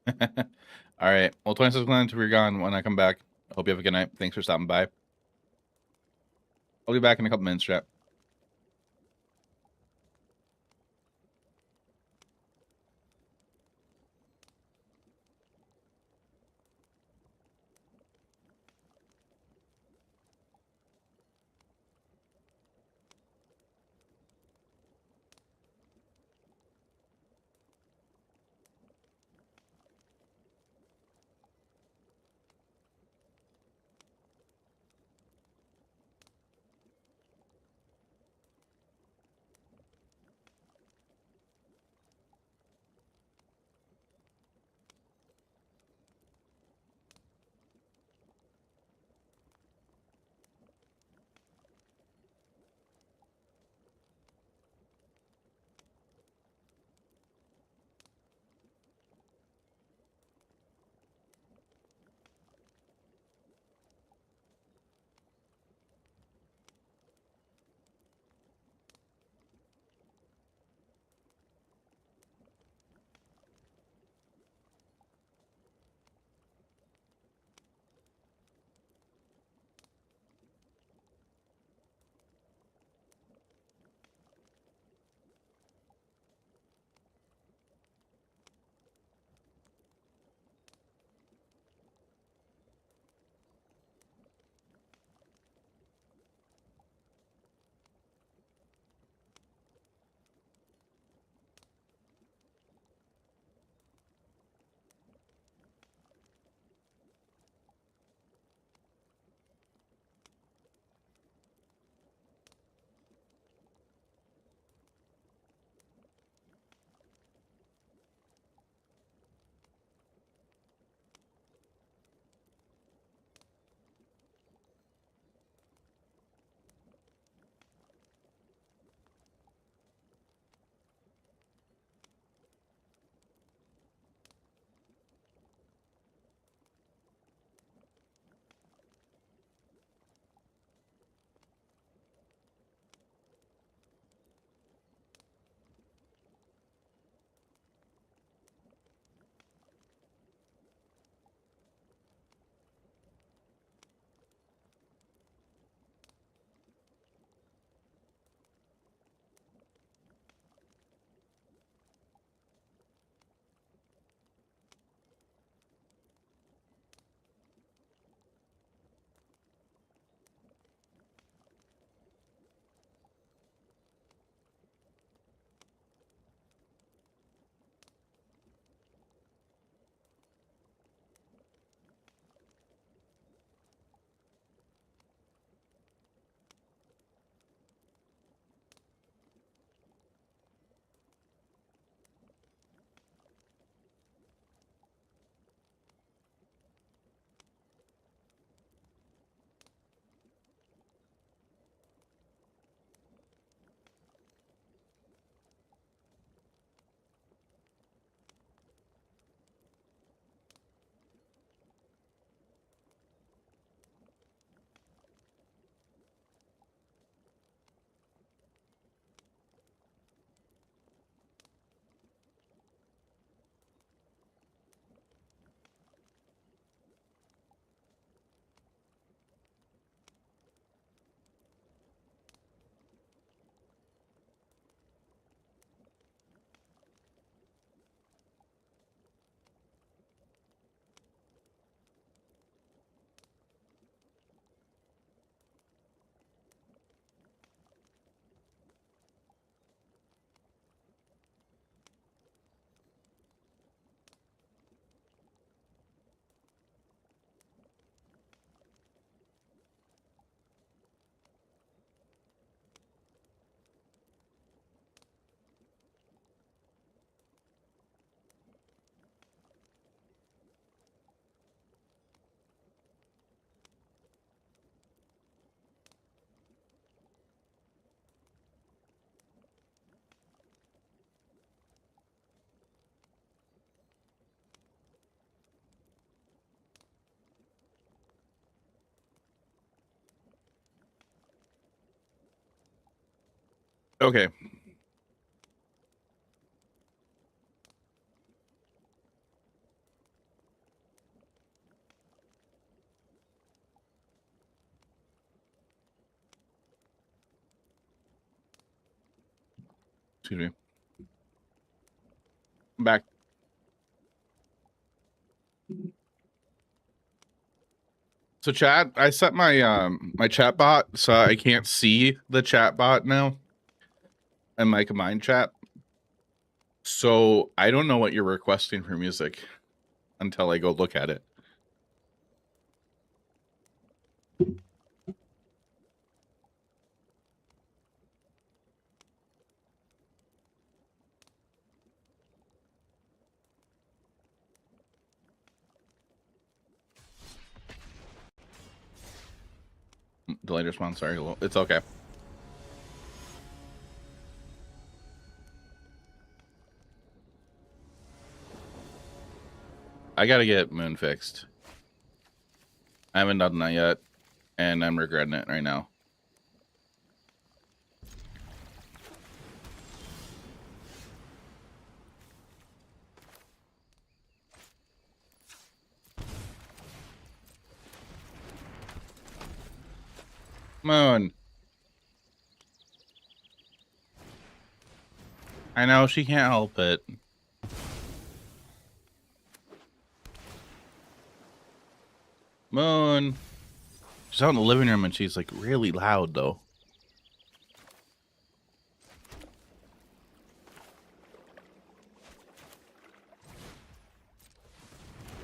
Speaker 1: All right. Well, 26 minutes we're gone when I come back. Hope you have a good night. Thanks for stopping by. I'll be back in a couple minutes, chat. Okay. Excuse me. I'm back. So chat, I set my my chat bot so I can't see the chat bot now in my combined chat. So I don't know what you're requesting for music until I go look at it. Delayed response, sorry. It's okay. I gotta get Moon fixed. I haven't done that yet, and I'm regretting it right now. Moon. I know, she can't help it. Moon. She's out in the living room and she's like really loud though.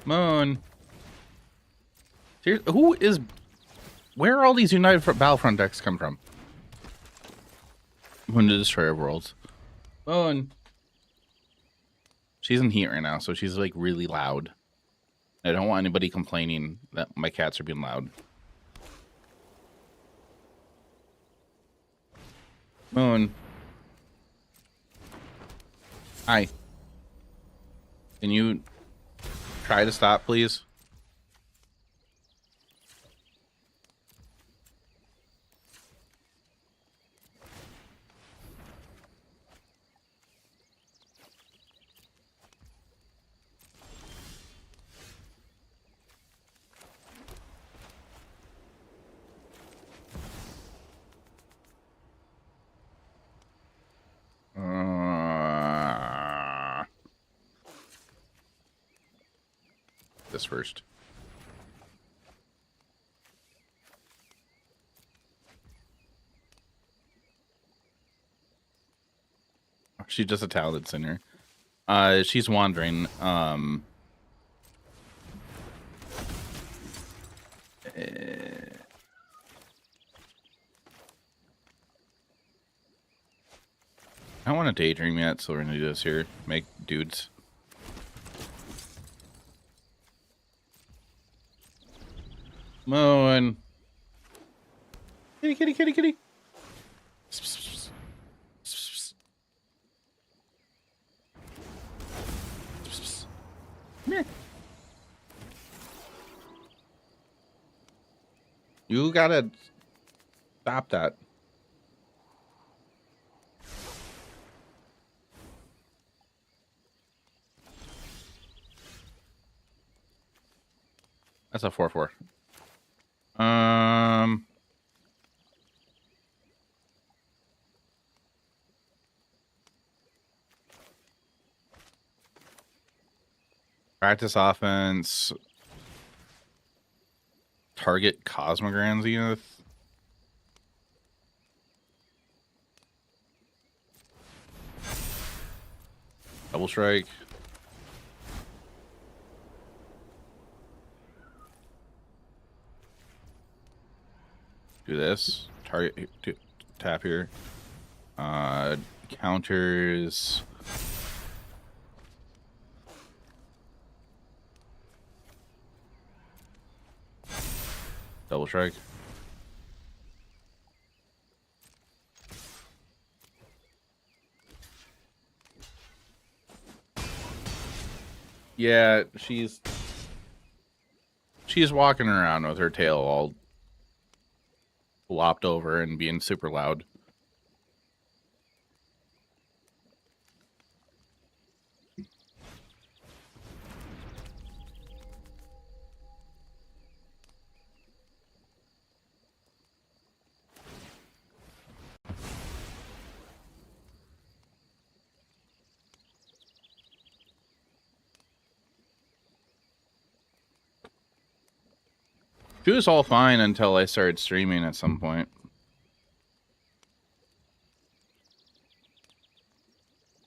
Speaker 1: Moon. Who is... Where are all these United Battlefront decks come from? Moon to Destroyer Worlds. Moon. She's in heat right now, so she's like really loud. I don't want anybody complaining that my cats are being loud. Moon. Hi. Can you try to stop, please? This first. She's just a talented singer. She's wandering. I don't want to daydream yet, so we're gonna do this here. Make dudes. Moon. Kitty, kitty, kitty, kitty. Come here. You gotta stop that. That's a 4/4. Practice offense. Target Cosmogran Zenith. Double strike. Do this. Target tap here. Counters. Double strike. Yeah, she's walking around with her tail all flopped over and being super loud. It was all fine until I started streaming at some point.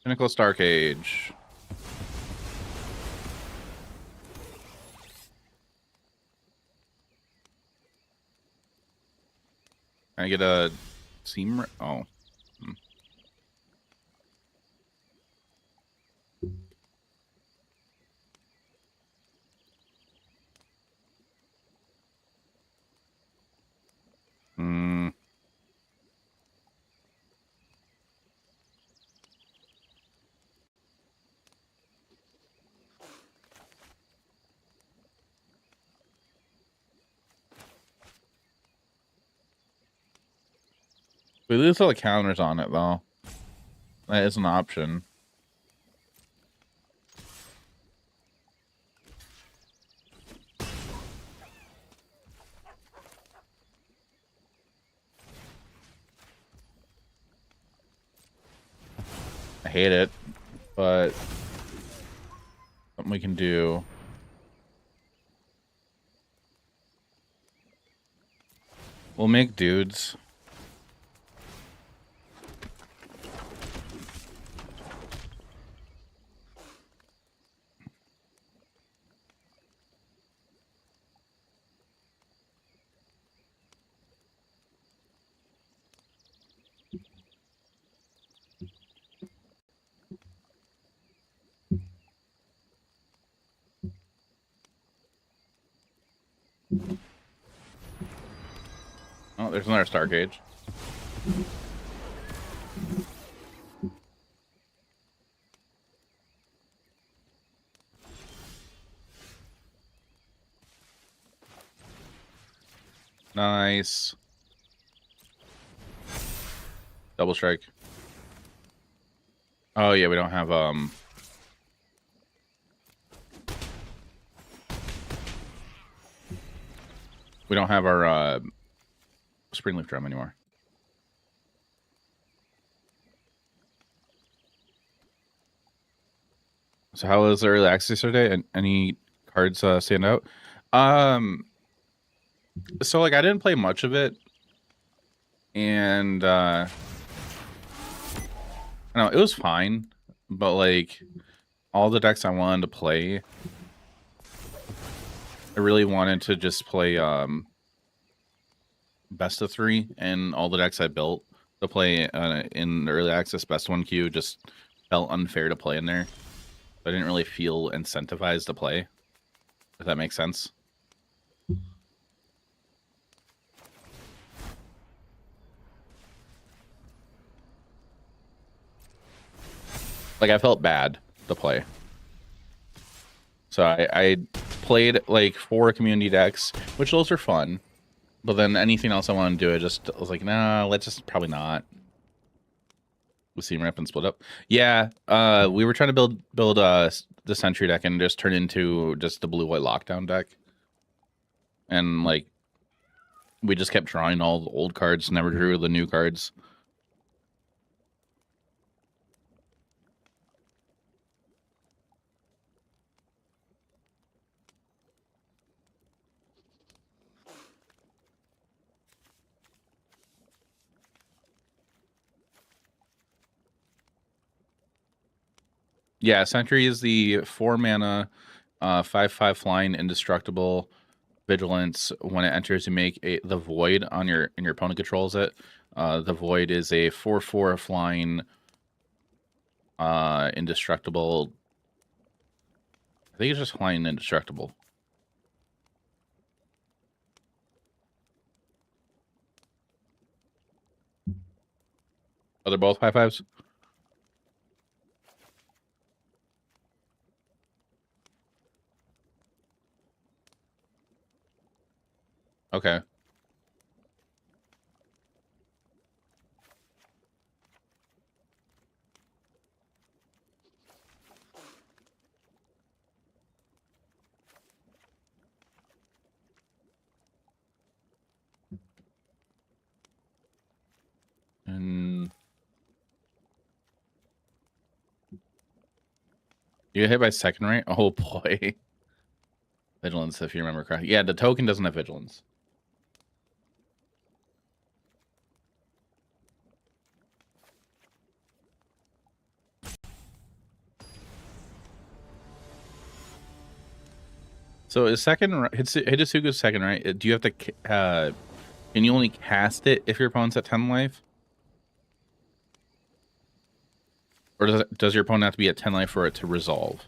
Speaker 1: Pinnacle Stark Age. Can I get a seam? Oh. Hmm. We lose all the counters on it, though. That is an option. I hate it, but something we can do. We'll make dudes. Oh, there's another Stark Age. Nice. Double strike. Oh yeah, we don't have we don't have our Springleaf Drum anymore. So how was the early access today? And any cards stand out? So like I didn't play much of it, and I don't know, it was fine, but like all the decks I wanted to play, I really wanted to just play best of 3, and all the decks I built to play in the early access best 1 queue just felt unfair to play in there. I didn't really feel incentivized to play, if that makes sense. Like I felt bad to play. So I played like 4 community decks, which those are fun. But then anything else I want to do, I was like, nah, let's just probably not. We see rip and split up. Yeah, we were trying to build the Sentry deck and just turn into just the blue-white lockdown deck. And like we just kept drawing all the old cards, never drew the new cards. Yeah, Sentry is the 4 mana, 5/5 flying, indestructible, vigilance. When it enters, you make the void on your opponent controls it. The void is a 4/4 flying, indestructible. I think it's just flying indestructible. Are they both 5/5s? Okay. And you get hit by second rate? Oh boy. Vigilance, if you remember correctly. Yeah, the token doesn't have vigilance. So is second Hidetsuga's second, right? Do you have to can you only cast it if your opponent's at 10 life? Or does your opponent have to be at 10 life for it to resolve?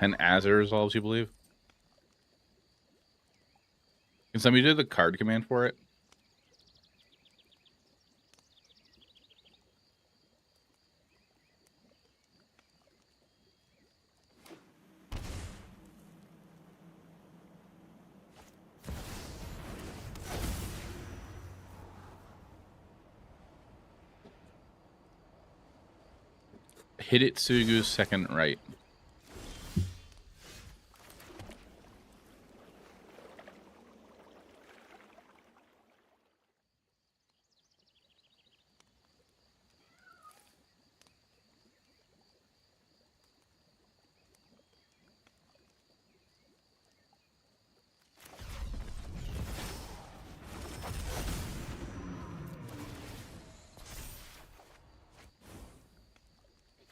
Speaker 1: And as it resolves, you believe? Can somebody do the card command for it? Hidetsugu's second right.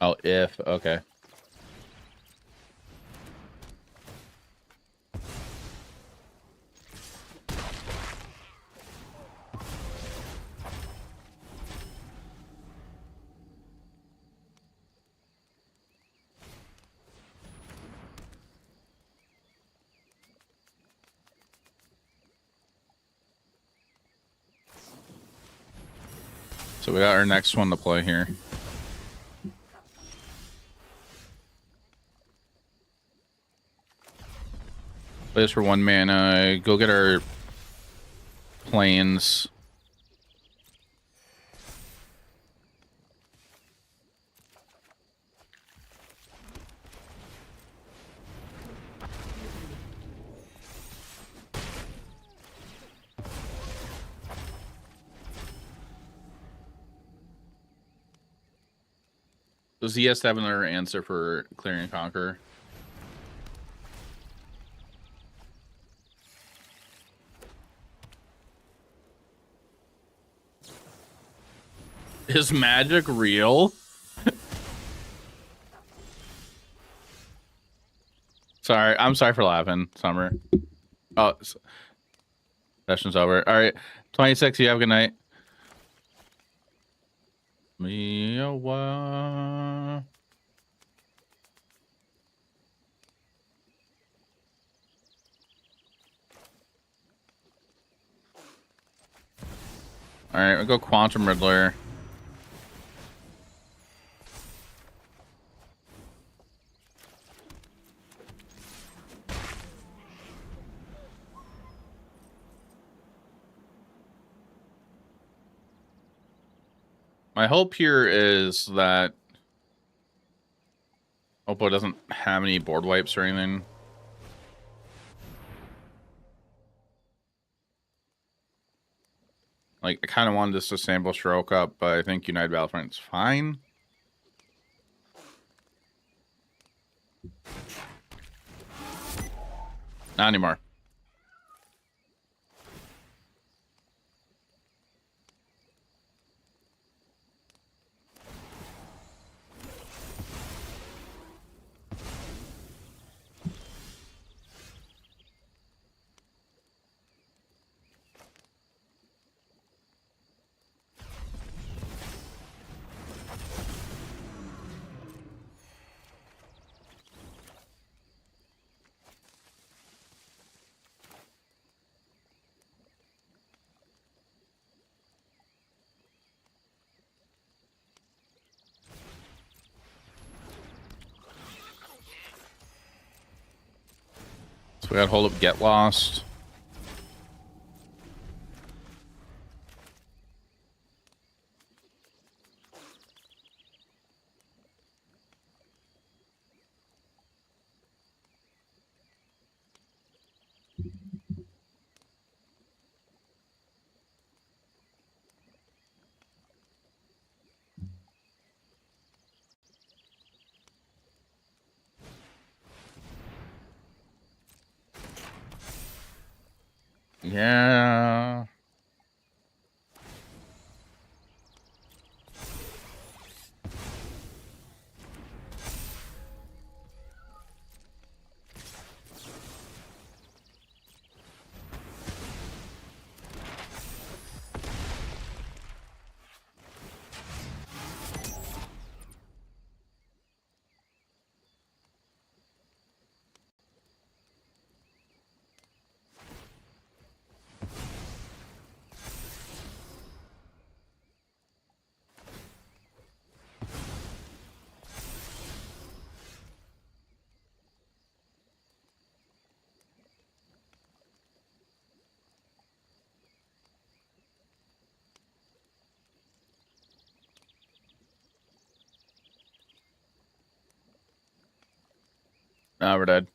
Speaker 1: Oh, if, okay. So we got our next one to play here. Play this for 1 mana. Go get our planes. Does ZS have another answer for Clearing and Conquer? Is magic real? Sorry, I'm sorry for laughing, Summer. Oh, session's over. All right, 26. You have a good night. Miawa. All right, we'll go Quantum Riddler. My hope here is that Oppo doesn't have any board wipes or anything. Like, I kind of wanted this to sample Stroke up, but I think United Battlefront's fine. Not anymore. So we got hold up Get Lost. Yeah. Now we're dead.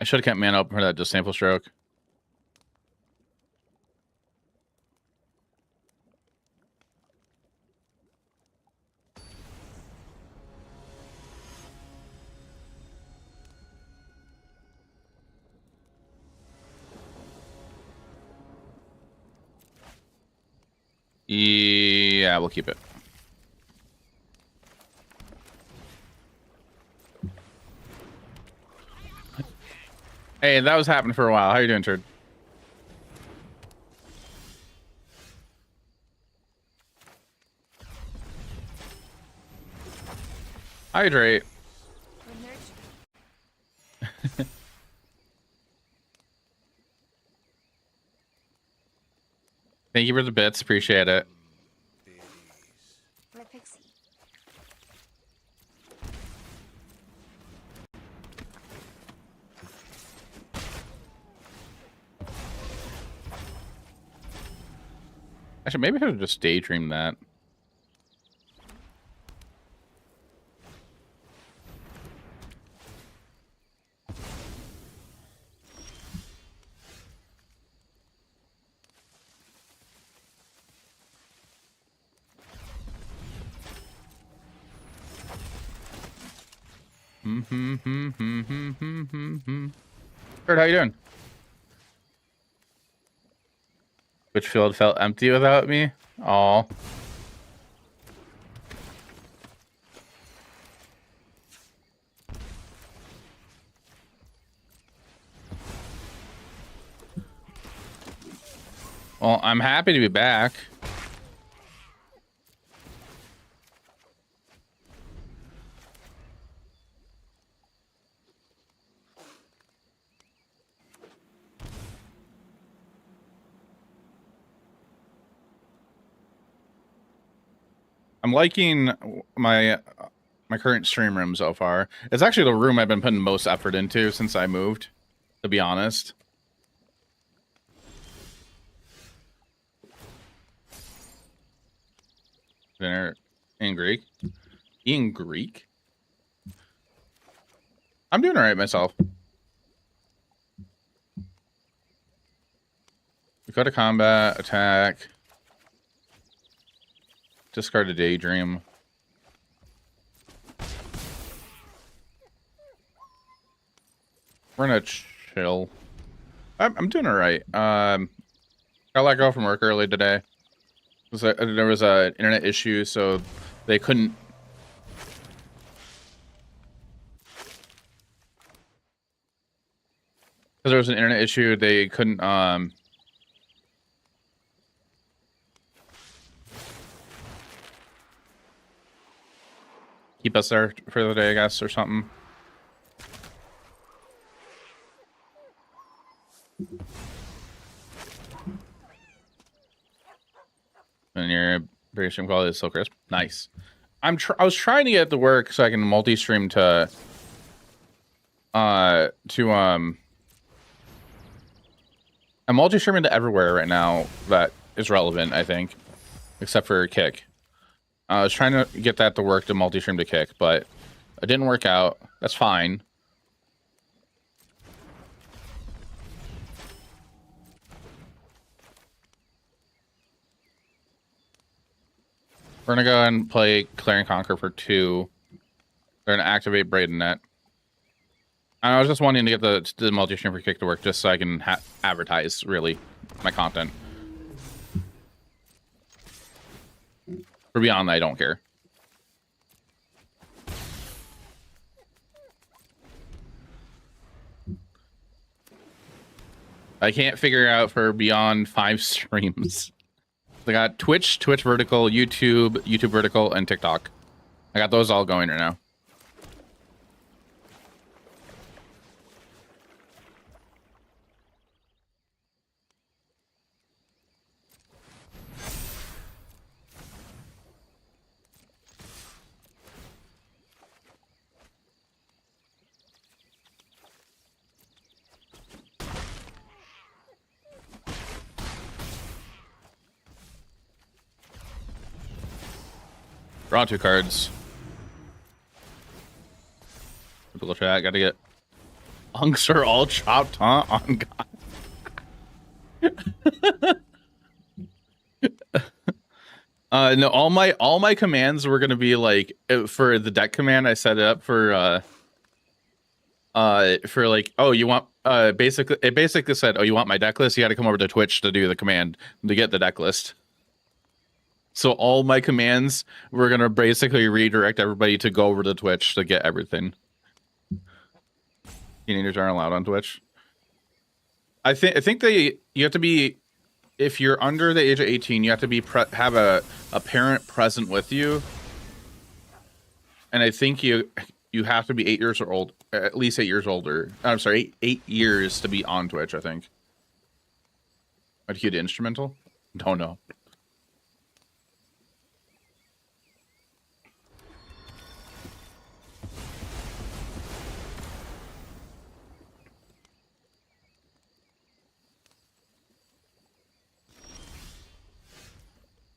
Speaker 1: I should have kept mana open for that just sample stroke. Yeah, we'll keep it. Hey, that was happening for a while. How you doing, Turd? Hydrate. Thank you for the bits. Appreciate it. Actually, maybe I should have just daydreamed that. Kurt, how you doing? Which field felt empty without me? Aw. Well, I'm happy to be back. I'm liking my current stream room so far. It's actually the room I've been putting most effort into since I moved, to be honest. Dinner in Greek. In Greek? I'm doing all right myself. We go to combat, attack. Discard a daydream. We're gonna chill. I'm doing all right. Got let go from work early today. There was an internet issue, so they couldn't. Because there was an internet issue, they couldn't. Keep us there for the day, I guess, or something. And your video stream quality is so crisp. Nice. I was trying to get it to work so I can multi-stream to I'm multi-streaming to everywhere right now that is relevant, I think, except for Kick. I was trying to get that to work to multi-stream to kick, but it didn't work out. That's fine. We're gonna go and play Clear and Conquer for 2. They're gonna activate Braden Net. I was just wanting to get the multi-stream for kick to work just so I can advertise, really, my content. For beyond that, I don't care. I can't figure out for beyond 5 streams. I got Twitch, Twitch vertical, YouTube, YouTube vertical, and TikTok. I got those all going right now. Draw 2 cards. Typical chat. Gotta get hunks are all chopped, huh? On God. No, all my commands were gonna be like for the deck command. I set it up for like, oh, you want basically it basically said, oh, you want my deck list? You got to come over to Twitch to do the command to get the deck list. So all my commands were gonna basically redirect everybody to go over to Twitch to get everything. Teenagers aren't allowed on Twitch. I think you have to be, if you're under the age of 18, you have to be have a parent present with you. And I think you have to be 8 years or old, at least 8 years older. I'm sorry, 8 years to be on Twitch, I think. I'd cue the instrumental? Don't know.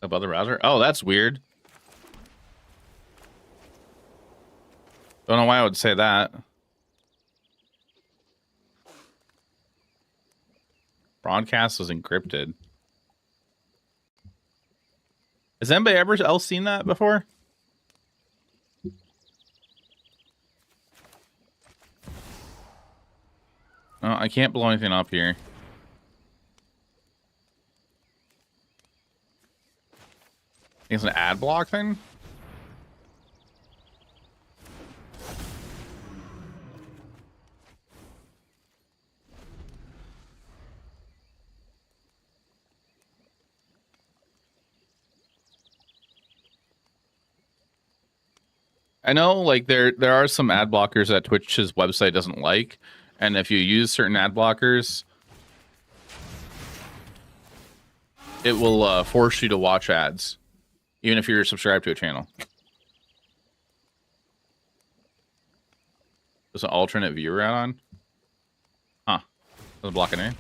Speaker 1: Above the browser? Oh, that's weird. Don't know why I would say that. Broadcast was encrypted. Has anybody ever else seen that before? Oh, I can't blow anything up here. It's an ad block thing? I know, like, there are some ad blockers that Twitch's website doesn't like, and if you use certain ad blockers, it will force you to watch ads, even if you're subscribed to a channel. There's an alternate view route on? Huh. Doesn't block it in.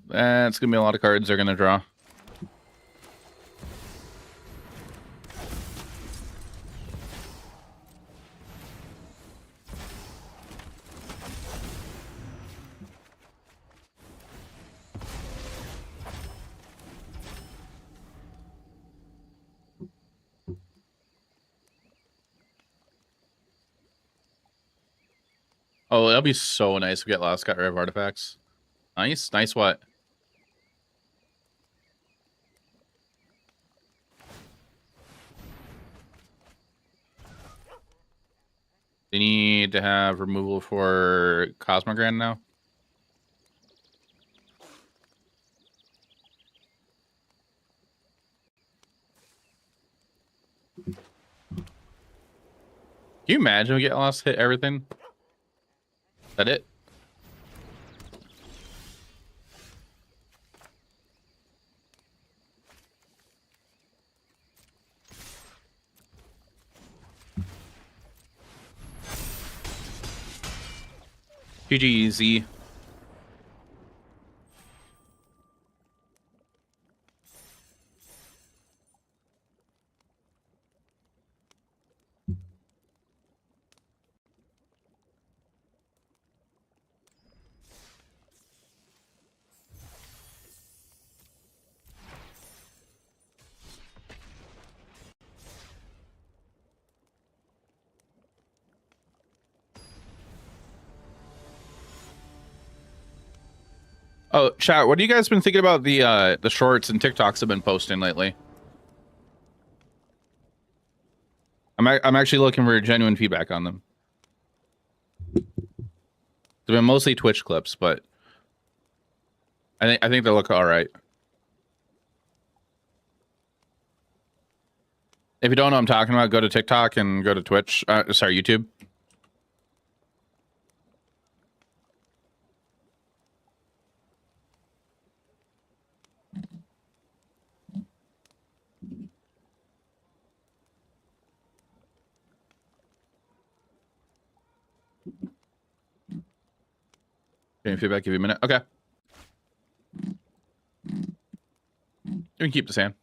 Speaker 1: That's gonna be a lot of cards they're gonna draw. Oh, that'll be so nice if we get last got rid of artifacts. Nice. Nice what? They need to have removal for Cosmogrand now. Can you imagine we get lost, hit everything? Is that it? GG. Oh, chat, what have you guys been thinking about the shorts and TikToks I've been posting lately? I'm actually looking for genuine feedback on them. They've been mostly Twitch clips, but I think they look all right. If you don't know what I'm talking about, go to TikTok and go to Twitch. Sorry, YouTube. Any feedback? Give you a minute. Okay. You can keep the sand.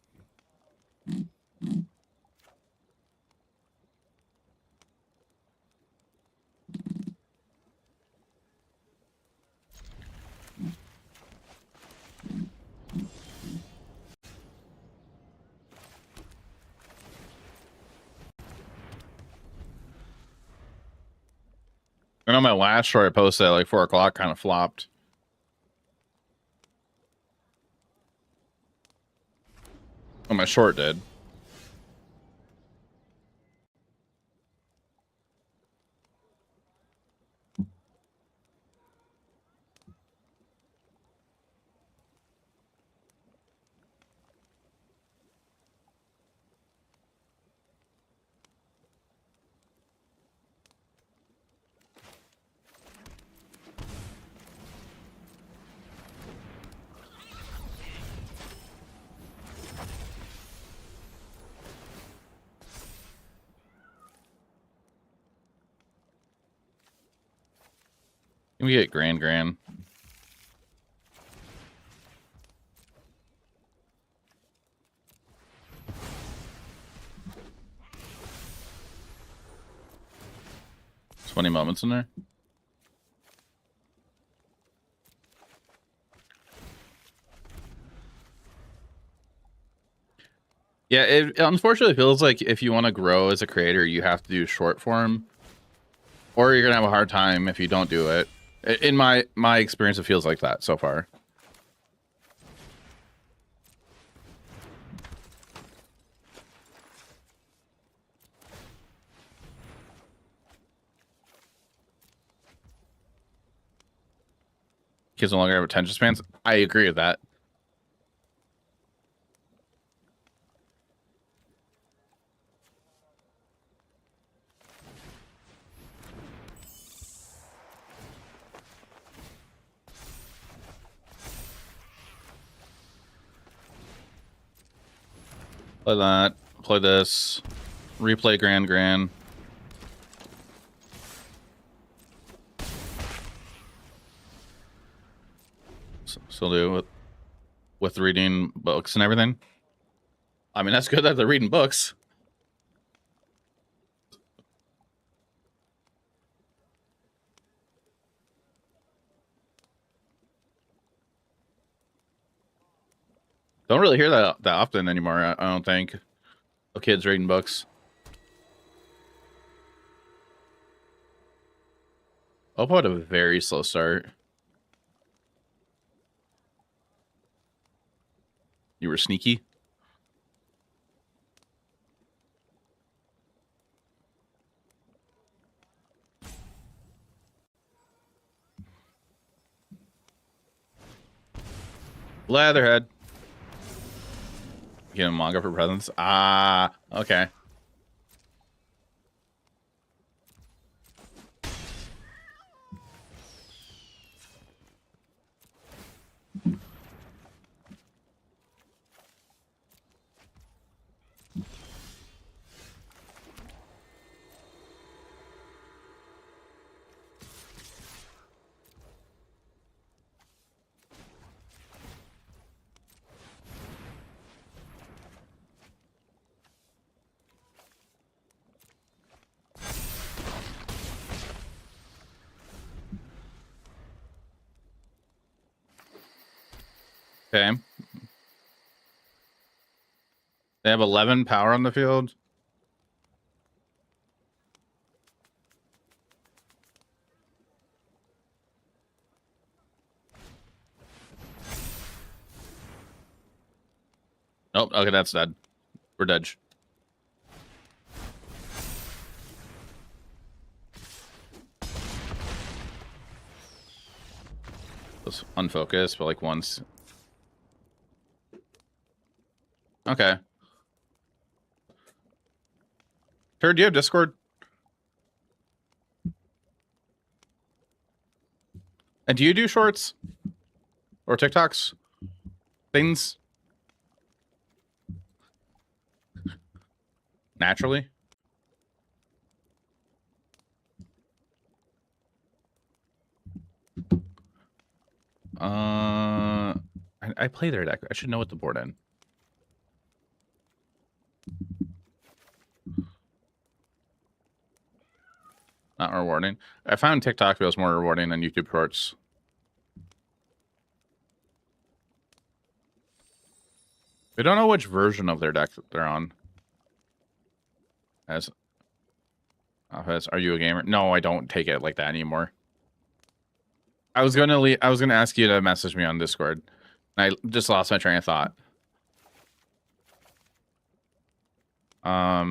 Speaker 1: I know my last short I posted at like 4 o'clock kind of flopped. Oh, my short did. Can we get grand? 20 moments in there. Yeah, it unfortunately feels like if you want to grow as a creator, you have to do short form, or you're gonna have a hard time if you don't do it. In my experience, it feels like that so far. Kids no longer have attention spans. I agree with that. Play that. Play this. Replay grand. Still do with reading books and everything. I mean, that's good that they're reading books. Don't really hear that often anymore. I don't think. Of kids reading books. Oppo had a very slow start. You were sneaky. Leatherhead. Get a manga for presents. Ah, okay. Okay. They have 11 power on the field. Oh, okay, that's dead. We're dead. Was unfocused, but like once. Okay. Turd, do you have Discord? And do you do shorts? Or TikToks? Things? Naturally? I play their deck. I should know what the board in. Not rewarding. I found TikTok feels more rewarding than YouTube Shorts. We don't know which version of their deck they're on. As are you a gamer? No, I don't take it like that anymore. I was gonna ask you to message me on Discord. I just lost my train of thought. I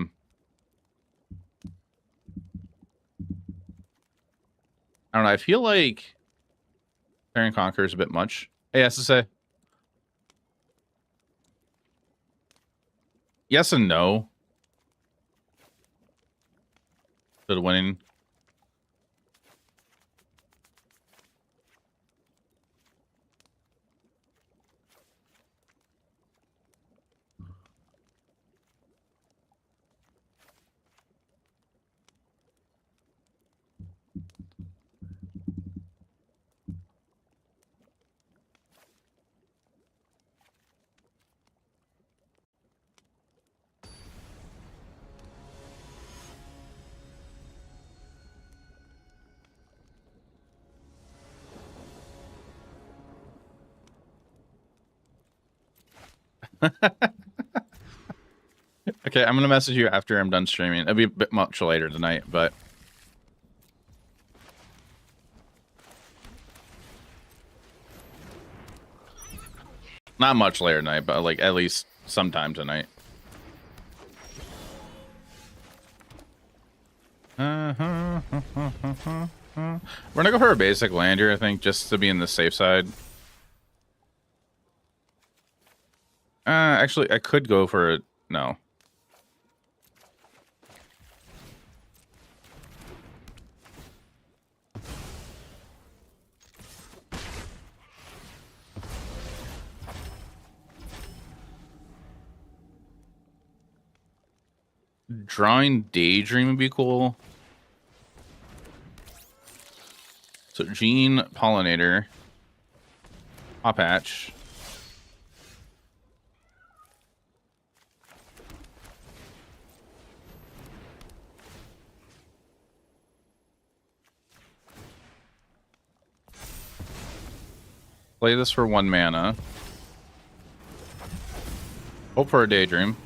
Speaker 1: don't know. I feel like Terran and Conquer is a bit much. Hey, SSA. Yes and no. To the winning. Okay, I'm gonna message you after I'm done streaming. It'll be a bit much later tonight, but not much later tonight, but like at least sometime tonight. We're gonna go for a basic land here, I think, just to be in the safe side. Actually, I could go for it. No. Drawing Daydream would be cool. So Gene Pollinator. Hop Hatch. Play this for 1 mana. Hope for a Daydream.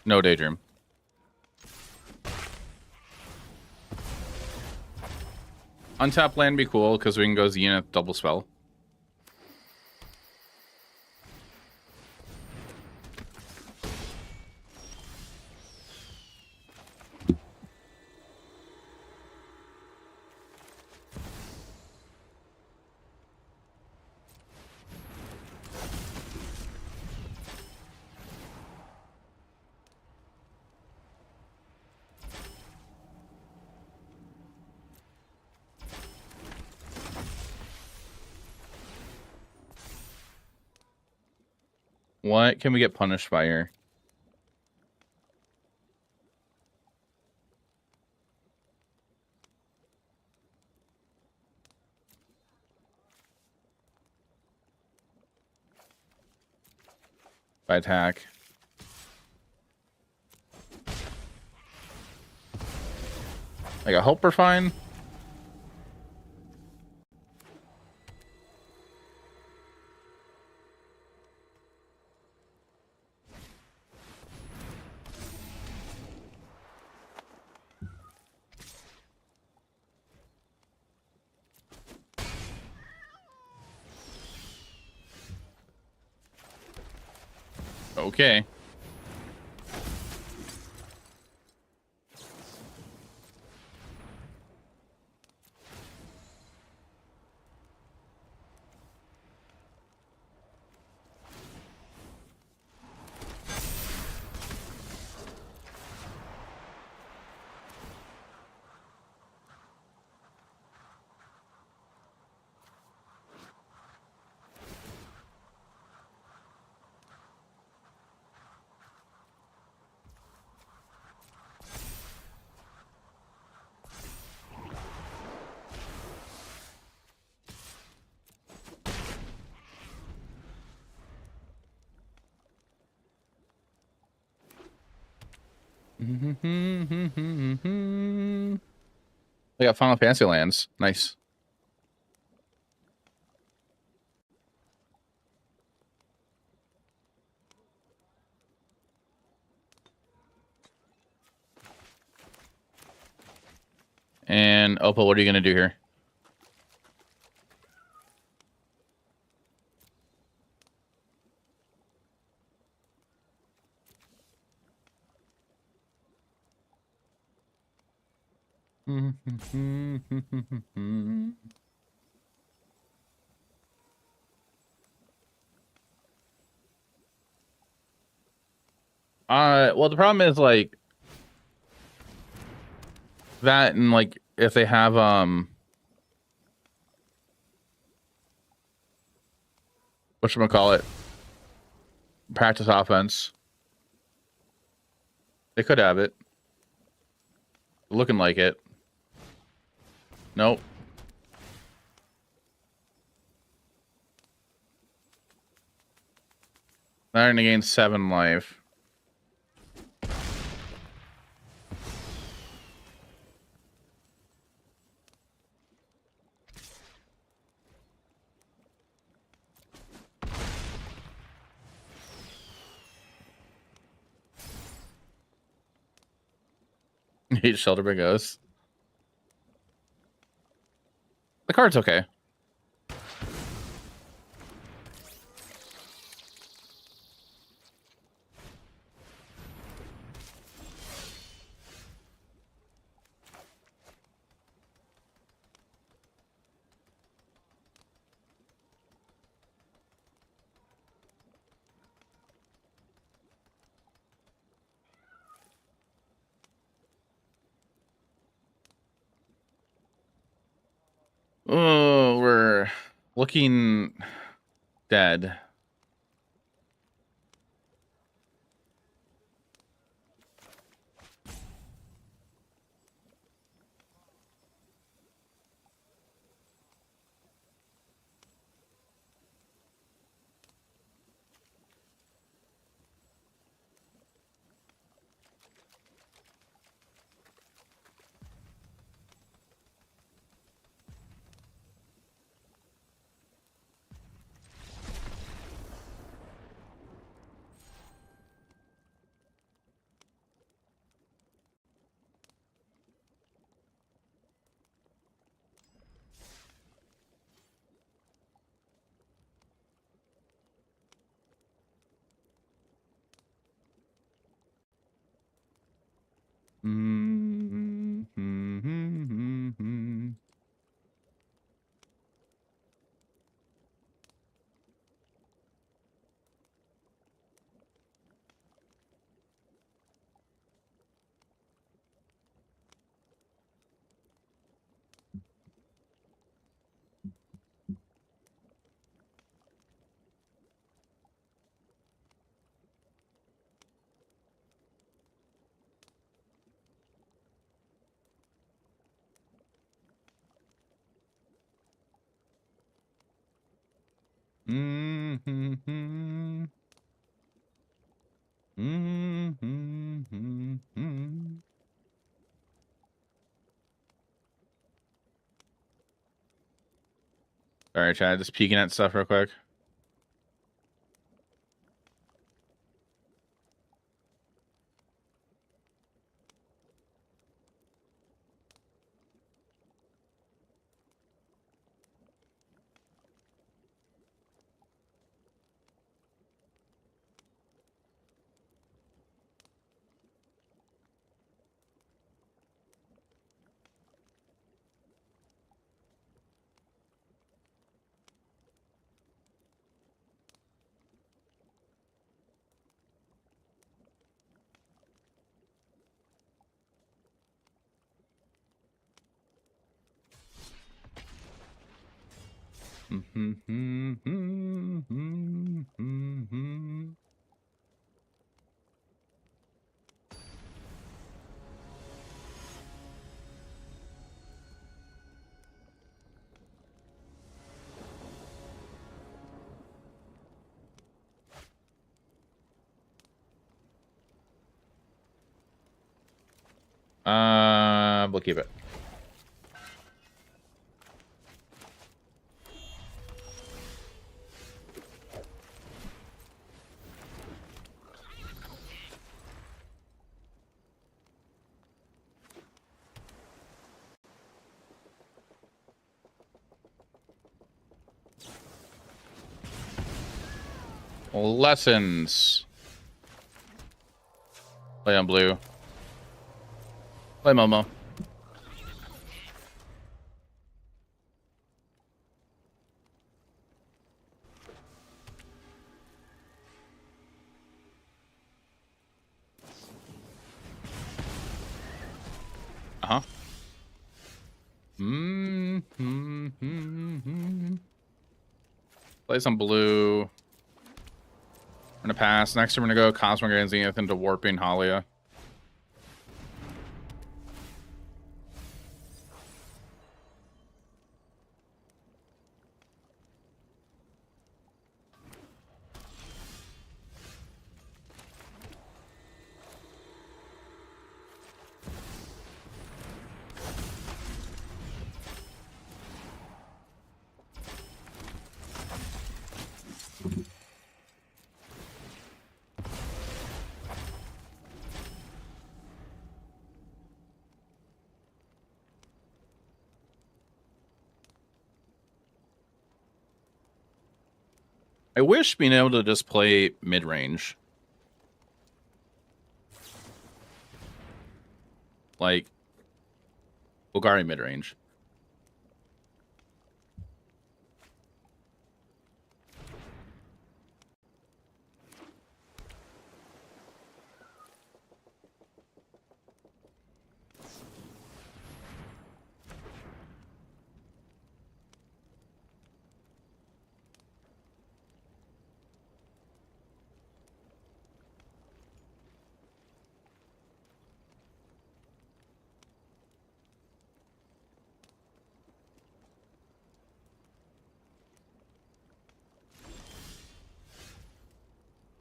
Speaker 1: No Daydream. Untap land be cool because we can go Zenith double spell. What can we get punished by here? By attack. Like, I hope we're fine. Okay. I got Final Fantasy lands. Nice. And Opal, what are you gonna do here? Well, the problem is like that, and like if they have whatchamacallit, practice offense, they could have it. Looking like it. Nope. They're gonna gain 7 life. Hate Shelterbeck Ghost. The card's okay. Oh, we're looking dead. Sorry, Chad, just peeking at stuff real quick. We'll keep it. Lessons. Play on blue. Play Momo. Uh-huh. Play some blue. We're gonna pass. Next, we're gonna go Cosmic and Zenith into Warping Halia. I wish being able to just play mid-range. Like, Bulgari mid-range.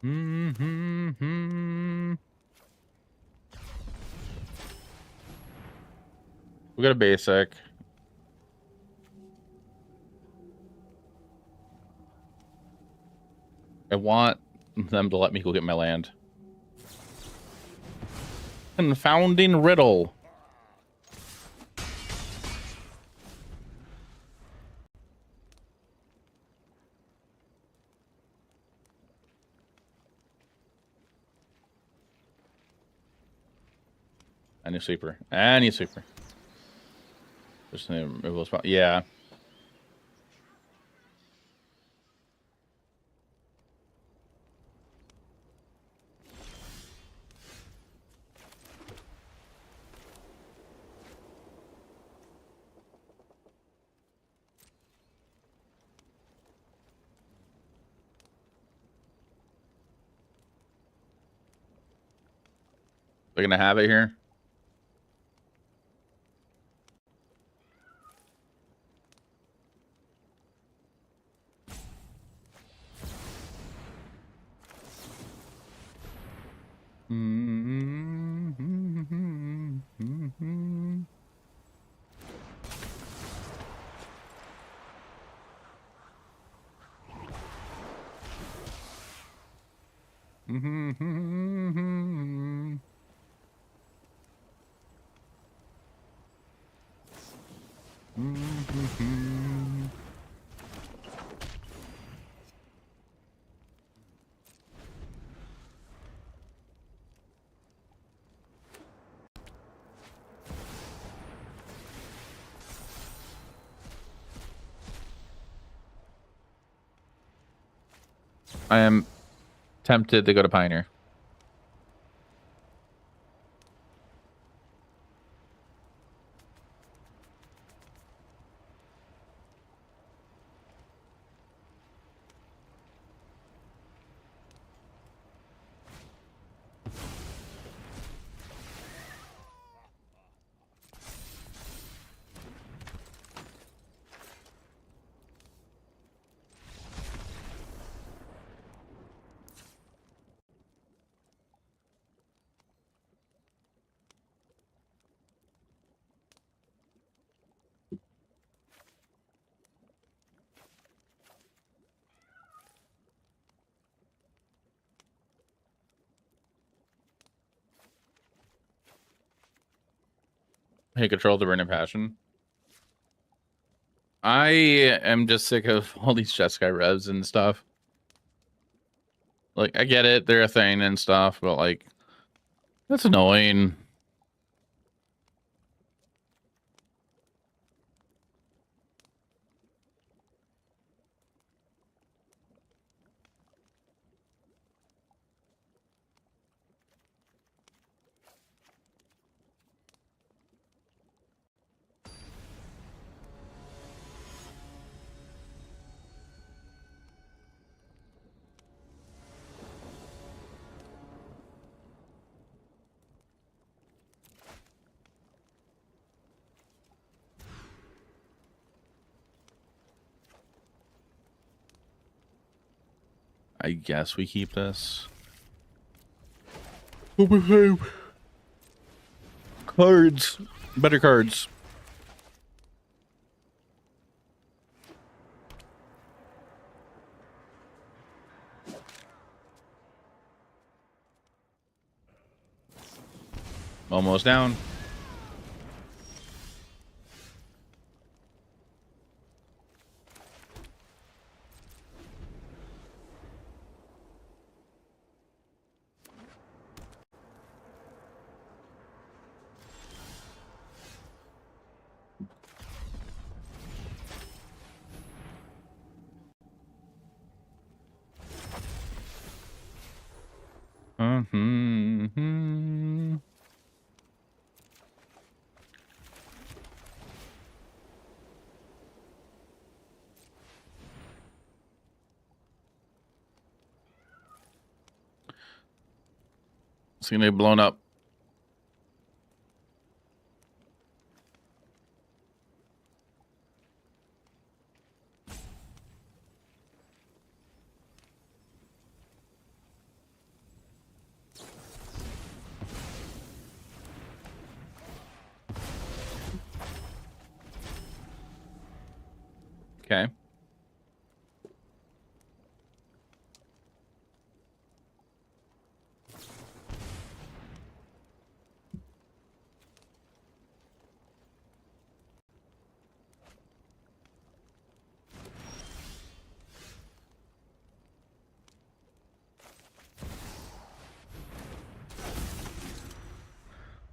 Speaker 1: We got a basic. I want them to let me go get my land. Confounding riddle. I need sweeper. I need sweeper. Just need to remove those spot. Yeah. They're gonna have it here. I am tempted to go to Pioneer. Hey, control the burning passion. I am just sick of all these Jeskai revs and stuff. Like, I get it, they're a thing and stuff, but like, that's annoying. I guess we keep this. Cards. Better cards. Almost down. It's gonna be blown up. Okay.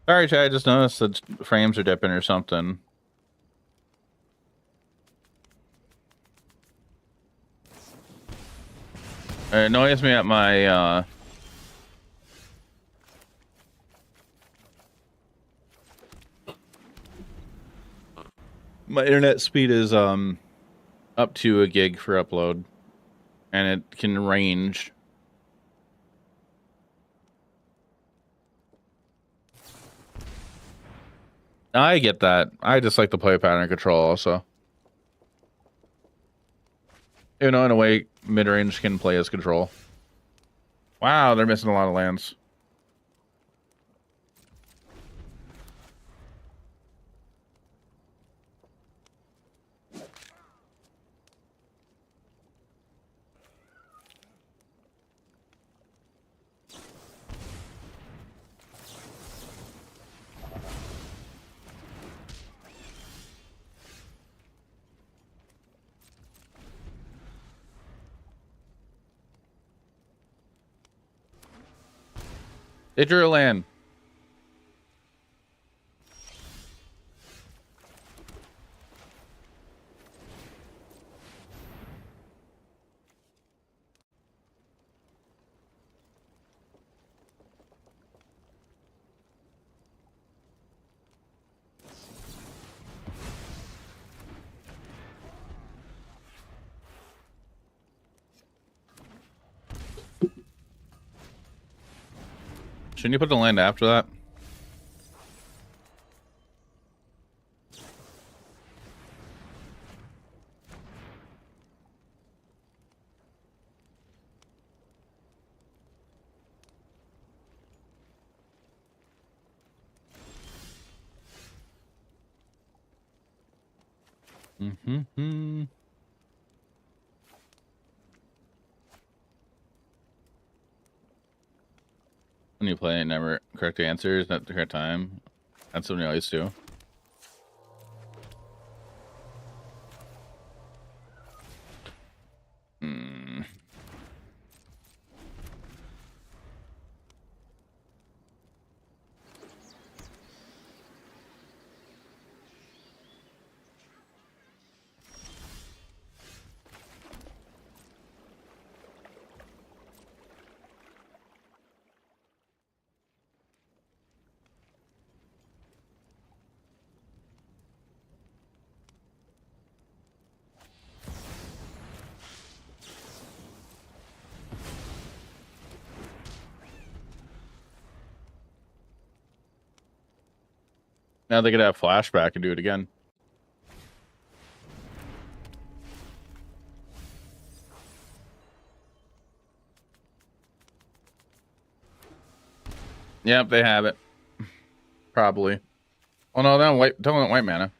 Speaker 1: Sorry, Chad, I just noticed that frames are dipping or something. It annoys me at my my internet speed is up to a gig for upload, and it can range. I get that. I just like the play pattern control also. You know, in a way, mid-range can play as control. Wow, they're missing a lot of lands. They drew a land. Shouldn't you put the land after that? Mm-hmm. When you play, never correct answers at the correct time. That's what we always do. Now they could have flashback and do it again. Yep, they have it. Probably. Oh no, don't want white mana.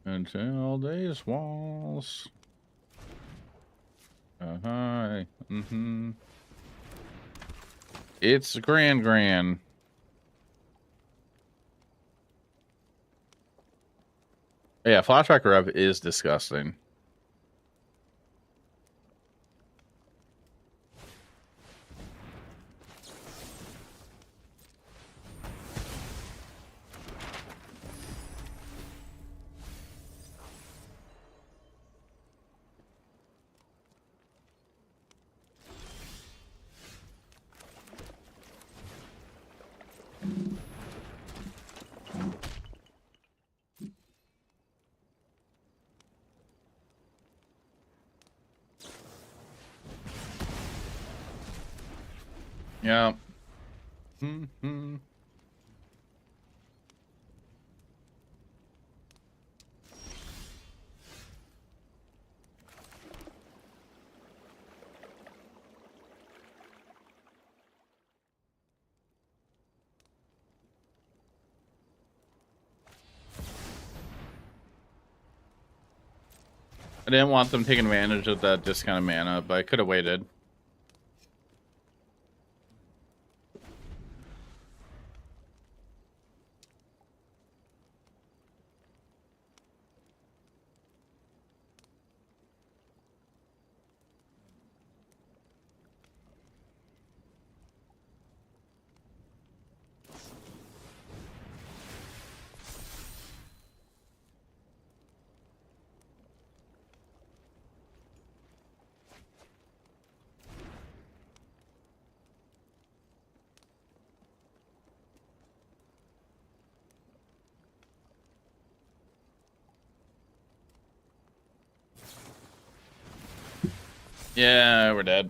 Speaker 1: Until these walls. Hi. It's grand. Yeah, flashback rev is disgusting. Yeah. I didn't want them taking advantage of that discounted mana, but I could have waited. Yeah, we're dead.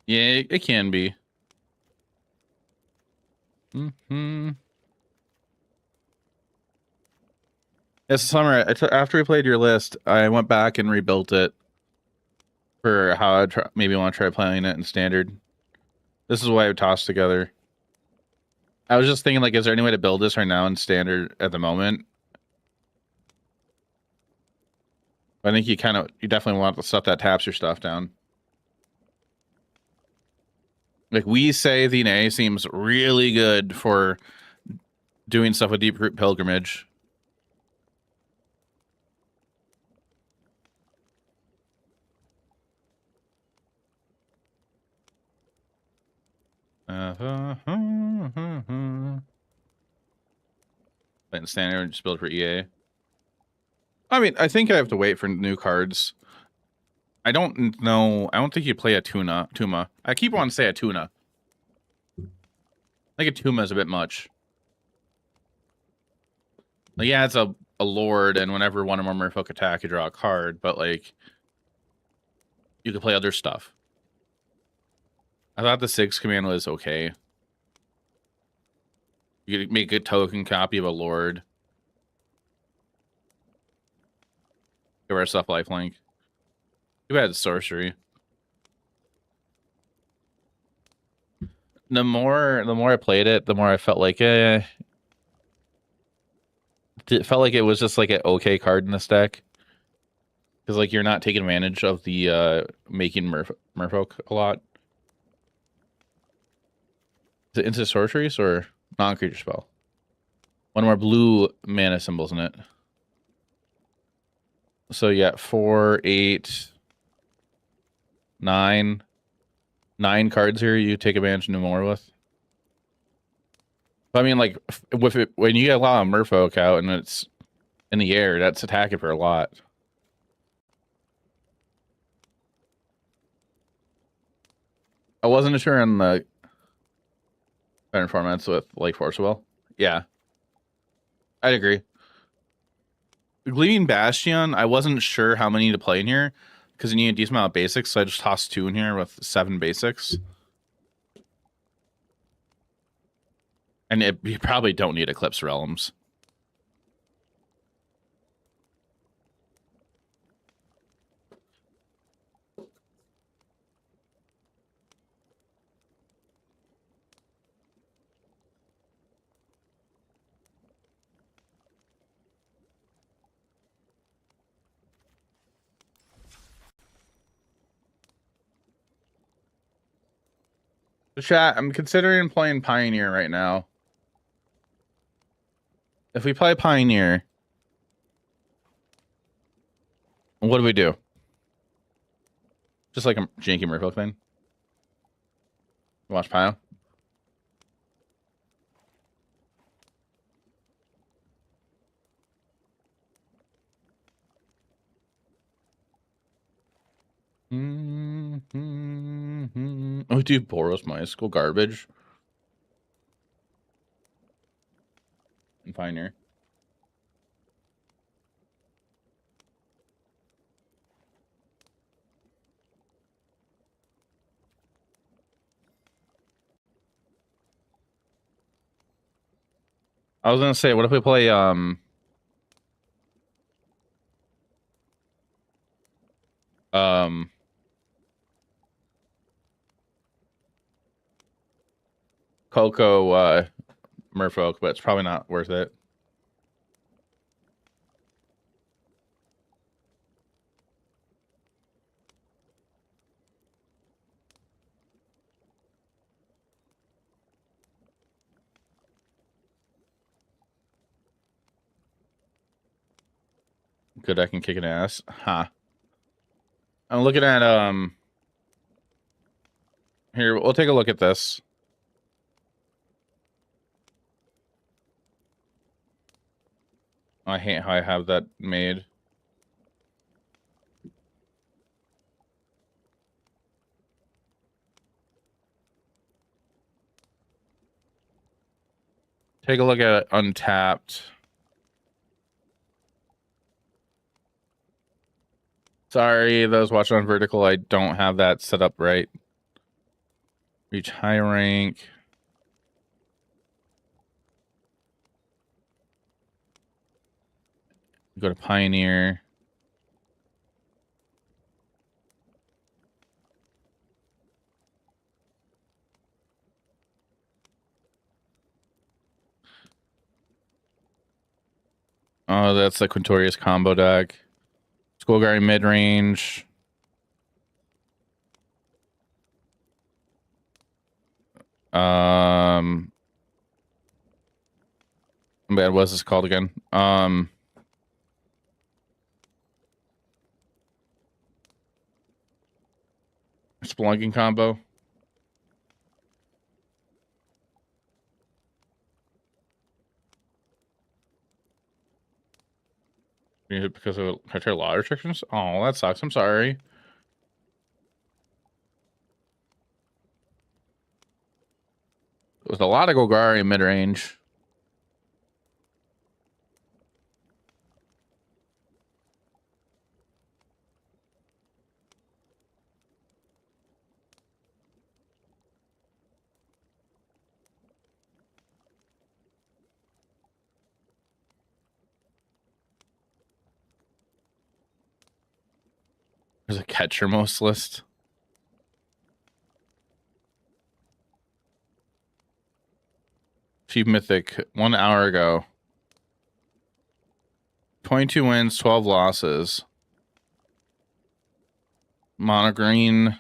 Speaker 1: Yeah, it can be. Yes, Summer. After we played your list, I went back and rebuilt it for how I maybe want to try playing it in standard. This is why I tossed together. I was just thinking, like, is there any way to build this right now in standard at the moment? I think you definitely want the stuff that taps your stuff down. Like, we say the NA seems really good for doing stuff with Deep Root Pilgrimage. Playing standard, just build for EA. I mean, I think I have to wait for new cards. I don't know. I don't think you play a Tuma. I keep wanting to say a Tuna. I think a Tuma is a bit much. Like, yeah, it's a lord, and whenever one of them merfolk attack, you draw a card, but, like, you could play other stuff. I thought the 6 command was okay. You could make a token copy of a lord. Give our stuff lifelink. Too bad it's sorcery. The more I played it, the more I felt like, it felt like it was just like an okay card in this deck. Because like you're not taking advantage of the making Merfolk a lot. Is it into sorceries or non-creature spell? One more blue mana symbols in it. So yeah, 4, 8, 9. 9 cards here you take advantage no more with. But I mean, like, with it, when you get a lot of Merfolk out and it's in the air, that's attacking for a lot. I wasn't sure on the better formats with like Force Will. Yeah, I'd agree. Gleaming Bastion, I wasn't sure how many to play in here because you need a decent amount of basics, so I just tossed 2 in here with 7 basics. And you probably don't need Eclipse Realms. Chat, I'm considering playing Pioneer right now. If we play Pioneer, what do we do? Just like a janky Merfolk thing? Watch Pio? Oh, dude, Boros Mystical garbage. And Pioneer. I was gonna say, what if we play Coco Merfolk, but it's probably not worth it. Good, I can kick an ass. Huh. I'm looking at here, we'll take a look at this. I hate how I have that made. Take a look at it untapped. Sorry, those watching on vertical, I don't have that set up right. Reach high rank. Go to Pioneer. Oh, that's the Quintorius combo deck. Skullguard mid range. Man, what's this called again? Spelunking combo. Because of criteria law restrictions? Oh, that sucks. I'm sorry. With a lot of Golgari mid range. There's a catcher most list. Chief Mythic 1 hour ago. 22 wins, 12 losses. Mono green.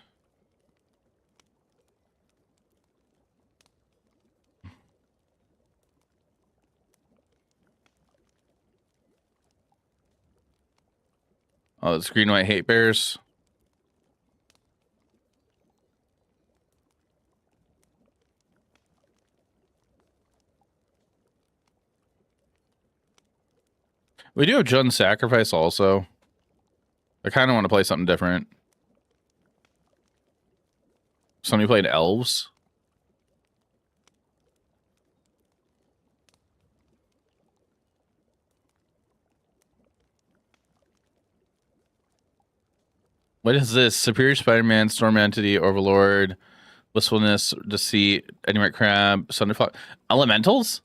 Speaker 1: Oh, it's green white hate bears. We do have Jud's Sacrifice also. I kind of want to play something different. Somebody played elves. What is this? Superior Spider-Man, Storm Entity, Overlord, Wistfulness, Deceit, Enigmatic Crab, Thunderflock. Elementals?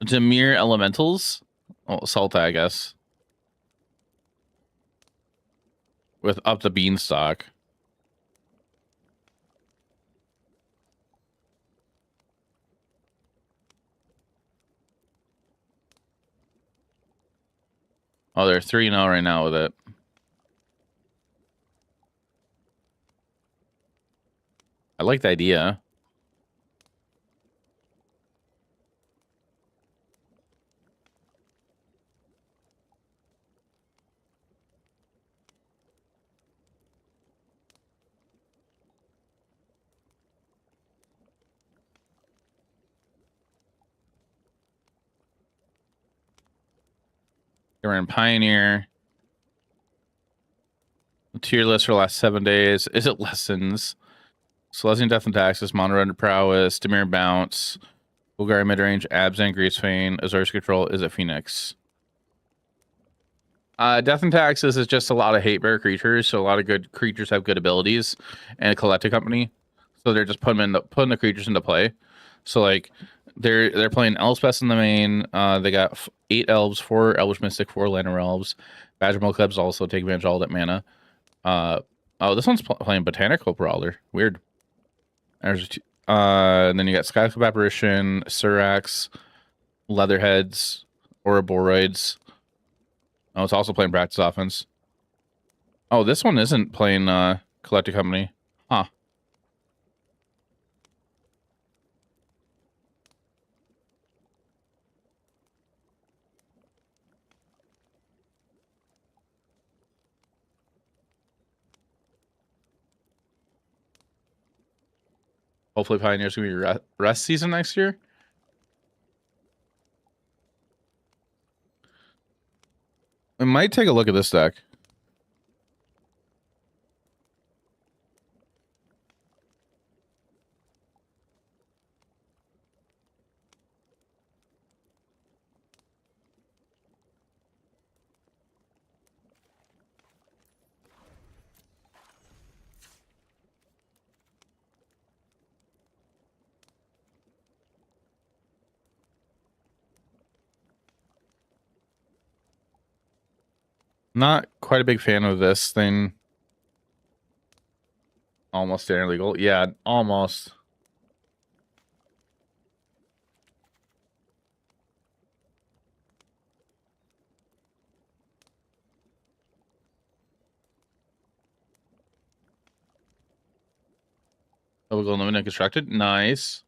Speaker 1: Demir Elementals? Oh, Salta, I guess. With up the Beanstalk. Oh, they're 3-0 right now with it. I like the idea. We're in Pioneer. Tier list for the last 7 days. Is it Lessons? Celestian Death and Taxes, Mono Red Prowess, Demir Bounce, Bulgari Midrange, Abzan, Greasefane, Azor's Control. Is it Phoenix? Death and Taxes is just a lot of hate bear creatures, so a lot of good creatures have good abilities, and a collective company, so they're just putting the creatures into play. So like they're playing Elspeth in the main. They got 8 elves, 4 Elvish Mystic, 4 Llanowar elves. Badger Clubs also take advantage of all that mana. Oh, this one's playing Botanical Brawler. Weird. There's and then you got Skyclip Apparition, Surax, Leatherheads, Ouroboros. Oh, it's also playing Practice Offense. Oh, this one isn't playing Collective Company. Huh. Hopefully Pioneer's going to be rest season next year. We might take a look at this deck. Not quite a big fan of this thing. Almost standard legal. Yeah, almost. Double gold limit constructed. Nice.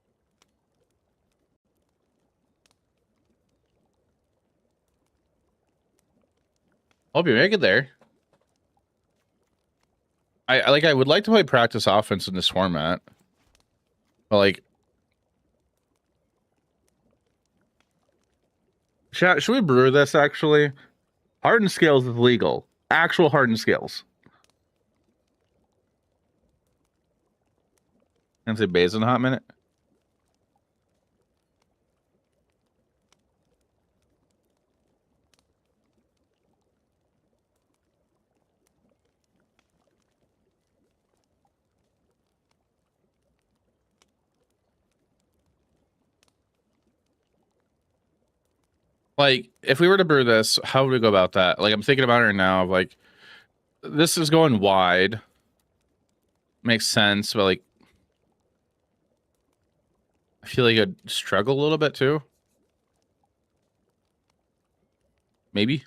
Speaker 1: Hope you make it there. I would like to play Practice Offense in this format. But like, should we brew this actually? Hardened scales is legal. Actual hardened scales. And say Bays in a hot minute. Like, if we were to brew this, how would we go about that? Like, I'm thinking about it right now. Like, this is going wide. Makes sense, but like, I feel like I'd struggle a little bit too. Maybe.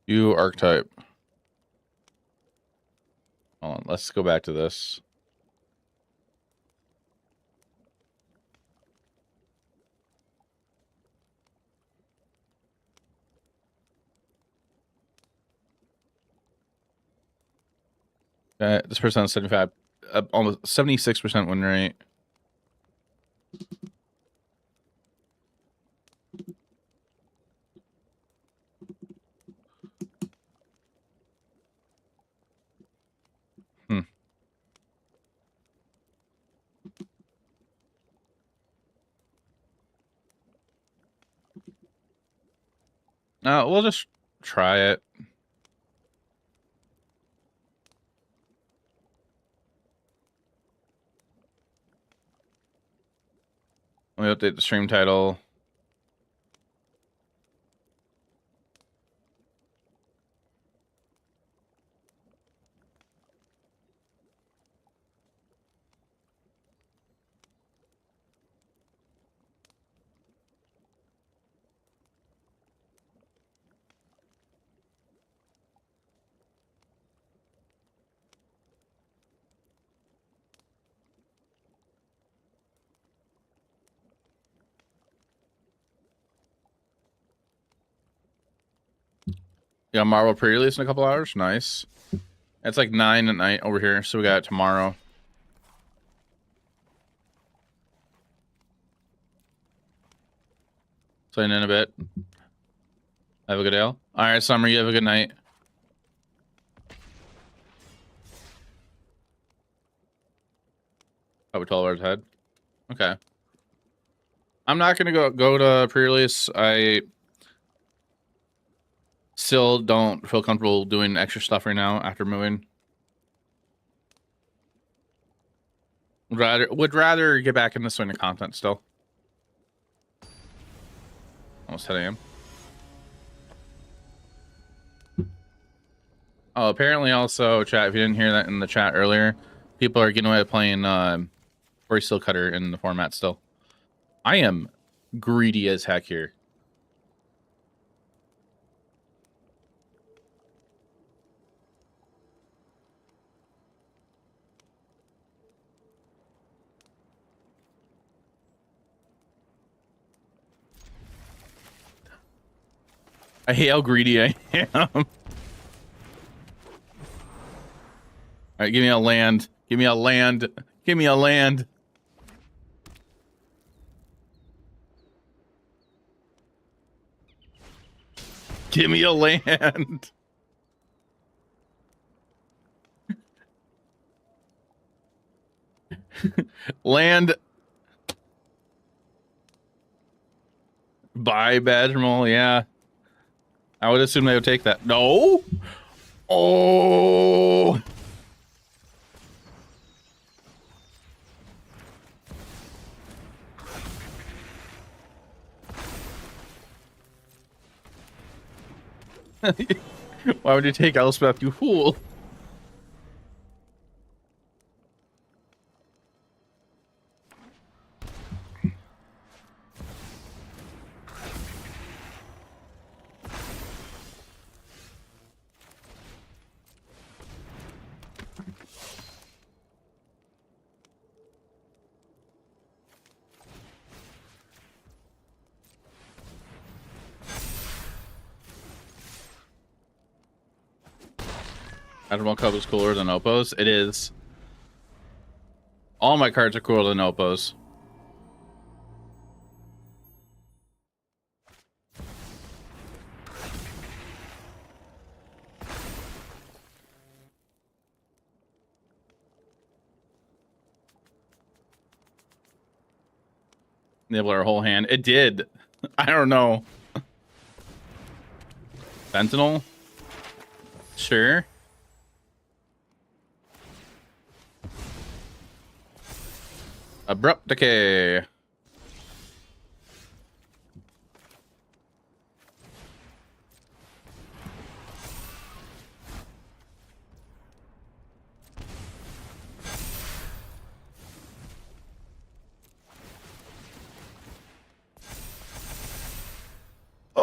Speaker 1: You archetype. Hold on, let's go back to this. This person has 75, almost 76% win rate. We'll just try it. Let me update the stream title. Yeah, Marvel pre-release in a couple hours. Nice. It's like 9 at night over here, so we got it tomorrow. Playing in a bit. Have a good day. All right, Summer, you have a good night. Probably 12 hours ahead. Okay. I'm not gonna go to pre-release. I still don't feel comfortable doing extra stuff right now after moving. Would rather get back in the swing of content still. Almost 10 a.m. Oh, apparently also, chat, if you didn't hear that in the chat earlier, people are getting away with playing Ori Steel Cutter in the format still. I am greedy as heck here. I hate how greedy I am. All right, give me a land. Give me a land. Give me a land. Give me a land. Land. Buy Badgermole, yeah. I would assume they would take that. No. Oh. Why would you take Elspeth, you fool? Admiral Cub is cooler than Oppo's. It is. All my cards are cooler than Oppo's. Nibble our whole hand. It did. I don't know. Sentinel? Sure. Abrupt decay.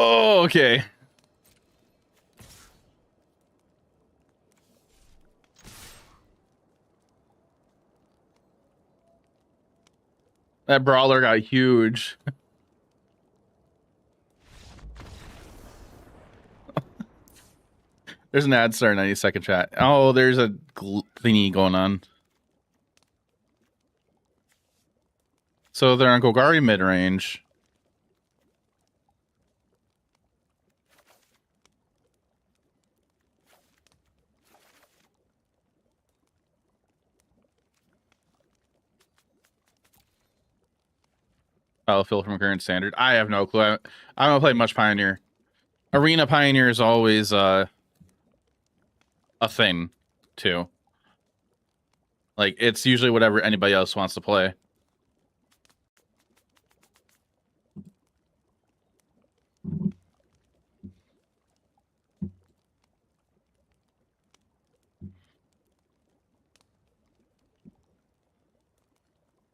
Speaker 1: Oh, okay. That brawler got huge. There's an ad star 90-second chat. Oh, there's a thingy going on. So they're on Golgari mid-range. Battlefield from current standard. I have no clue. I don't play much Pioneer. Arena Pioneer is always a thing, too. Like, it's usually whatever anybody else wants to play.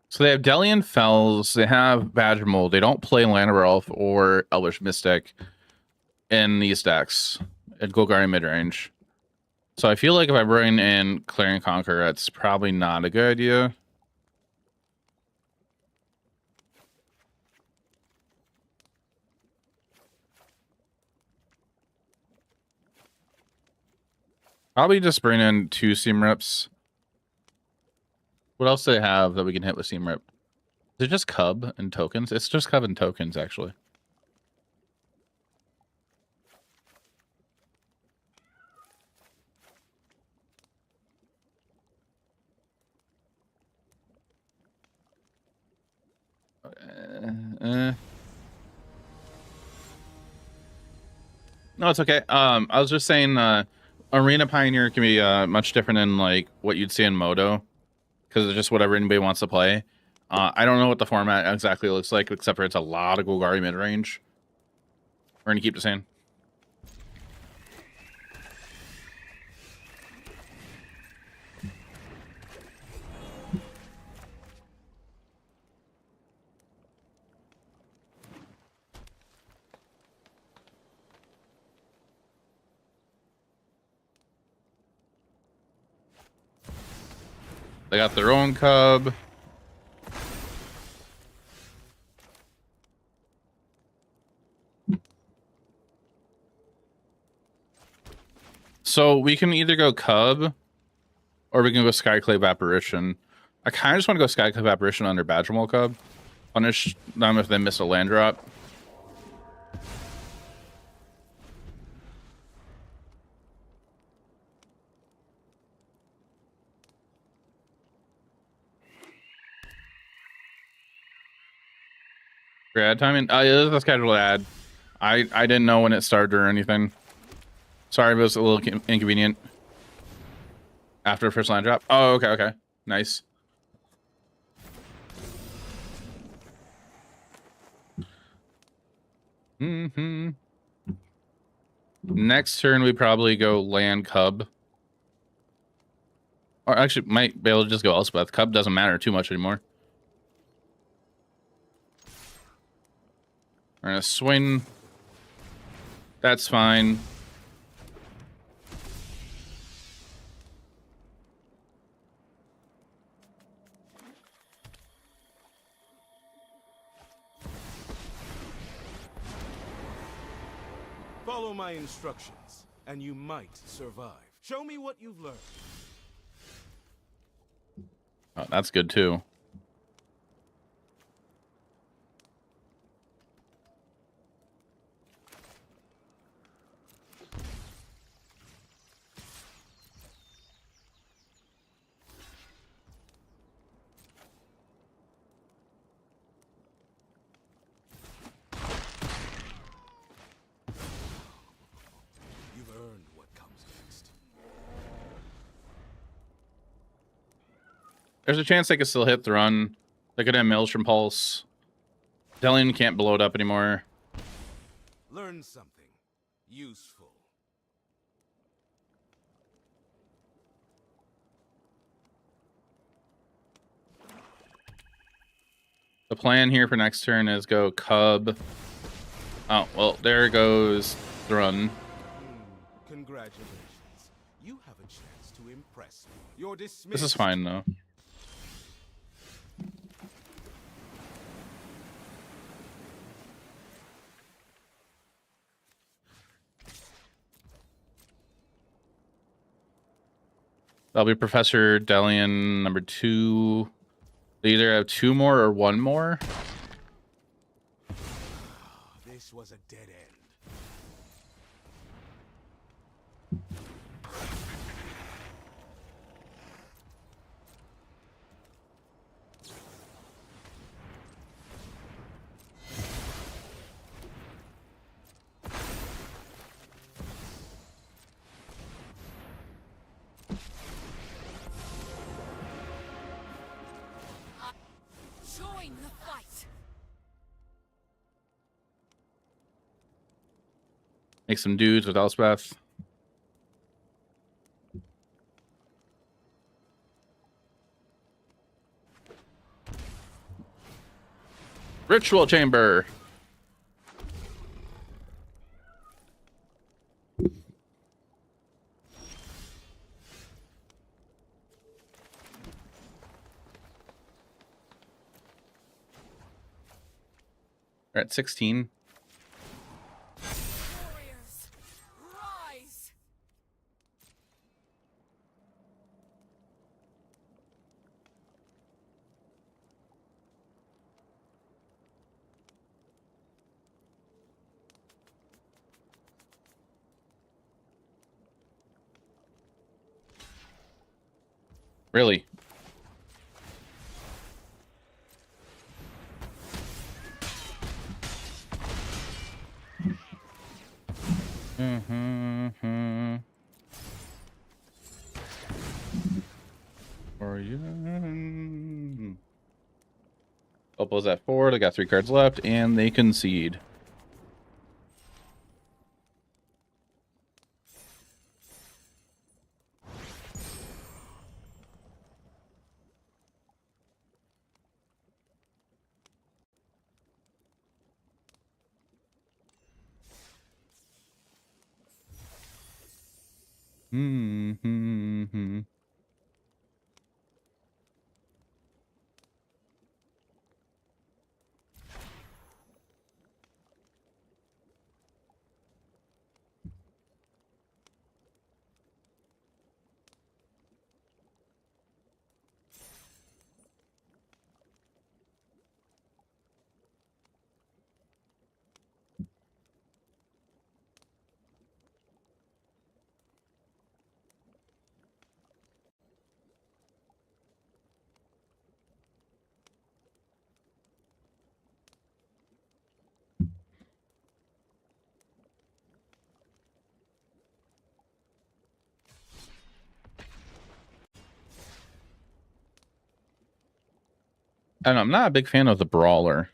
Speaker 1: So they have Delian Fells, they have Badger Mold, they don't play Landerelf or Elvish Mystic in these decks at Golgari midrange. So I feel like if I bring in Clarion Conqueror, that's probably not a good idea. Probably just bring in 2 Seam Rips. What else do they have that we can hit with Seam Rip? Is it just Cub and tokens? It's just Cub and tokens, actually. No, it's okay. I was just saying, Arena Pioneer can be much different than like what you'd see in Moto, because it's just whatever anybody wants to play. I don't know what the format exactly looks like, except for it's a lot of Golgari mid range. We're gonna keep this in. They got their own Cub. So we can either go Cub, or we can go Skyclave Apparition. I kind of just want to go Skyclave Apparition under Badgermole Cub. Punish them if they miss a land drop. Ad timing? It is a scheduled ad. I didn't know when it started or anything. Sorry, but it was a little inconvenient. After first land drop? Oh, okay. Nice. Next turn, we probably go land Cub. Or actually, might be able to just go Elspeth. Cub doesn't matter too much anymore. We're gonna swing. That's fine.
Speaker 2: Follow my instructions, and you might survive. Show me what you've learned.
Speaker 1: Oh, that's good too. There's a chance they could still hit the run. They could have Maelstrom Pulse. Delian can't blow it up anymore.
Speaker 2: Learn something useful.
Speaker 1: The plan here for next turn is go Cub, Oh, well, there goes the run.
Speaker 2: Congratulations. You have a chance to impress me. You're dismissed.
Speaker 1: This is fine, though. That'll be Professor Delian number 2. They either have 2 more or 1 more.
Speaker 2: This was a dead end.
Speaker 3: Join the fight.
Speaker 1: Make some dudes with Elspeth. Ritual chamber. We're at 16.
Speaker 3: Warriors, rise.
Speaker 1: Really? For you. Opal's at 4. They got 3 cards left, and they concede. I don't know, I'm not a big fan of the Brawler.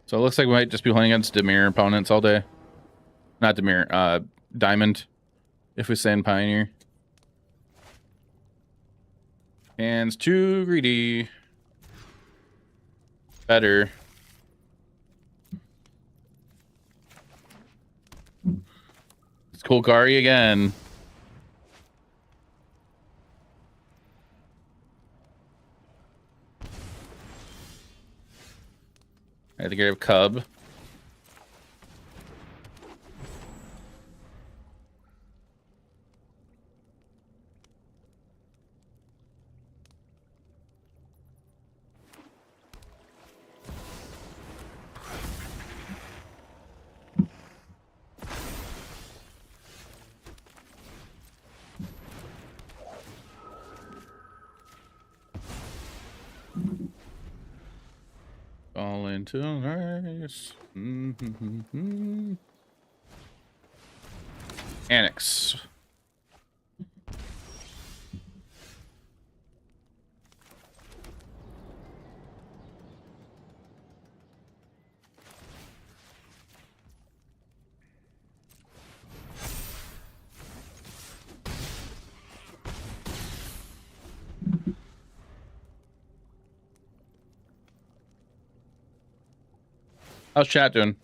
Speaker 1: So it looks like we might just be playing against Dimir opponents all day. Not Dimir, Diamond, if we stay in Pioneer. Hands too greedy. Better. It's Kolgari again. I think I have Cub. All in. into ice. Annex. How's chat doing?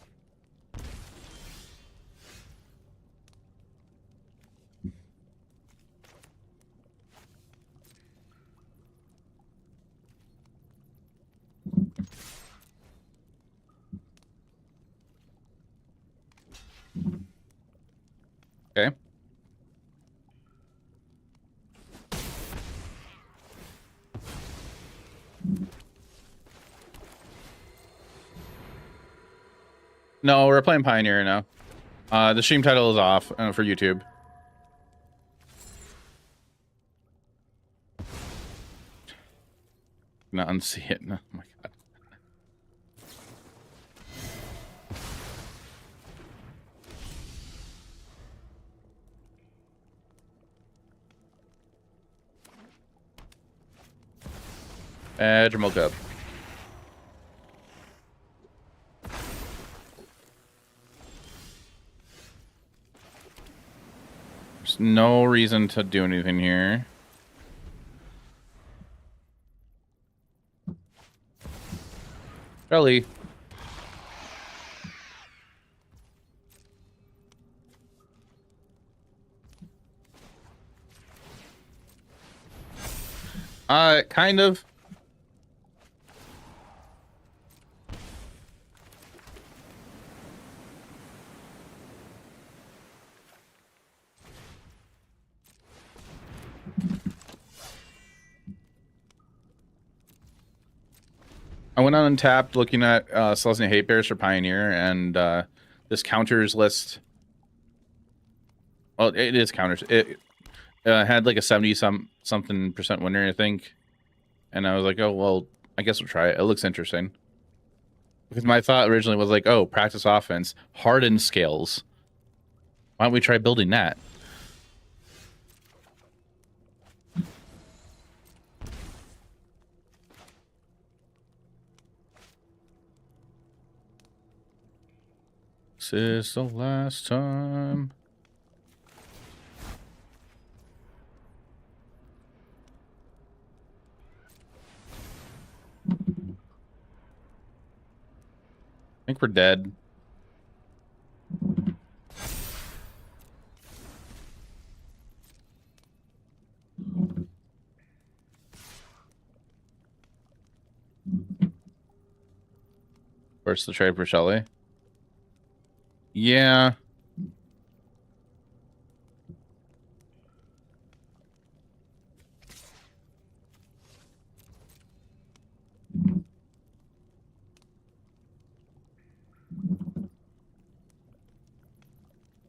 Speaker 1: Okay. No, we're playing Pioneer now. The stream title is off for YouTube. Not unsee it. No, oh my god. Edge up. There's no reason to do anything here. Charlie. Kind of. I went on Untapped looking at Selesnya Hate Bears for Pioneer, and this counters list. Well, it is counters. It had like a 70-something% win rate, I think. And I was like, oh, well, I guess we'll try it. It looks interesting. Because my thought originally was like, oh, practice offense, harden scales. Why don't we try building that? This is the last time. I think we're dead. Where's the trade for Shelly? Yeah.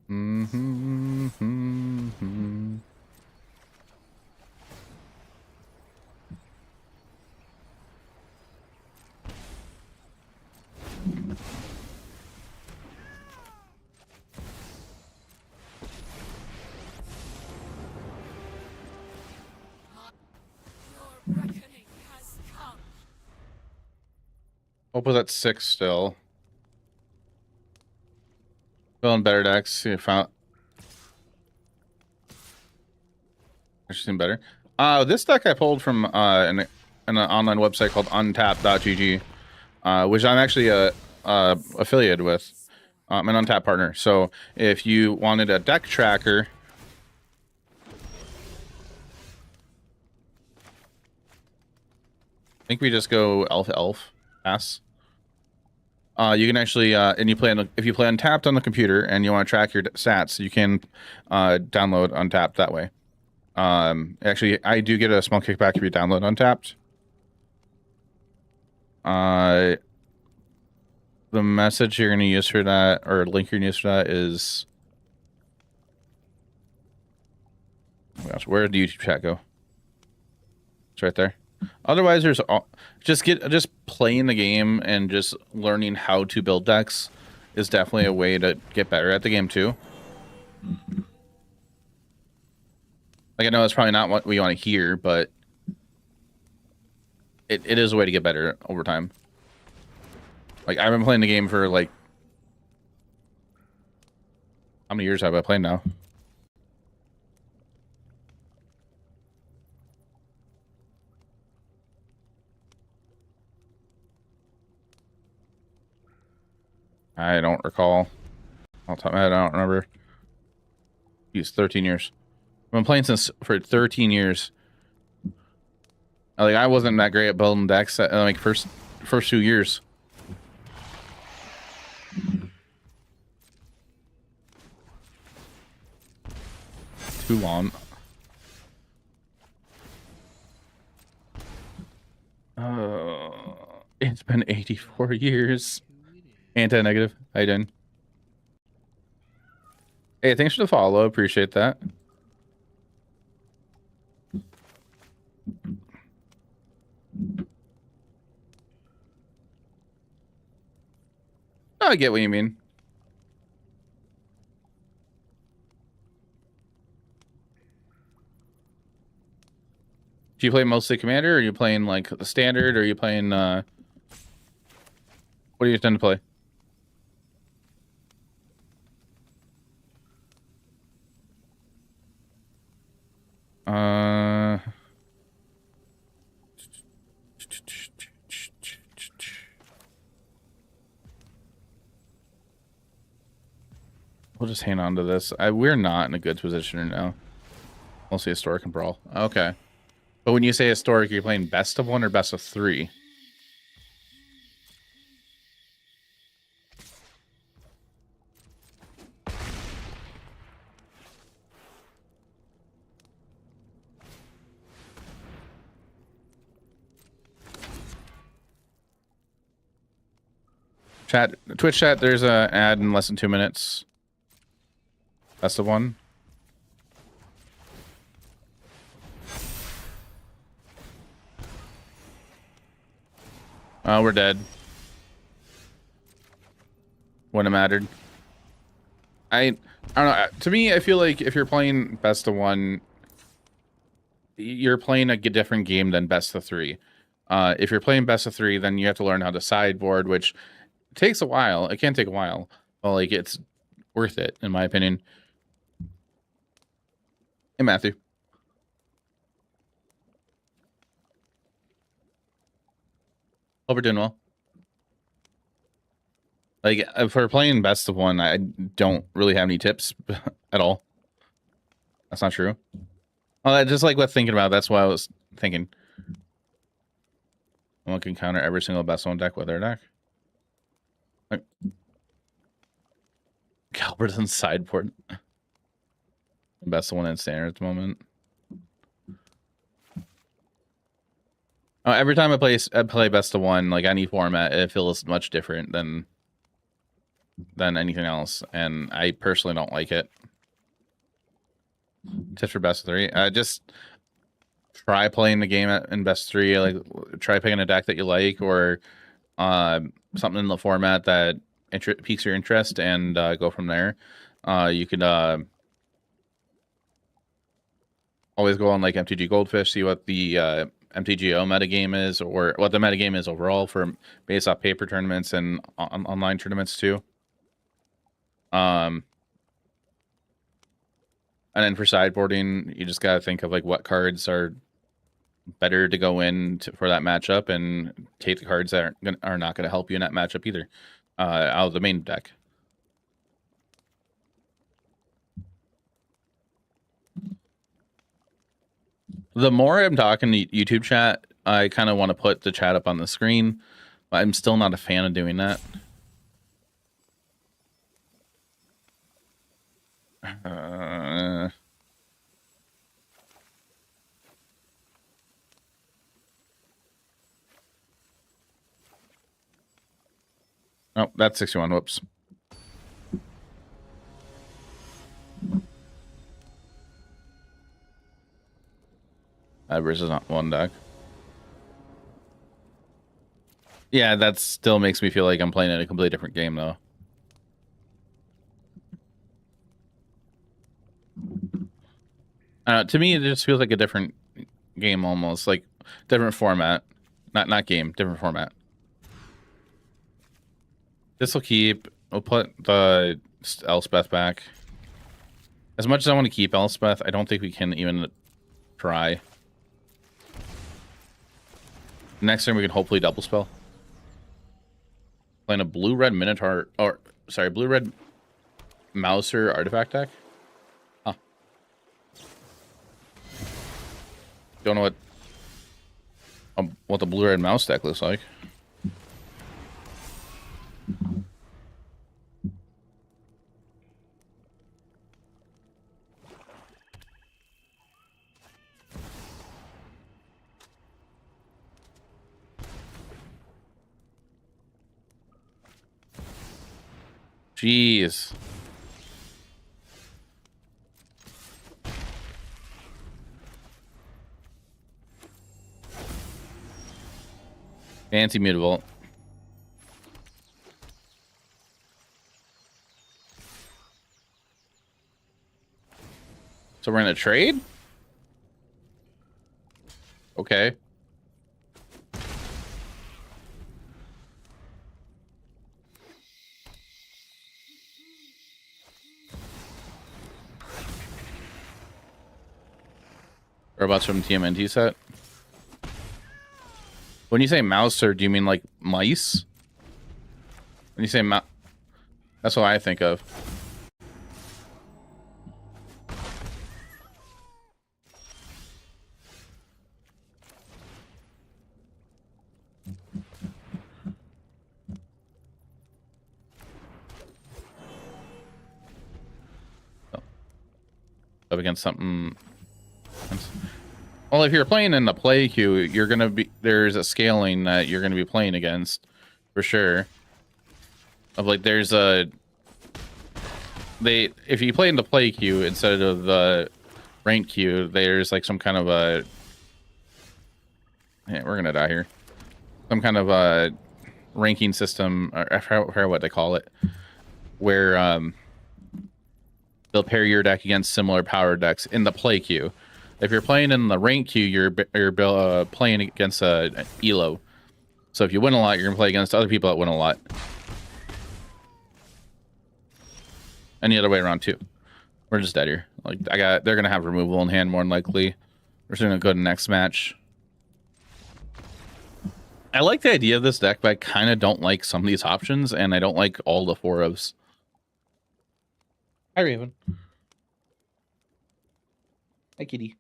Speaker 3: Your reckoning has come.
Speaker 1: Hope was at 6 still. Feeling better decks. See if I found. Actually, better. This deck I pulled from an online website called untap.gg, which I'm actually affiliated with. I'm an Untap partner. So if you wanted a deck tracker, I think we just go elf pass. You can actually and you play on if you play Untapped on the computer and you want to track your stats, you can download Untapped that way. Actually, I do get a small kickback if you download Untapped. The message you're going to use for that, or link you're going to use for that is... Oh my gosh, where did the YouTube chat go? It's right there. Otherwise, just playing the game and just learning how to build decks is definitely a way to get better at the game too. Like, I know that's probably not what we want to hear, but it is a way to get better over time. Like, I've been playing the game for, like, how many years have I played now? I don't recall. Off the top of my head, I don't remember. Geez, 13 years. I've been playing for 13 years. Like, I wasn't that great at building decks at, like, first 2 years. Too long. It's been 84 years. Anti-negative. How you doing? Hey, thanks for the follow. Appreciate that. I get what you mean. Do you play mostly Commander, or are you playing, like, the Standard, or are you playing, what do you tend to play? We'll just hang on to this. We're not in a good position right now. Mostly Historic and Brawl. Okay. But when you say Historic, you're playing best of 1 or best of 3? Chat, Twitch chat, there's a ad in less than 2 minutes. Best of 1. We're dead. Wouldn't have mattered. I don't know. To me, I feel like if you're playing best of 1, you're playing a different game than best of 3. If you're playing best of 3, then you have to learn how to sideboard, which takes a while. It can take a while, but, like, it's worth it, in my opinion. Hey, Matthew. Hope we're doing well. Like, if we're playing best of 1, I don't really have any tips at all. That's not true. Oh, just like what thinking about. That's what I was thinking. One can counter every single best of 1 deck with their deck. Like, Galbert's sideboard. Best of 1 in standard at the moment. Every time I play best of 1, like any format, it feels much different than anything else, and I personally don't like it. Tips for best of 3: just try playing the game in best of 3. Like, try picking a deck that you like, or something in the format that piques your interest, and go from there. You could always go on, like, MTG Goldfish, see what the MTGO metagame is, or what the metagame is overall for based off paper tournaments and online tournaments too. And then for sideboarding, you just gotta think of, like, what cards are better to go in for that matchup, and take the cards that are not gonna help you in that matchup either, out of the main deck. The more I'm talking to YouTube chat, I kind of want to put the chat up on the screen, but I'm still not a fan of doing that. Oh, that's 61. Whoops. Versus not 1 deck. Yeah, that still makes me feel like I'm playing in a completely different game, though. To me, it just feels like a different game, almost like different format. Not game, different format. This will keep. We'll put the Elspeth back. As much as I want to keep Elspeth, I don't think we can even try. Next turn, we can hopefully double spell. Playing a blue-red Minotaur, or sorry, blue-red Mouser artifact deck. Huh. Don't know what the blue-red mouse deck looks like. Jeez. Fancy mutable. So we're in a trade? Okay. Robots from TMNT set. When you say mouse, or do you mean like mice? When you say mouse, that's what I think of. Up against something. Well, if you're playing in the play queue, you're gonna be there's a scaling that you're gonna be playing against, for sure. Of like, there's a if you play in the play queue instead of the rank queue, there's like some kind of a we're gonna die here. Some kind of a ranking system, or I forgot what they call it, where they'll pair your deck against similar power decks in the play queue. If you're playing in the rank queue, you're playing against an elo. So if you win a lot, you're gonna play against other people that win a lot. And the other way around too. We're just dead here. Like they're gonna have removal in hand more than likely. We're just gonna go to the next match. I like the idea of this deck, but I kind of don't like some of these options, and I don't like all the 4-ofs. Hi, Raven. Hi, kitty.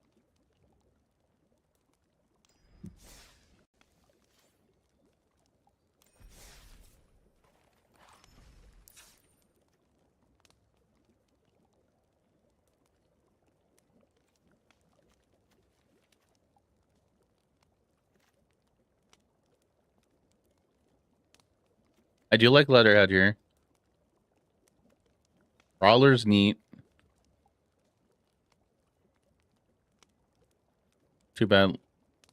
Speaker 1: I do like Letterhead here. Brawler's neat. Too bad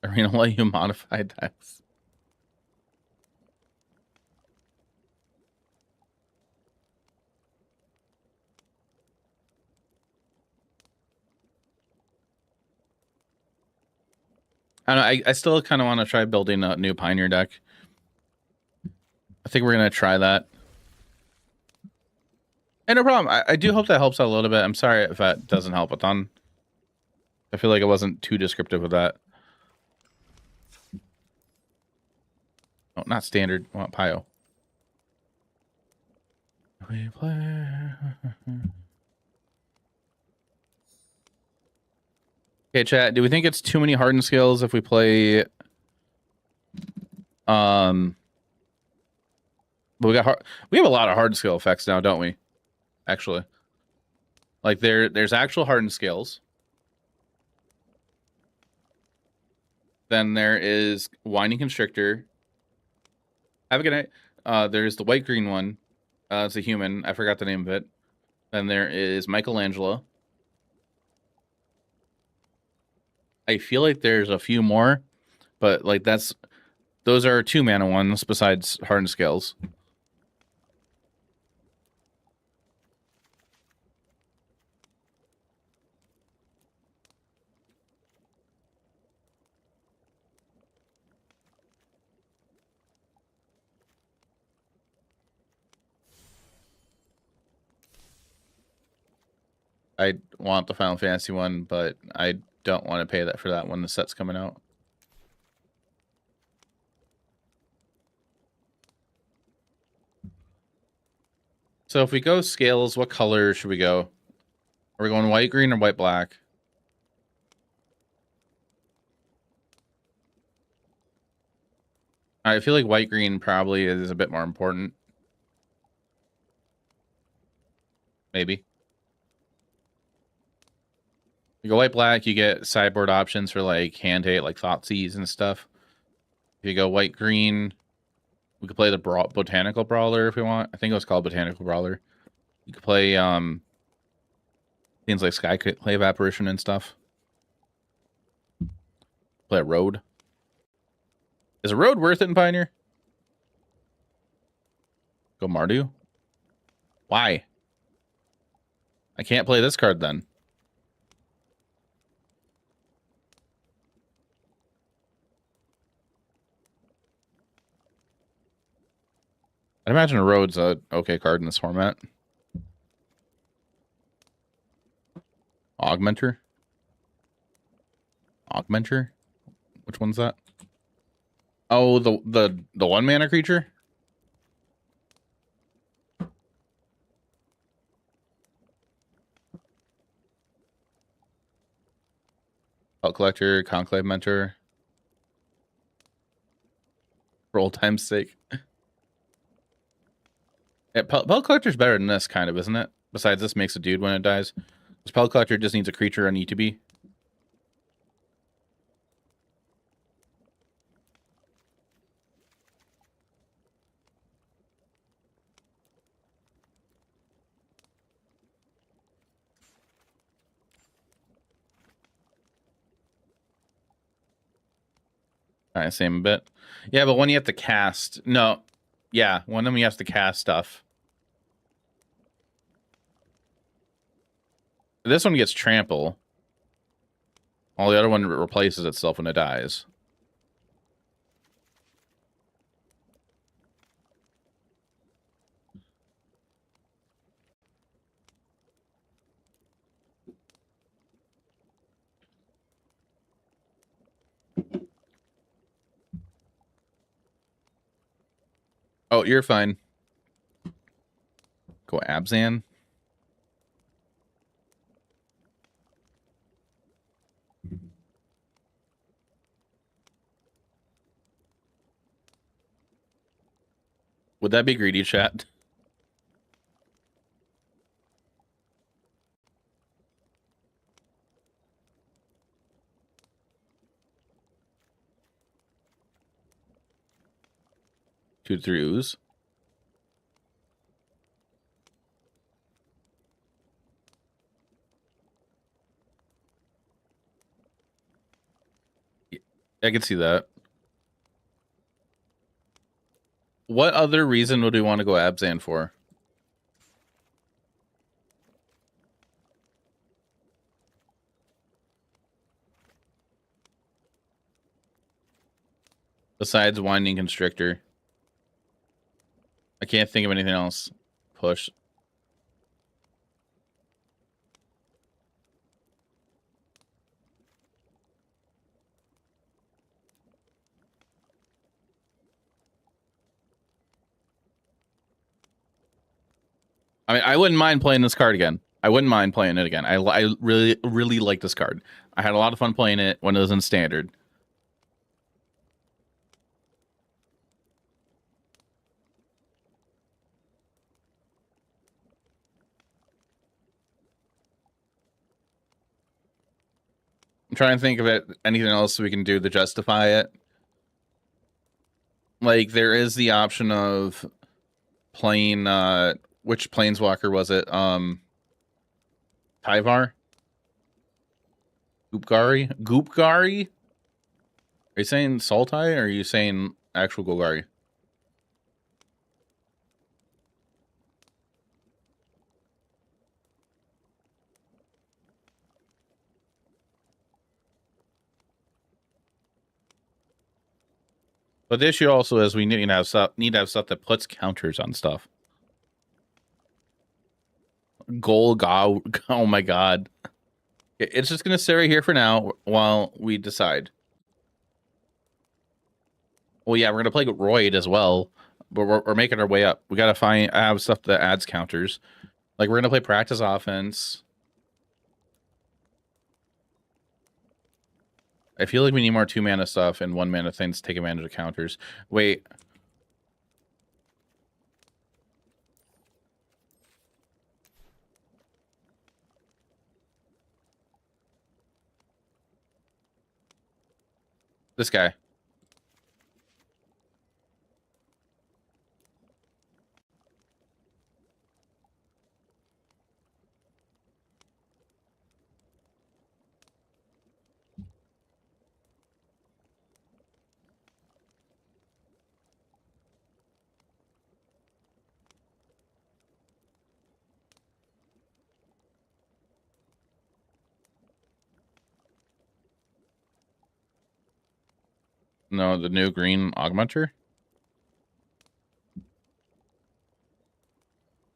Speaker 1: Arena let you modify decks. I don't know, I still kind of want to try building a new Pioneer deck. I think we're going to try that. And no problem. I do hope that helps out a little bit. I'm sorry if that doesn't help a ton. I feel like I wasn't too descriptive with that. Oh, not standard. I want Pio. We play. Okay, chat. Do we think it's too many hardened skills if we play? But we have a lot of hard skill effects now, don't we? Actually, like there's actual hardened skills. Then there is Winding Constrictor. Have a good night. There's the white green one. It's a human. I forgot the name of it. Then there is Michelangelo. I feel like there's a few more, but like that's Those are 2-mana ones besides Hardened Scales. I want the Final Fantasy one, but I don't want to pay that for that when the set's coming out. So if we go scales, what color should we go? Are we going white, green, or white, black? I feel like white, green probably is a bit more important. Maybe. You go white, black, you get sideboard options for like hand hate, like Thoughtseize and stuff. If you go white, green, we could play the Botanical Brawler if we want. I think it was called Botanical Brawler. You could play things like Skyclave Apparition and stuff. Play a Road. Is a Road worth it in Pioneer? Go Mardu. Why? I can't play this card then. I'd imagine a Road's a okay card in this format. Augmenter? Augmenter? Which one's that? Oh, the 1-mana creature? Cult Collector, Conclave Mentor. For old time's sake. Yeah, Pellet Collector's better than this, kind of, isn't it? Besides, this makes a dude when it dies. This Pellet Collector just needs a creature on ETB. Kind of same a bit. Yeah, but when you have to cast... No. Yeah, when you have to cast stuff. This one gets Trample. While the other one replaces itself when it dies. Oh, you're fine. Go Abzan. Would that be greedy, chat? Two, three ooze. I can see that. What other reason would we want to go Abzan for? Besides Winding Constrictor. I can't think of anything else. Push. I mean, I wouldn't mind playing this card again. I wouldn't mind playing it again. I really, really like this card. I had a lot of fun playing it when it was in Standard. I'm trying to think of anything else we can do to justify it. Like, there is the option of playing, which Planeswalker was it? Tyvar? Goopgari? Are you saying Sultai, or are you saying actual Golgari. But the issue also is we need to have stuff that puts counters on stuff. Oh my god. It's just gonna stay right here for now while we decide. Well, yeah, we're gonna play Royd as well, but we're making our way up. We gotta have stuff that adds counters. Like we're gonna play practice offense. I feel like we need more 2-mana stuff and 1-mana things to take advantage of counters. Wait. This guy. No, the new green augmenter.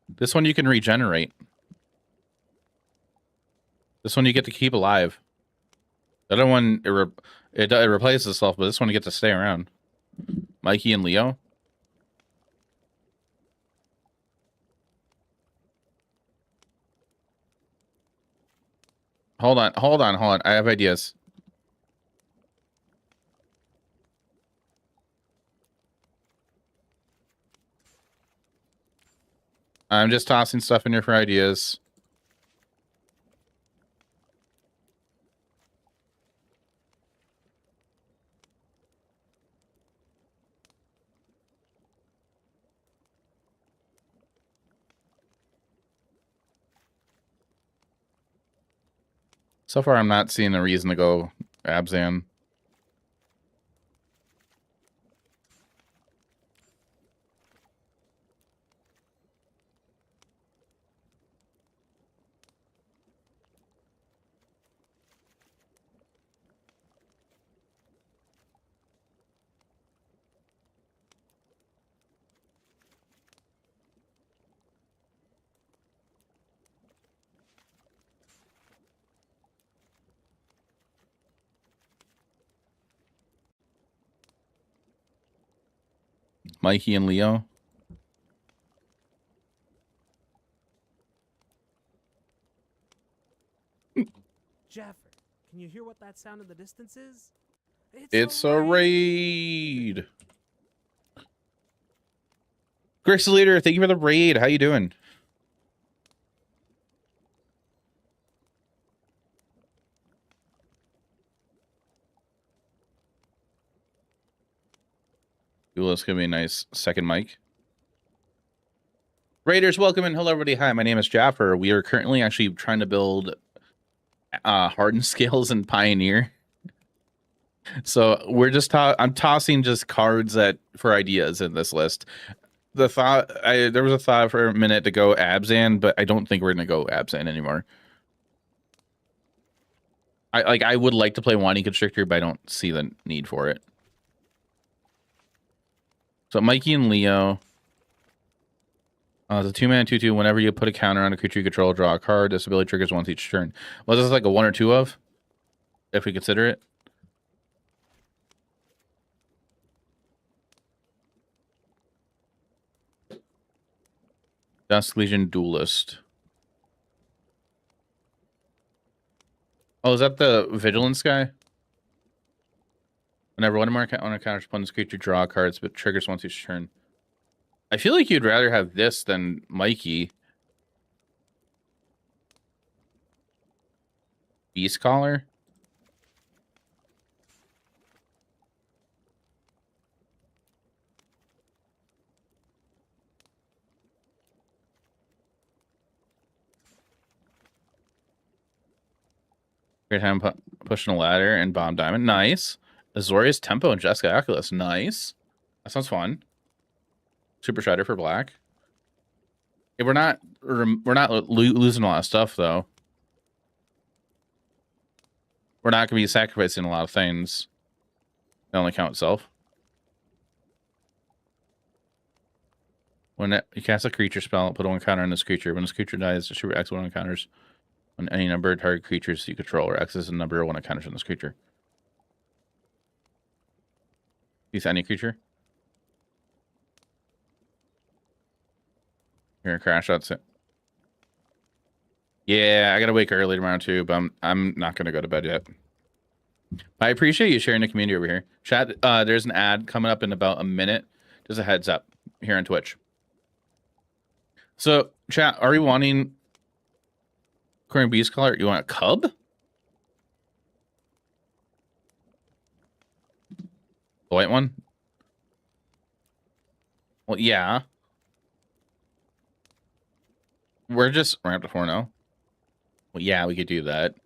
Speaker 1: This one you can regenerate. This one you get to keep alive. The other one, it replaces itself, but this one you get to stay around. Mikey and Leo. Hold on. I have ideas. I'm just tossing stuff in here for ideas. So far, I'm not seeing a reason to go Abzan. Mikey and Leo.
Speaker 4: Jaffer, can you hear what that sound in the distance is?
Speaker 1: It's a raid. Grace Leader, thank you for the raid. How you doing? Ooh, that's gonna be a nice second mic. Raiders, welcome and hello everybody. Hi, my name is Jaffer. We are currently actually trying to build hardened scales in Pioneer. So we're just I'm tossing just cards for ideas in this list. There was a thought for a minute to go Abzan, but I don't think we're gonna go Abzan anymore. I would like to play Wani Constrictor, but I don't see the need for it. So Mikey and Leo. It's a 2-mana 2/2. Whenever you put a counter on a creature you control, draw a card. This ability triggers once each turn. Was this like a 1 or 2 of? If we consider it. Dusk Legion Duelist. Oh, is that the Vigilance guy? Whenever one of our counters opponent's creature draw cards, but triggers once each turn. I feel like you'd rather have this than Mikey. Beast Collar. Great time pushing a ladder and bomb diamond. Nice. Azorius Tempo and Jessica Oculus. Nice. That sounds fun. Super Shredder for black. We're not losing a lot of stuff though. We're not going to be sacrificing a lot of things. They only count itself. When you cast a creature spell, put 1 counter on this creature. When this creature dies, distribute X one counters on any number of target creatures you control, or X is the number of 1 counters on this creature. Use any creature. Here, crash. That's it. Yeah, I gotta wake early tomorrow too, but I'm not gonna go to bed yet. I appreciate you sharing the community over here. Chat, there's an ad coming up in about a minute. Just a heads up here on Twitch. So, chat, are you wanting Corn Beast color? You want a cub? The white one? Well, yeah. We're up to 4 now. Well, yeah, we could do that.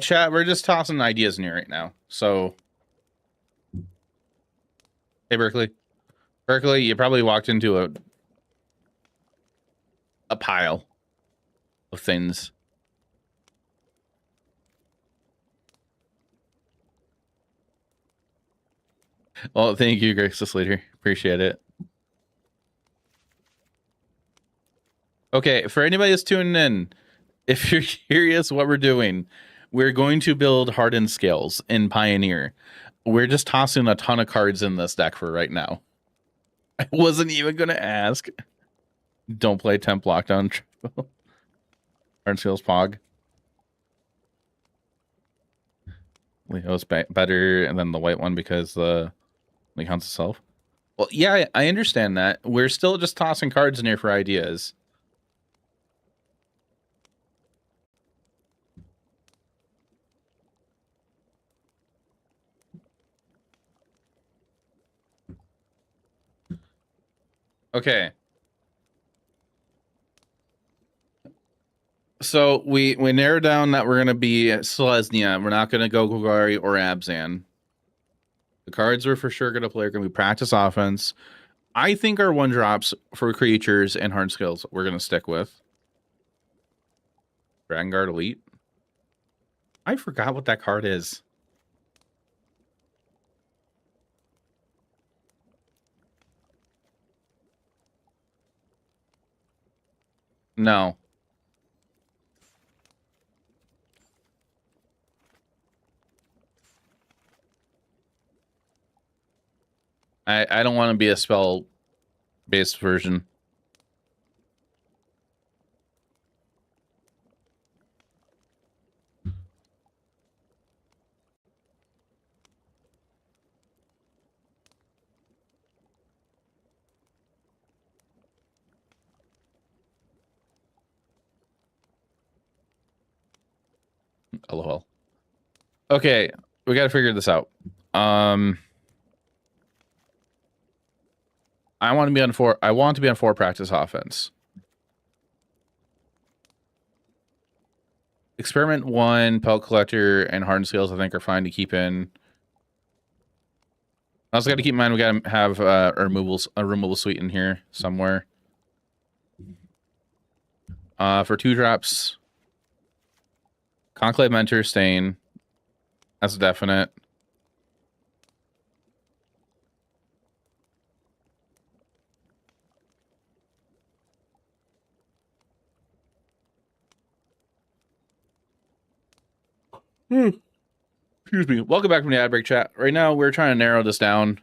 Speaker 1: Chat, we're just tossing ideas in here right now. So, hey, Berkeley. Berkeley, you probably walked into a pile of things. Well, thank you, Graceless Leader. Appreciate it. Okay, for anybody that's tuning in, if you're curious what we're doing, we're going to build hardened scales in Pioneer. We're just tossing a ton of cards in this deck for right now. I wasn't even going to ask. Don't play Temp Lockdown. Hardened Scales Pog. Leo's better, and then the white one because the counts itself. Well, yeah, I understand that. We're still just tossing cards in here for ideas. Okay. So we narrowed down that we're going to be Selesnya. We're not going to go Golgari or Abzan. The cards we're for sure going to play are going to be practice offense. I think our 1-drops for creatures and hard skills we're going to stick with. Dragon Guard Elite. I forgot what that card is. No. I don't want to be a spell-based version. LOL. Okay, we got to figure this out. I want to be on 4. I want to be on 4 practice offense. Experiment 1, Pelt Collector, and Hardened Scales I think are fine to keep in. I also got to keep in mind we got to have a removal suite in here somewhere. For 2-drops, Conclave Mentor Stain. That's definite. Excuse me. Welcome back from the ad break, chat. Right now, we're trying to narrow this down.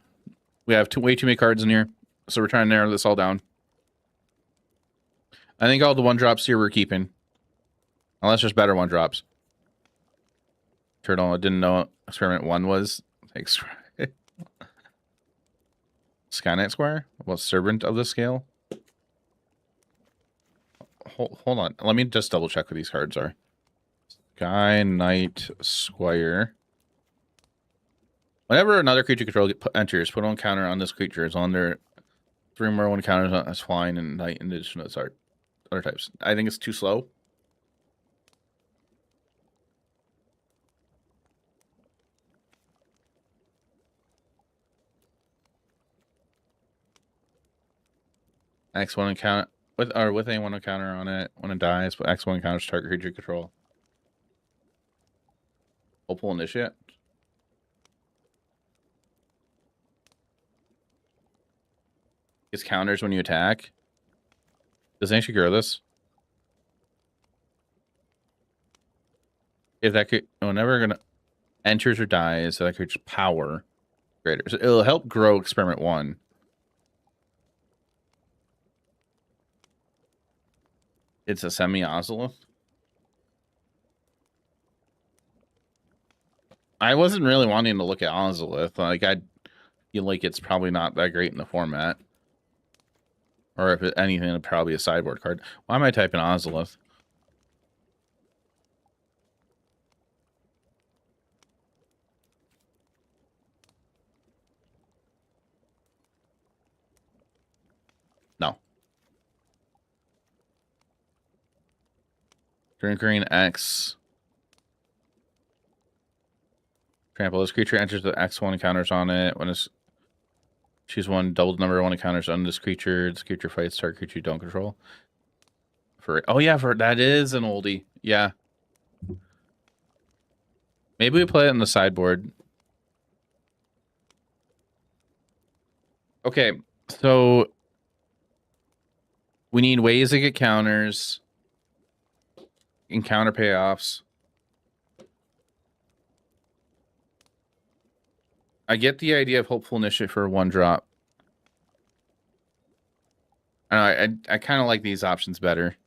Speaker 1: We have way too many cards in here, so we're trying to narrow this all down. I think all the 1-drops here we're keeping. Unless there's better 1-drops. Turtle, I didn't know what Experiment 1 was. Thanks. Skynet Square? Well, Servant of the Scale? Hold on. Let me just double check what these cards are. Sky Knight Squire. Whenever another creature control enters, put 1 counter on this creature. As long as there 3 more 1 counters as flying and Knight in addition to its other types. I think it's too slow. X1 encounter with A1 encounter on it when it dies, but X1 encounters target creature control. Hopeful initiate. Gets counters when you attack. Does Ancient grow this? If that could, whenever gonna enters or dies, so that creature's power greater. So it'll help grow experiment 1. It's a semi-Ozolith. I wasn't really wanting to look at Ozolith. Like, I feel like it's probably not that great in the format. Or if anything, it'd probably a sideboard card. Why am I typing Ozolith? No. Green X. Trample. This creature enters the X1 encounters on it. When it's choose one, double the number of 1 encounters on this creature. This creature fights target creature you don't control. Oh yeah, that is an oldie. Yeah. Maybe we play it in the sideboard. Okay, so we need ways to get counters, encounter payoffs. I get the idea of Hopeful Initiate for 1-drop. I kind of like these options better.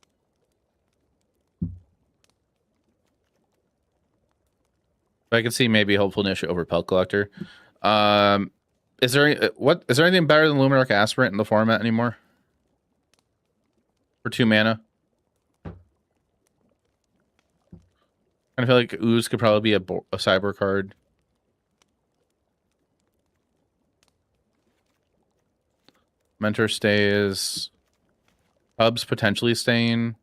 Speaker 1: But I can see maybe Hopeful Initiate over Pelt Collector. Is there anything better than Luminarch Aspirant in the format anymore? For 2 mana. I feel like Ooze could probably be a cyber card. Mentor stays. Hubs potentially staying.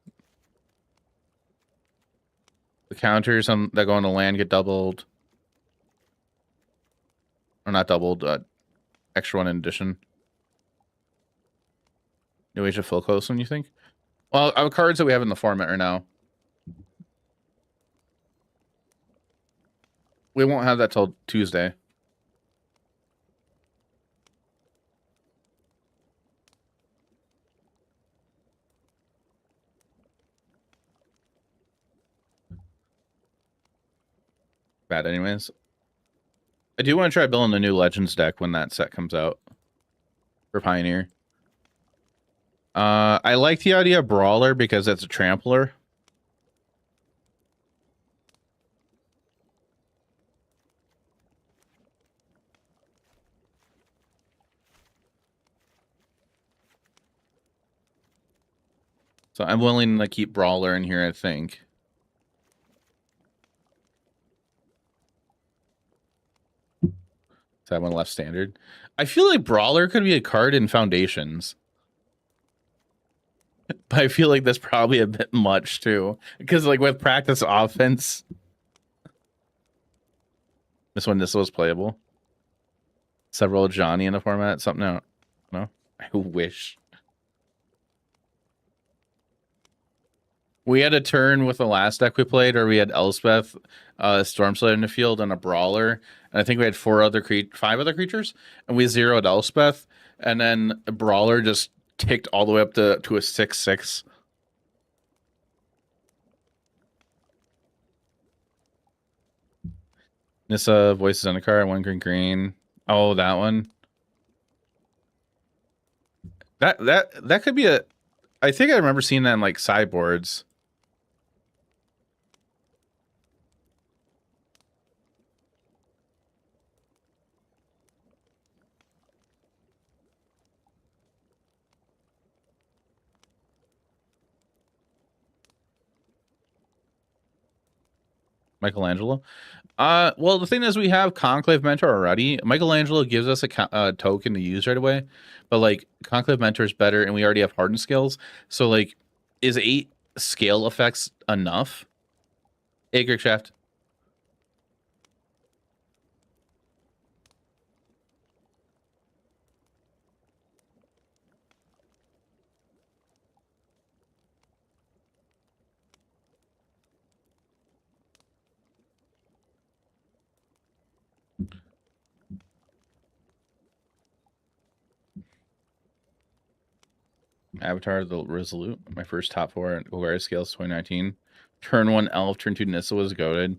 Speaker 1: The counters that go on the land get doubled. Or not doubled, extra 1 in addition. New Age of Philcos, when you think? Well, our cards that we have in the format right now. We won't have that till Tuesday. Bad anyways. I do want to try building the new Legends deck when that set comes out. For Pioneer. I like the idea of Brawler because it's a trampler. So I'm willing to keep Brawler in here, I think. That one left standard. I feel like Brawler could be a card in Foundations. But I feel like that's probably a bit much too. Because like with practice offense. This was playable. Several Johnny in the format. Something out. No? I wish. We had a turn with the last deck we played, or we had Elspeth, Stormslayer in the field, and a Brawler. And I think we had 5 other creatures, and we zeroed Elspeth, and then a Brawler just ticked all the way up to a 6/6. Nissa Voices on a card, 1 green. Oh, that one. That could be a. I think I remember seeing that in like sideboards. Michelangelo. Well, the thing is, we have Conclave Mentor already. Michelangelo gives us a token to use right away, but like Conclave Mentor is better, and we already have Hardened Skills. So like, is 8 scale effects enough? Acre Shaft. Avatar the Resolute. My first top 4 at Golgari Scales 2019. Turn 1 Elf, turn 2 Nissa was goated.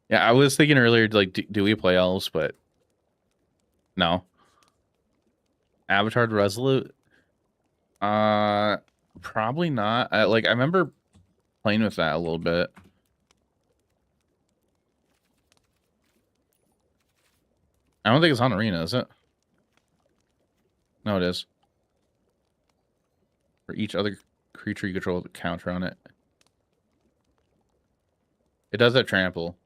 Speaker 1: Yeah, I was thinking earlier, like, do we play elves? But no. Avatar the Resolute. Probably not. I remember playing with that a little bit. I don't think it's on Arena, is it? No, it is. For each other creature you control, the counter on it. It does have trample.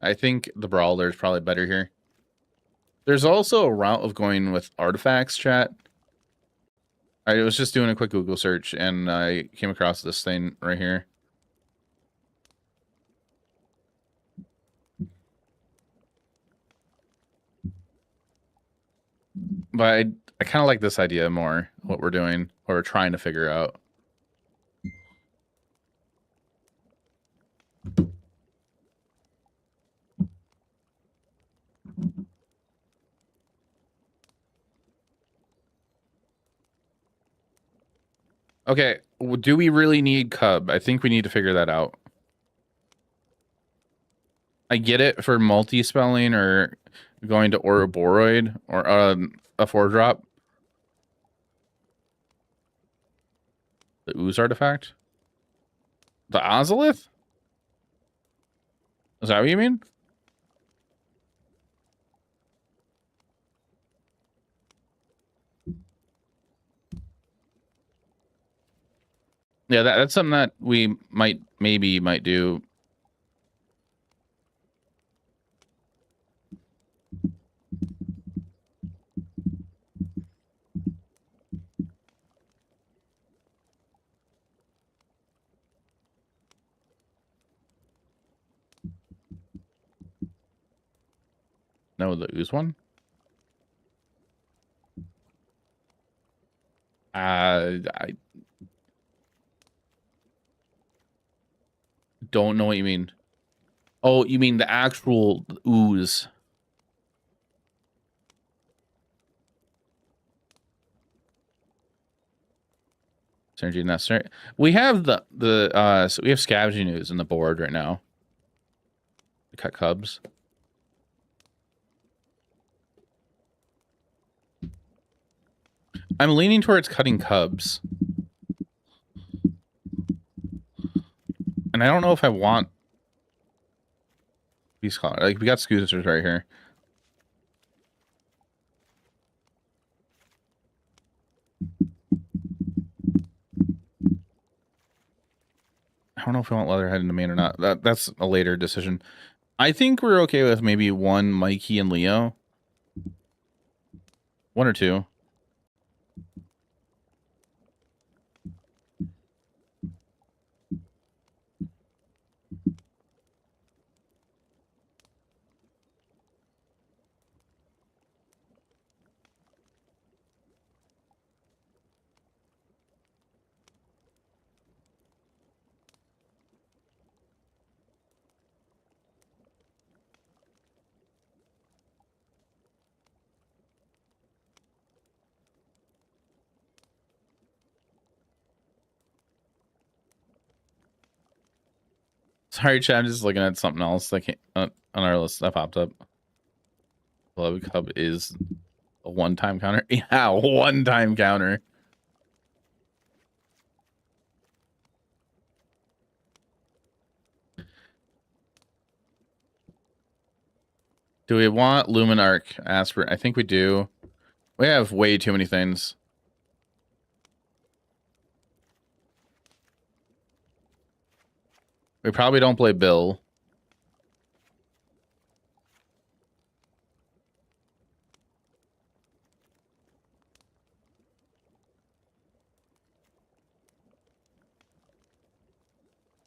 Speaker 1: I think the Brawler is probably better here. There's also a route of going with artifacts, chat. I was just doing a quick Google search and I came across this thing right here. But I kind of like this idea more, what we're doing, what we're trying to figure out. Okay, do we really need Cub? I think we need to figure that out. I get it for multi-spelling or going to Ouroboros or a 4-drop. The Ooze artifact? The Ozolith? Is that what you mean? Yeah, that's something that we might do. No, the Ooze one? I don't know what you mean. Oh, you mean the actual Ooze. Synergy necessary. We have so we have Scavenging Ooze in the board right now. To cut Cubs. I'm leaning towards cutting Cubs. And I don't know if I want these colors. Like, we got Scooters right here. I don't know if we want Leatherhead in the main or not. That's a later decision. I think we're okay with maybe 1 Mikey and Leo. 1 or 2. Sorry, chat. I'm just looking at something else that came, on our list that popped up. Beloved Cub is a 1-time counter. Yeah, 1-time counter. Do we want Lumen Arc Aspirant? I think we do. We have way too many things. We probably don't play Bill.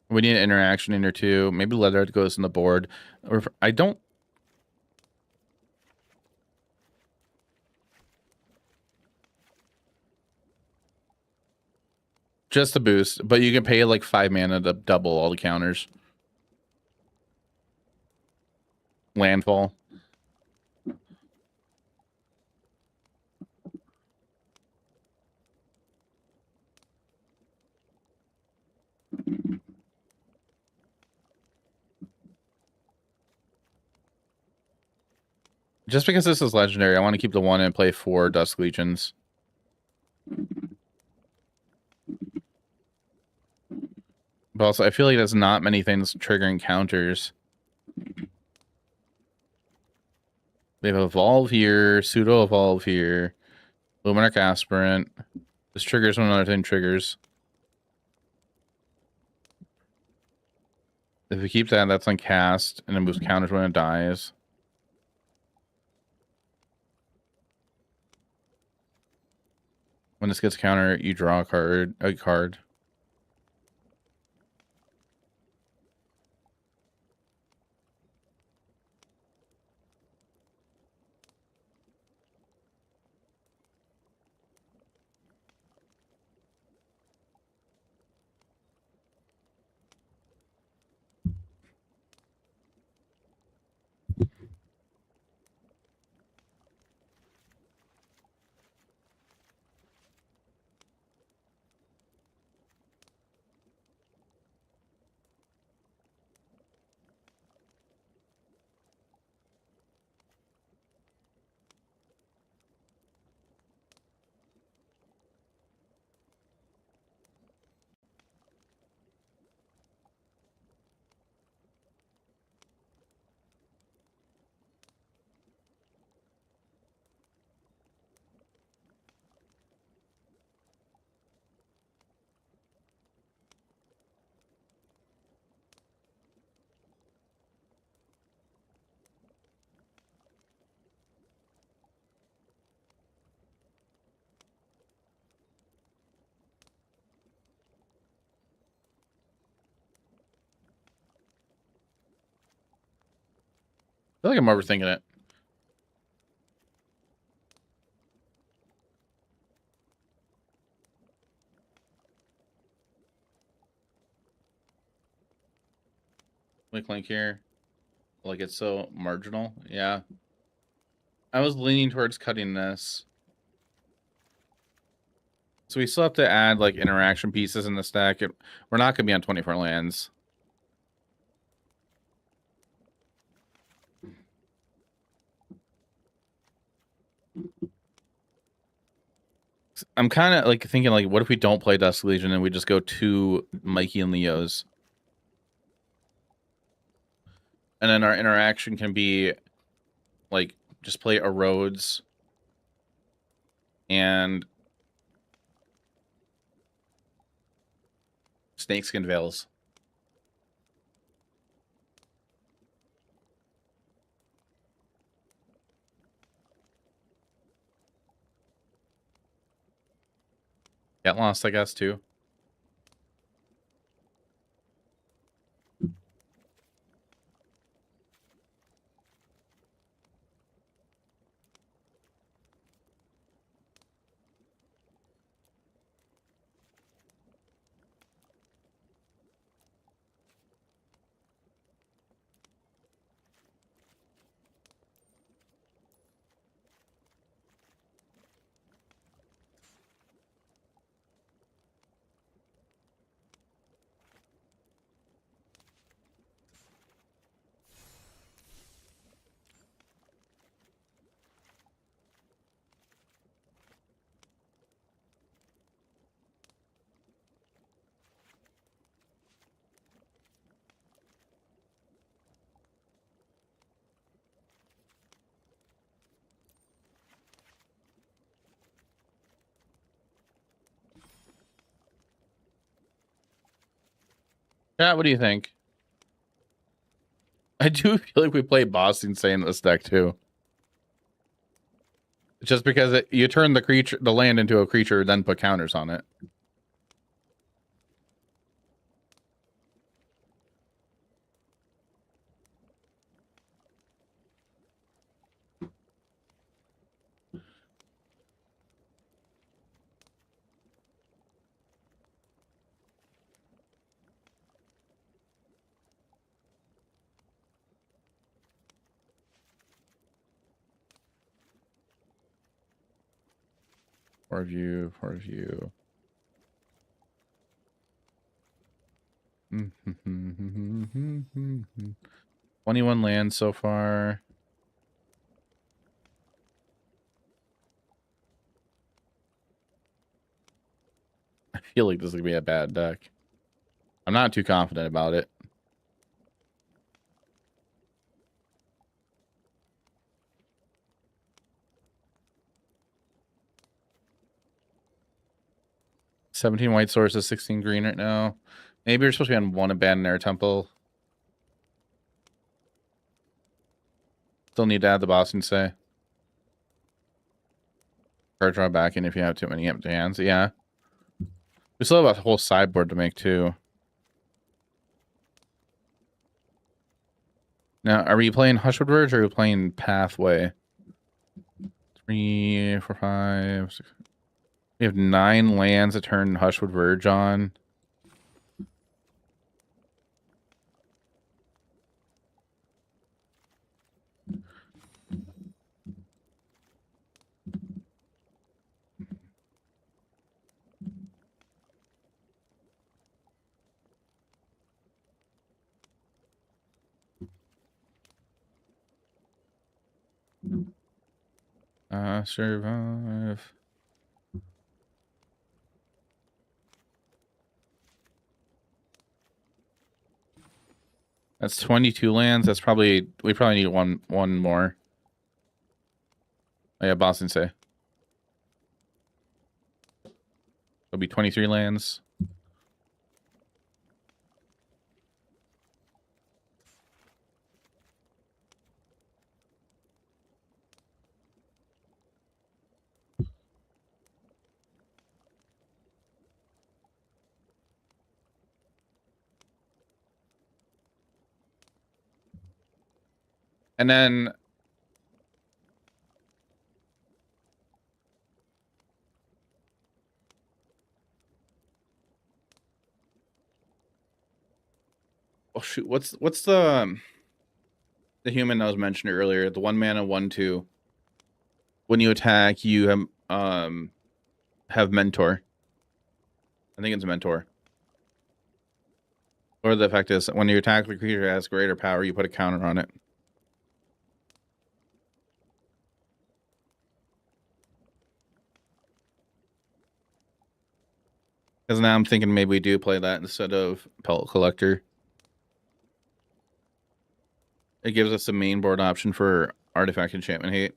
Speaker 1: We need an interaction in there too. Maybe Leatherhead goes in the board. Or I don't. Just a boost, but you can pay like 5 mana to double all the counters. Landfall. Just because this is legendary, I want to keep the 1 and play 4 Dusk Legions. But also, I feel like there's not many things triggering counters. We have Evolve here, Pseudo Evolve here, Luminarch Aspirant. This triggers when another thing triggers. If we keep that, that's on cast, and it moves counters when it dies. When this gets counter, you draw a card. I feel like I'm overthinking it. Link here. Like, it's so marginal. Yeah. I was leaning towards cutting this. So we still have to add, like, interaction pieces in the stack. We're not going to be on 24 lands. I'm kind of, like, thinking, like, what if we don't play Dusk Legion and we just go 2 Mikey and Leos? And then our interaction can be, like, just play Erodes and Snakeskin Veils. Get lost, I guess, too. Yeah, what do you think? I do feel like we play Boss Insane in this deck, too. Just because you turn the land into a creature, then put counters on it. For view. 21 lands so far. feel like this is gonna be a bad deck. I'm not too confident about it. $17 white sources, 16 green right now. Maybe we're supposed to be on one abandoned air temple. Still need to add the Boston say. Card draw back in if you have too many empty hands. Yeah. We still have a whole sideboard to make too. Now, are we playing Hushwood Verge or are we playing Pathway? 3, 4, 5, 6. We have 9 lands to turn Hushwood Verge on. Survive. That's 22 lands. That's probably, we probably need one more. Oh yeah, Boston say. It'll be 23 lands. And then oh shoot, what's the human that was mentioned earlier? The 1 mana 1/2. When you attack, you have mentor. I think it's mentor. Or the effect is when you attack the creature has greater power, you put a counter on it. Because now I'm thinking maybe we do play that instead of Pellet Collector. It gives us a main board option for Artifact Enchantment Hate.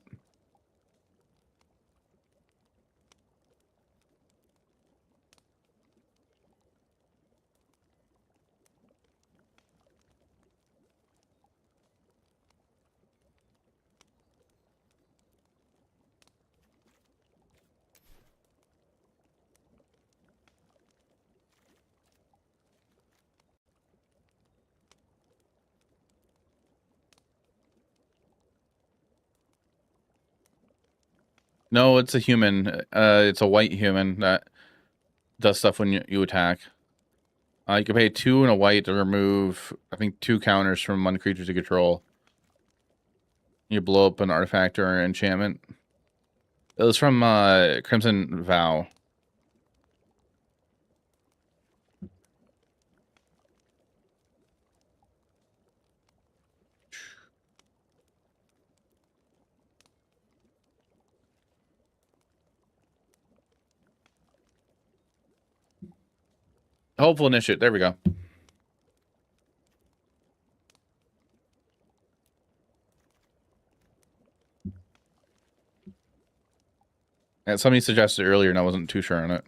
Speaker 1: No, it's a human. It's a white human that does stuff when you attack. You can pay 2 and a white to remove, I think, 2 counters from 1 creature to control. You blow up an artifact or an enchantment. It was from Crimson Vow. Hopeful Initiate. There we go. And somebody suggested earlier, and I wasn't too sure on it.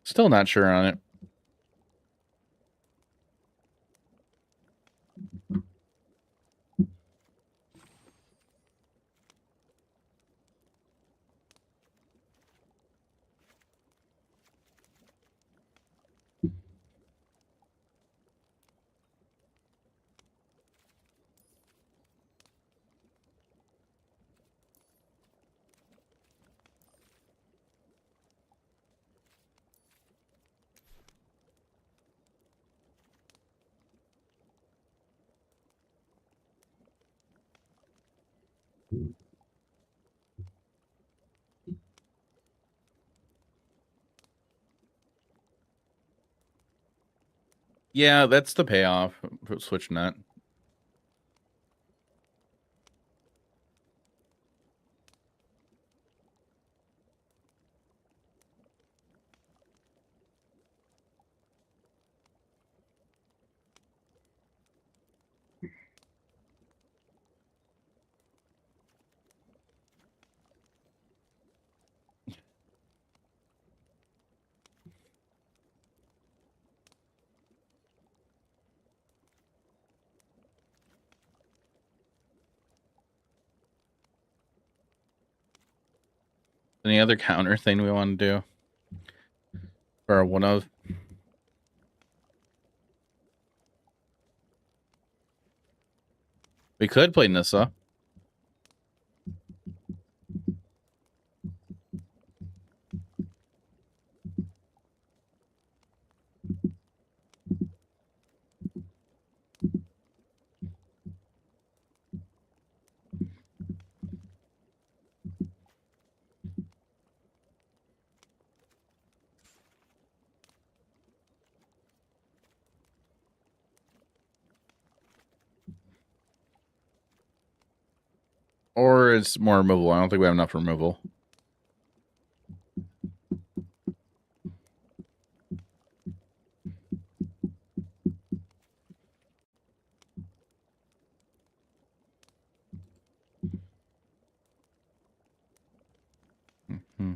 Speaker 1: Still not sure on it. Yeah, that's the payoff for switching that. Any other counter thing we want to do? Or one of? We could play Nissa. Or it's more removal. I don't think we have enough removal. Mm-hmm.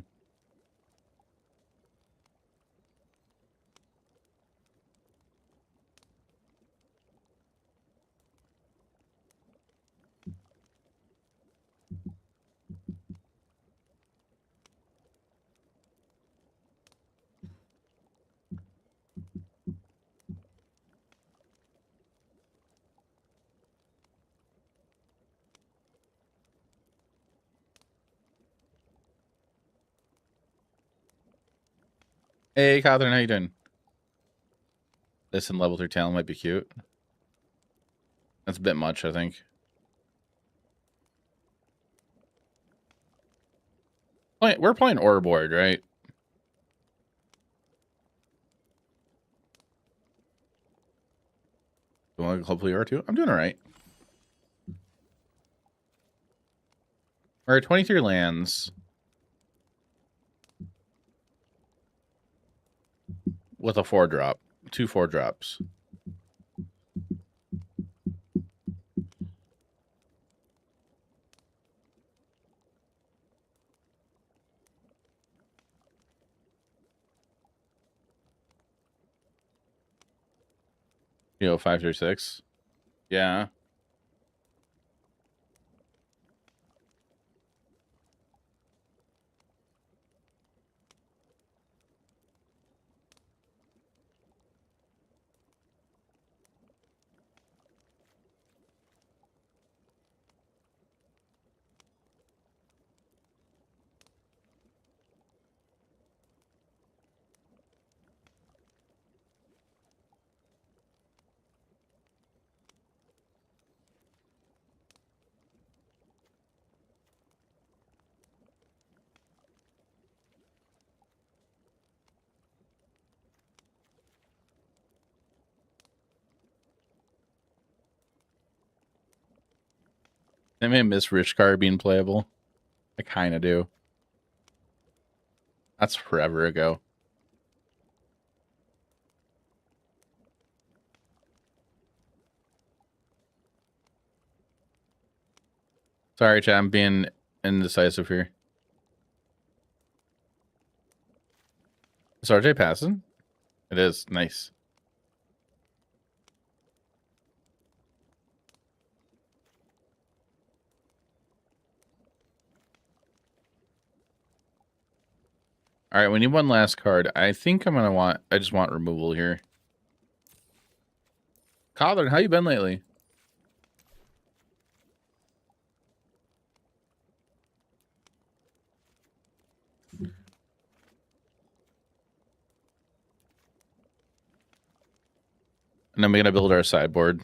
Speaker 1: Hey, Catherine, how you doing? This and level 3 talent might be cute. That's a bit much, I think. We're playing Ore board, right? You want to hopefully R2? I'm doing all right. We're at 23 lands. With a 4-drop. 2 4-drops. You know, 5 through 6. Yeah. I may miss Rich Card being playable. I kind of do. That's forever ago. Sorry, chat. I'm being indecisive here. Is RJ passing? It is. Nice. All right, we need one last card. I think I'm gonna want. I just want removal here. Collard, how you been lately? And then we're gonna build our sideboard.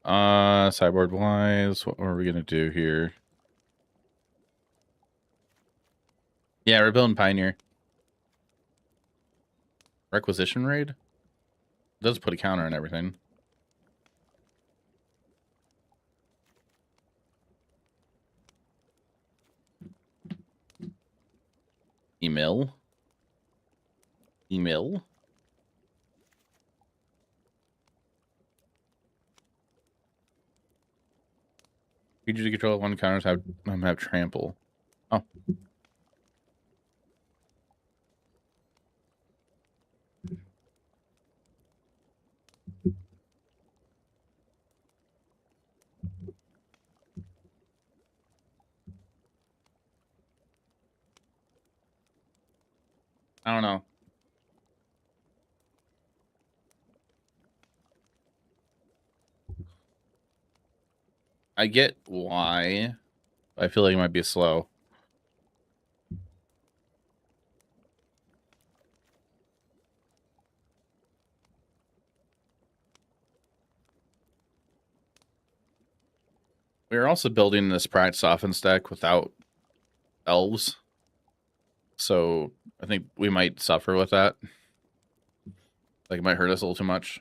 Speaker 1: Sideboard wise, what are we gonna do here? Yeah, we're building Pioneer. Requisition raid? It does put a counter on everything. Email. Creature to control one counters have trample. Oh. I don't know. I get why. I feel like it might be slow. We're also building this practice offense deck without elves. So I think we might suffer with that. Like it might hurt us a little too much.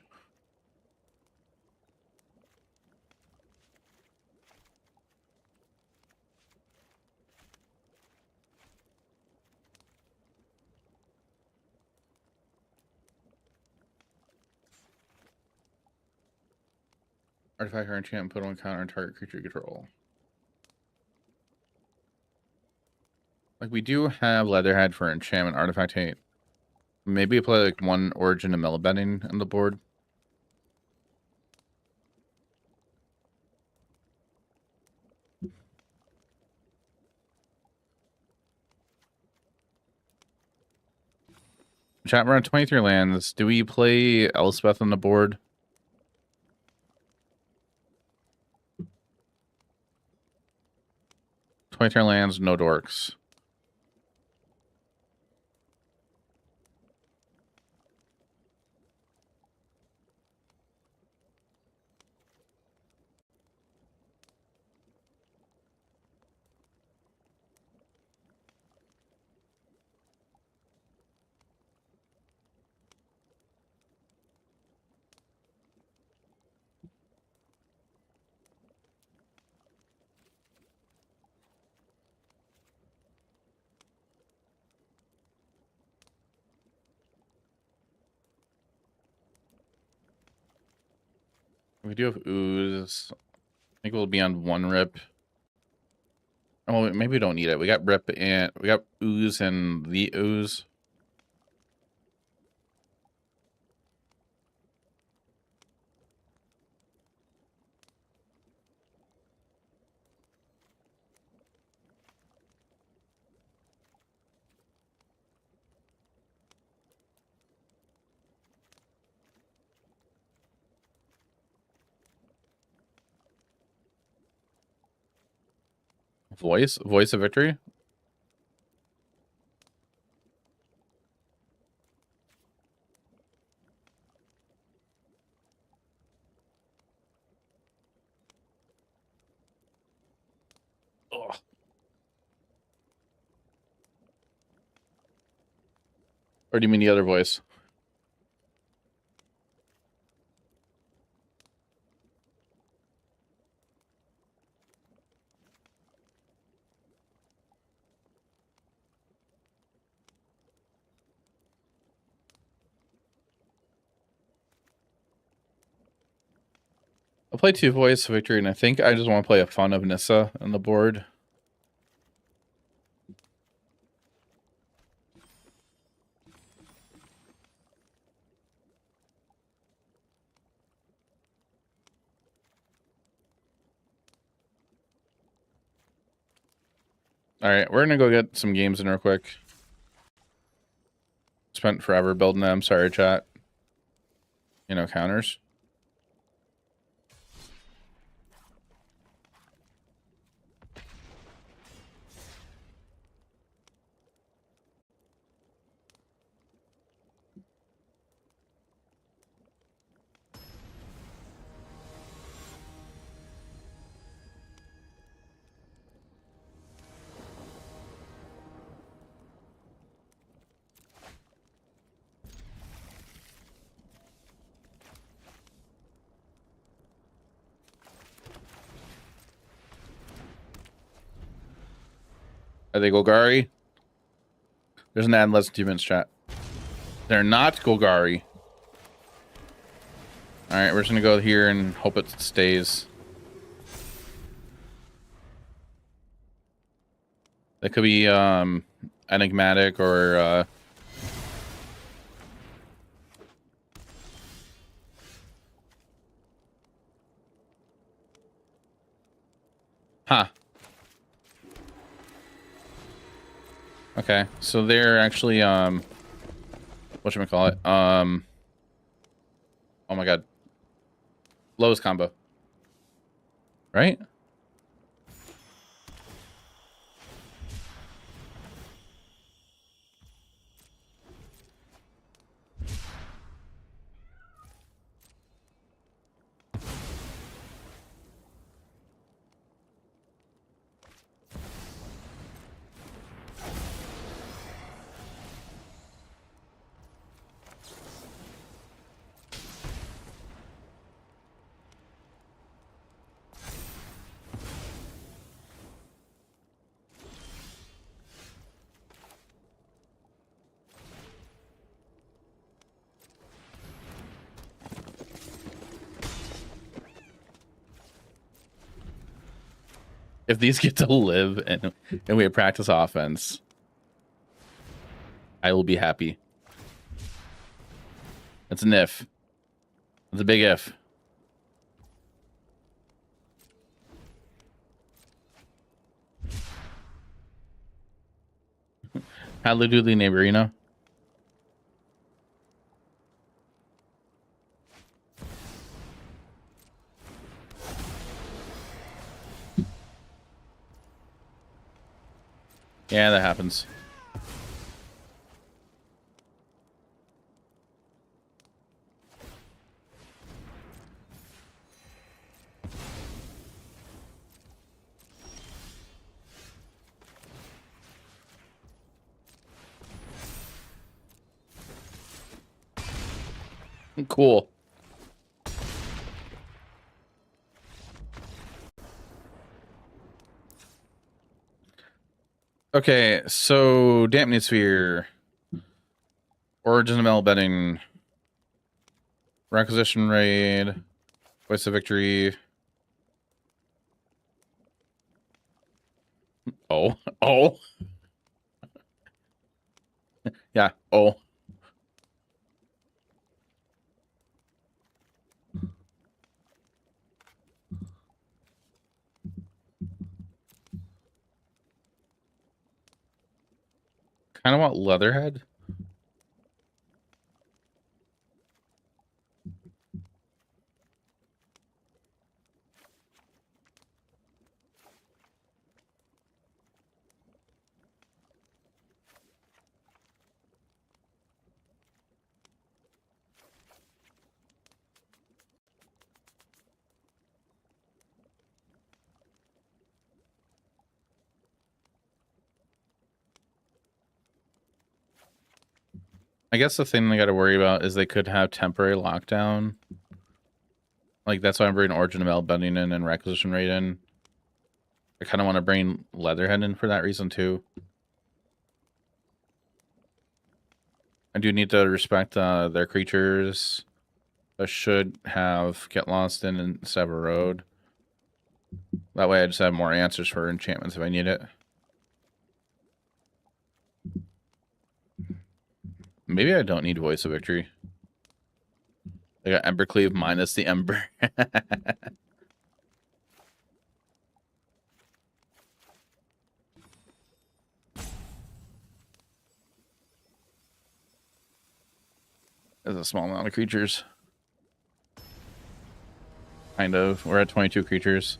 Speaker 1: Artifact or enchant, put on counter on target creature you control. Like we do have Leatherhead for enchantment artifact hate. Maybe play like one Origin and Mellabending on the board. Chat, we're on 23 lands. Do we play Elspeth on the board? Twenty-three lands, no dorks. We do have ooze. I think we'll be on one rip. Oh, maybe we don't need it. We got rip and we got ooze and the ooze. Voice of victory. Ugh. Or do you mean the other voice? I'll play two voice of victory, and I think I just want to play a fun of Nissa on the board. All right, we're gonna go get some games in real quick. Spent forever building them. Sorry, chat. You know, counters. Are they Golgari? There's an ad in less than 2 minutes, chat. They're not Golgari. Alright, we're just gonna go here and hope it stays. That could be enigmatic or huh. Okay, so they're actually whatchamacallit? Oh my god. Lowest combo. Right? If these get to live and we practice offense, I will be happy. That's an if. It's a big if. Howdy doodly neighborino. Yeah, that happens. Cool. Okay, so Dampening Sphere, Origin of Metal Betting, Requisition Raid, Voice of Victory. Oh, oh. Yeah, oh. Kind of want Leatherhead. I guess the thing they got to worry about is they could have temporary lockdown. Like, that's why I'm bringing Origin of Metal Betting in and Requisition Raid in. I kind of want to bring Leatherhead in for that reason, too. I do need to respect their creatures. I should have Get Lost in and Sever Road. That way I just have more answers for enchantments if I need it. Maybe I don't need Voice of Victory. I got Embercleave minus the Ember. There's a small amount of creatures. Kind of. We're at 22 creatures.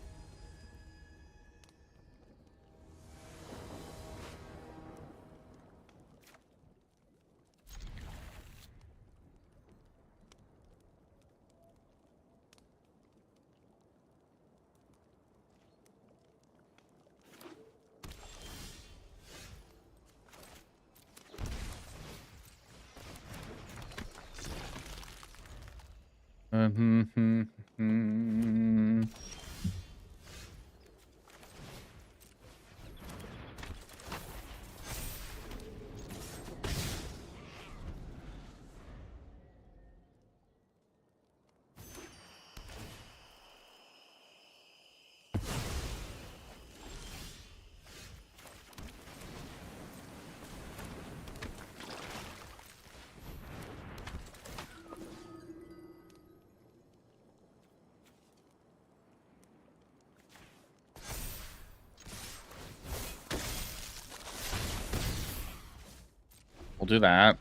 Speaker 1: do that.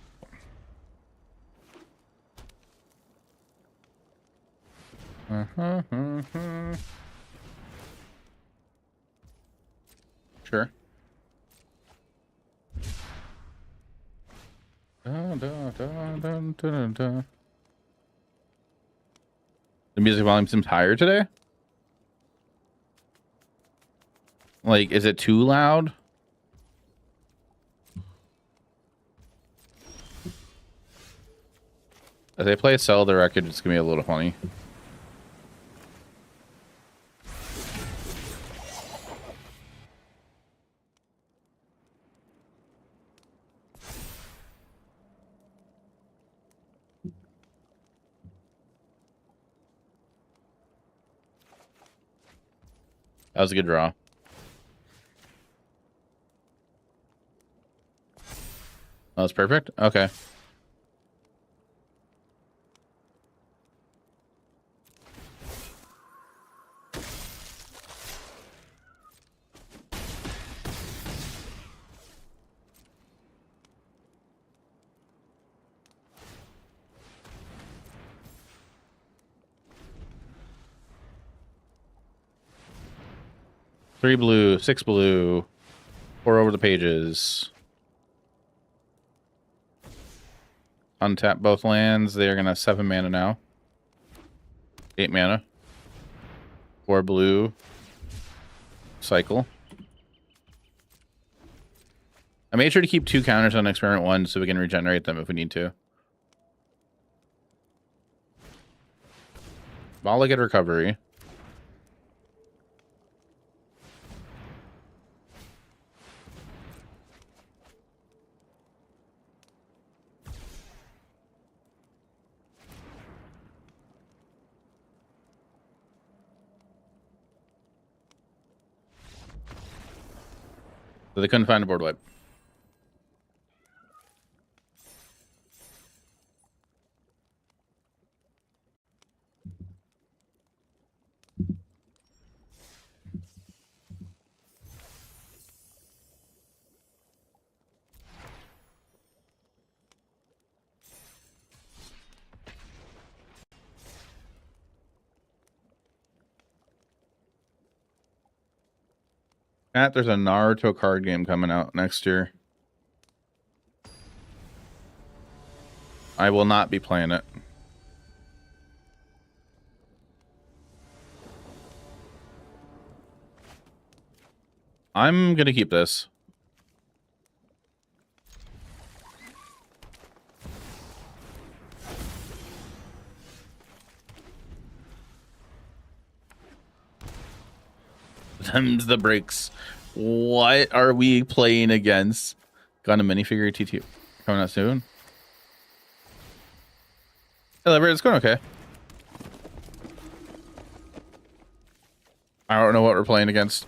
Speaker 1: Sure. Dun, dun, dun, dun, dun, dun. The music volume seems higher today. Like, is it too loud? As they play Sell the Record, it's gonna be a little funny. That was a good draw. That was perfect? Okay. Three blue, 6 blue. 4 over the pages. Untap both lands. They are going to 7 mana now. 8 mana. 4 blue. Cycle. I made sure to keep 2 counters on experiment 1 so we can regenerate them if we need to. Bollig at recovery. So they couldn't find a board wipe. Matt, there's a Naruto card game coming out next year. I will not be playing it. I'm gonna keep this. Them's the breaks. What are we playing against? Got a minifigure TT coming out soon. Hey, Lever, it's going okay. I don't know what we're playing against.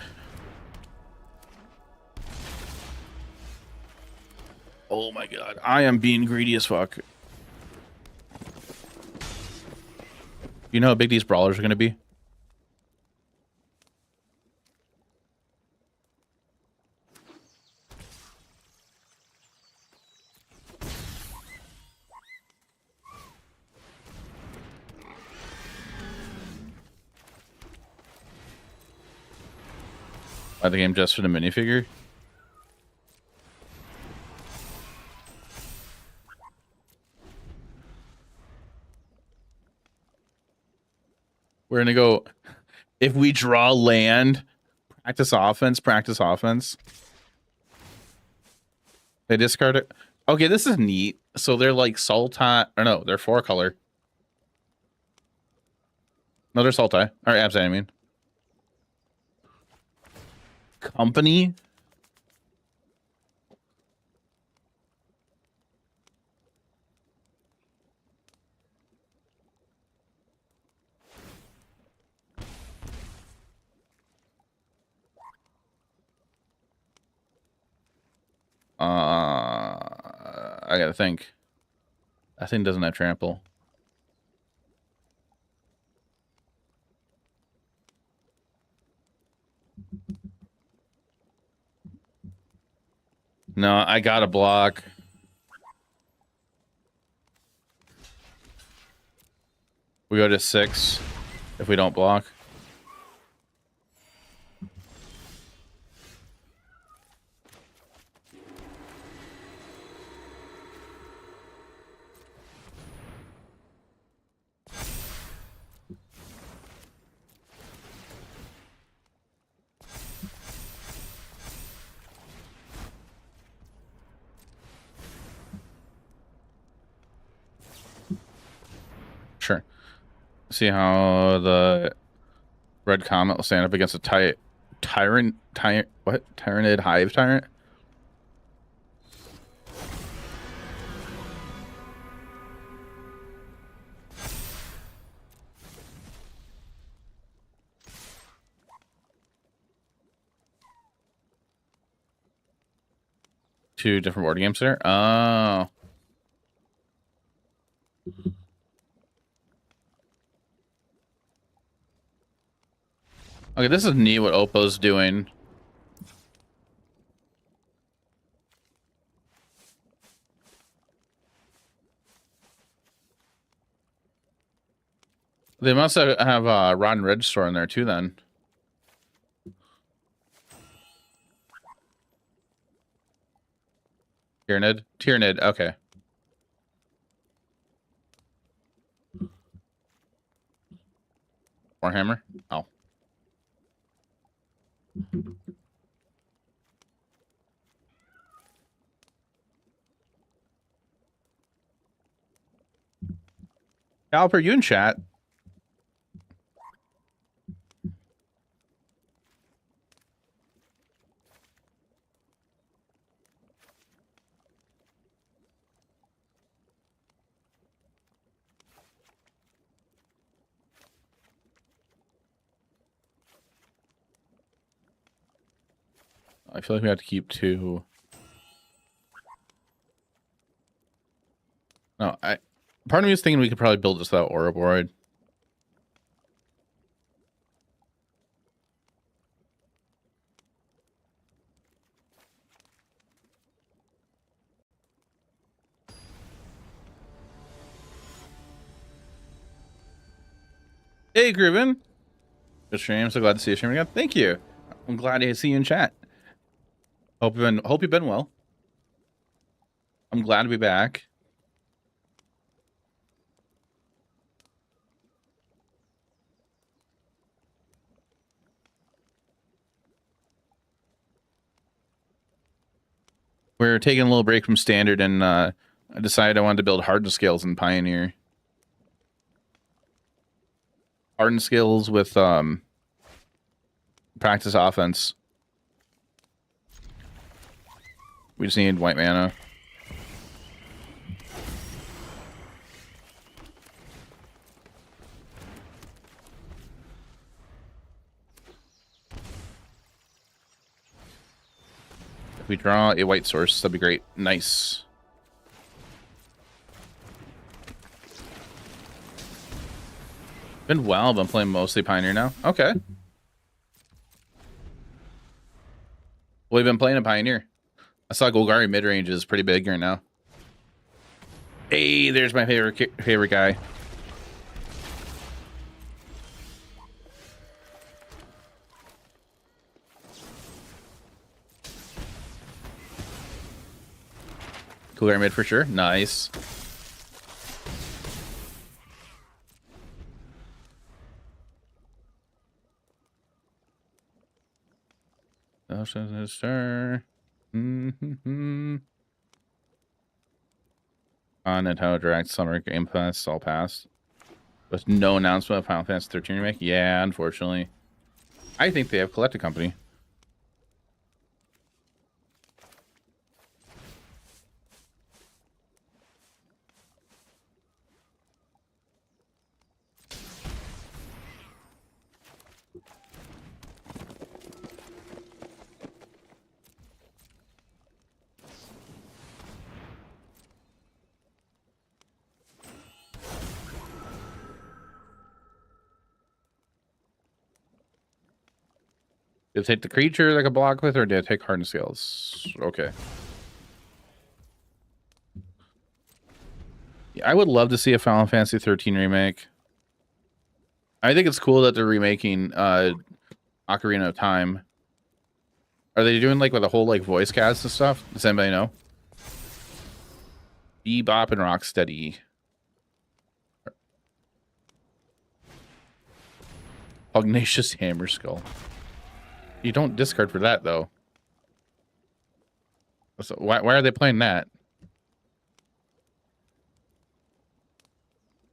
Speaker 1: Oh my god, I am being greedy as fuck. You know how big these brawlers are going to be? Buy the game just for the minifigure? We're gonna go, if we draw land, practice offense, practice offense. They discard it. Okay, this is neat. So they're like Sultai, or no, they're 4 color. No, they're Sultai. Or Abzai, I mean. Company? I gotta think. That thing doesn't have trample. No, I gotta block. We go to 6 if we don't block. Sure. See how the red comet will stand up against a tyrant what? Tyrannid hive tyrant? Two different board games there. Oh. Okay, this is neat what Oppo's doing. They must have Rod and Red Store in there too then. Tyrannid, okay. Warhammer? Oh. Caliper, you in chat? I feel like we have to keep 2. No, part of me was thinking we could probably build this without Ouroboros. Hey, Grooven. Good stream. So glad to see you streaming again. Thank you. I'm glad to see you in chat. Hope you've been well. I'm glad to be back. We're taking a little break from Standard, and I decided I wanted to build hardened scales in Pioneer. Hardened skills with practice offense. We just need white mana. If we draw a white source, that'd be great. Nice. Been well, but I'm playing mostly Pioneer now. Okay. Well, we've been playing a Pioneer. I saw Golgari mid-range is pretty big right now. Hey, there's my favorite guy. Golgari mid for sure. Nice. Star. On Nintendo Direct Summer Game Pass all passed. With no announcement of Final Fantasy 13 remake. Yeah, unfortunately. I think they have collected company. Did it take the creature like a block with, or did it take hardened scales? Okay. Yeah, I would love to see a Final Fantasy 13 remake. I think it's cool that they're remaking Ocarina of Time. Are they doing like with a whole like voice cast and stuff? Does anybody know? Bebop and Rocksteady. Pugnacious Hammer Skull. You don't discard for that though. So why are they playing that?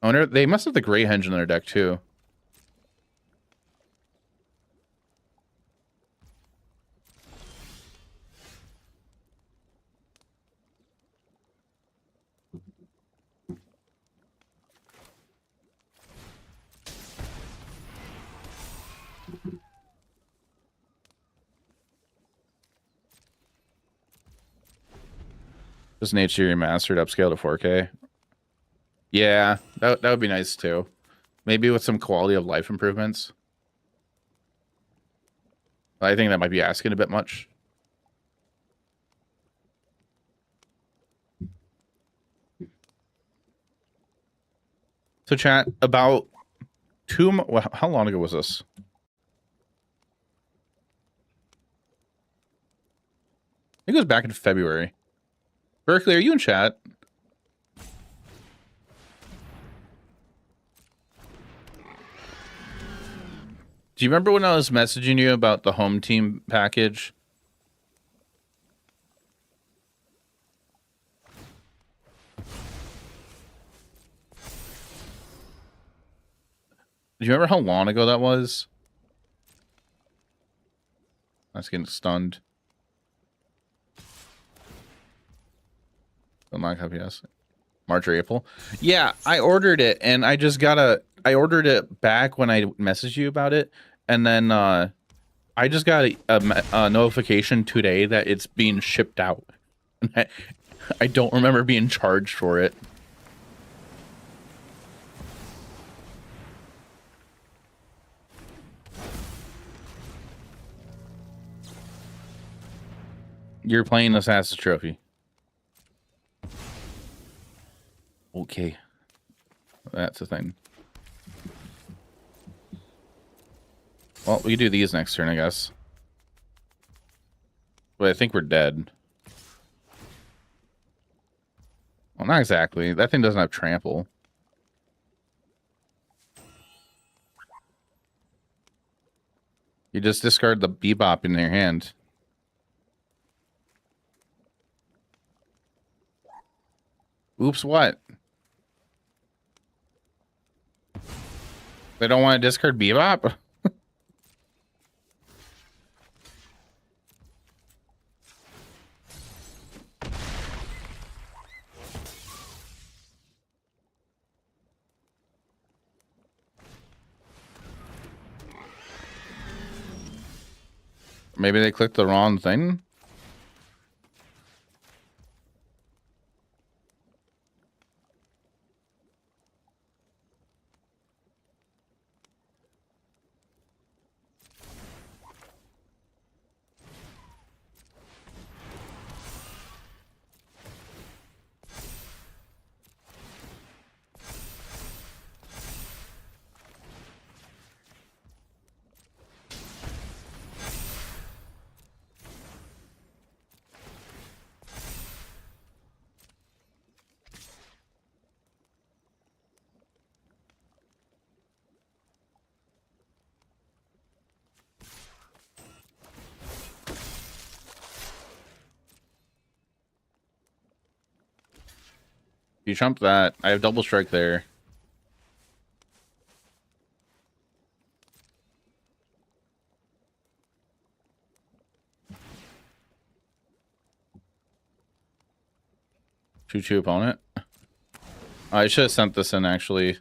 Speaker 1: I wonder, they must have the Grey Henge in their deck too. Just an HD remastered upscale to 4K. Yeah, that would be nice too. Maybe with some quality of life improvements. I think that might be asking a bit much. So chat, about how long ago was this? I think it was back in February. Berkeley, are you in chat? Do you remember when I was messaging you about the home team package? Do you remember how long ago that was? I was getting stunned. Unlock yes. March or April. Yeah, I ordered it and I just I ordered it back when I messaged you about it, and then I just got a notification today that it's being shipped out. I don't remember being charged for it. You're playing Assassin's Trophy. Okay. That's the thing. Well, we can do these next turn, I guess. But I think we're dead. Well, not exactly. That thing doesn't have trample. You just discard the Bebop in your hand. Oops, what? They don't want to discard Bebop? Maybe they clicked the wrong thing? You trump that. I have double strike there. Choo-choo opponent. I should have sent this in, actually.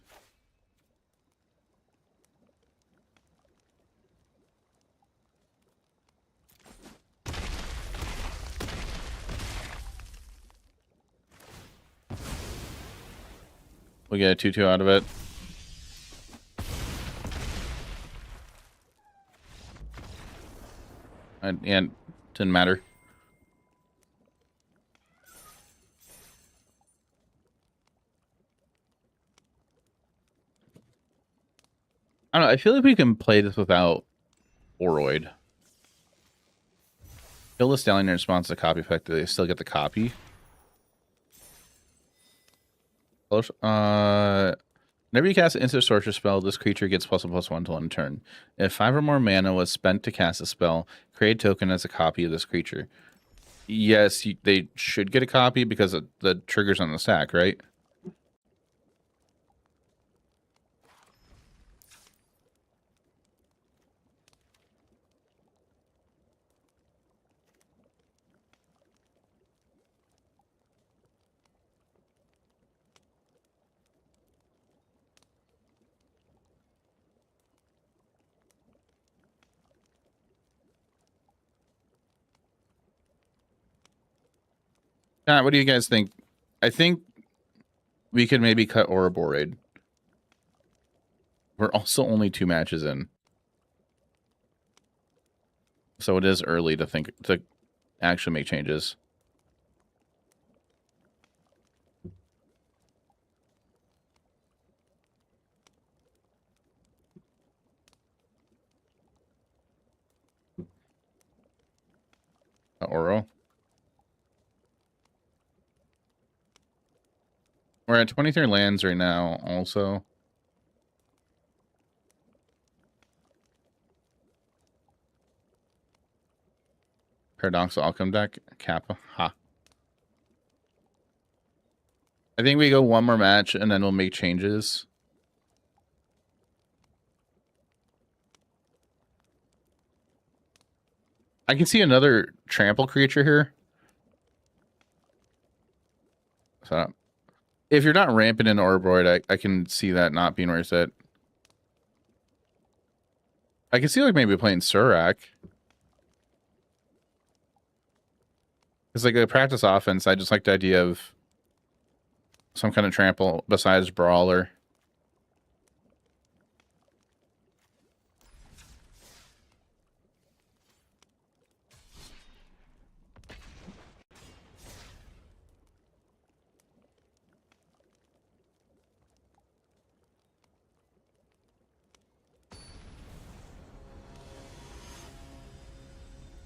Speaker 1: We get a 2-2 out of it. And didn't matter. I don't know. I feel like we can play this without Oroid. Kill the stallion in response to copy effect. They still get the copy. Whenever you cast an instant sorcerer spell, this creature gets +1/+1 till end turn. If 5 or more mana was spent to cast a spell, create a token as a copy of this creature. Yes, they should get a copy because of the triggers on the stack, right? What do you guys think? I think we could maybe cut Ouroboros. We're also only 2 matches in. So it is early to actually make changes. Oro. We're at 23 lands right now, also. Paradoxical Outcome deck. Kappa. Ha. I think we go one more match, and then we'll make changes. I can see another trample creature here. So, if you're not ramping in Ouroboros, I can see that not being where it's at. I can see like maybe playing Surak. It's like a practice offense. I just like the idea of some kind of trample besides Brawler.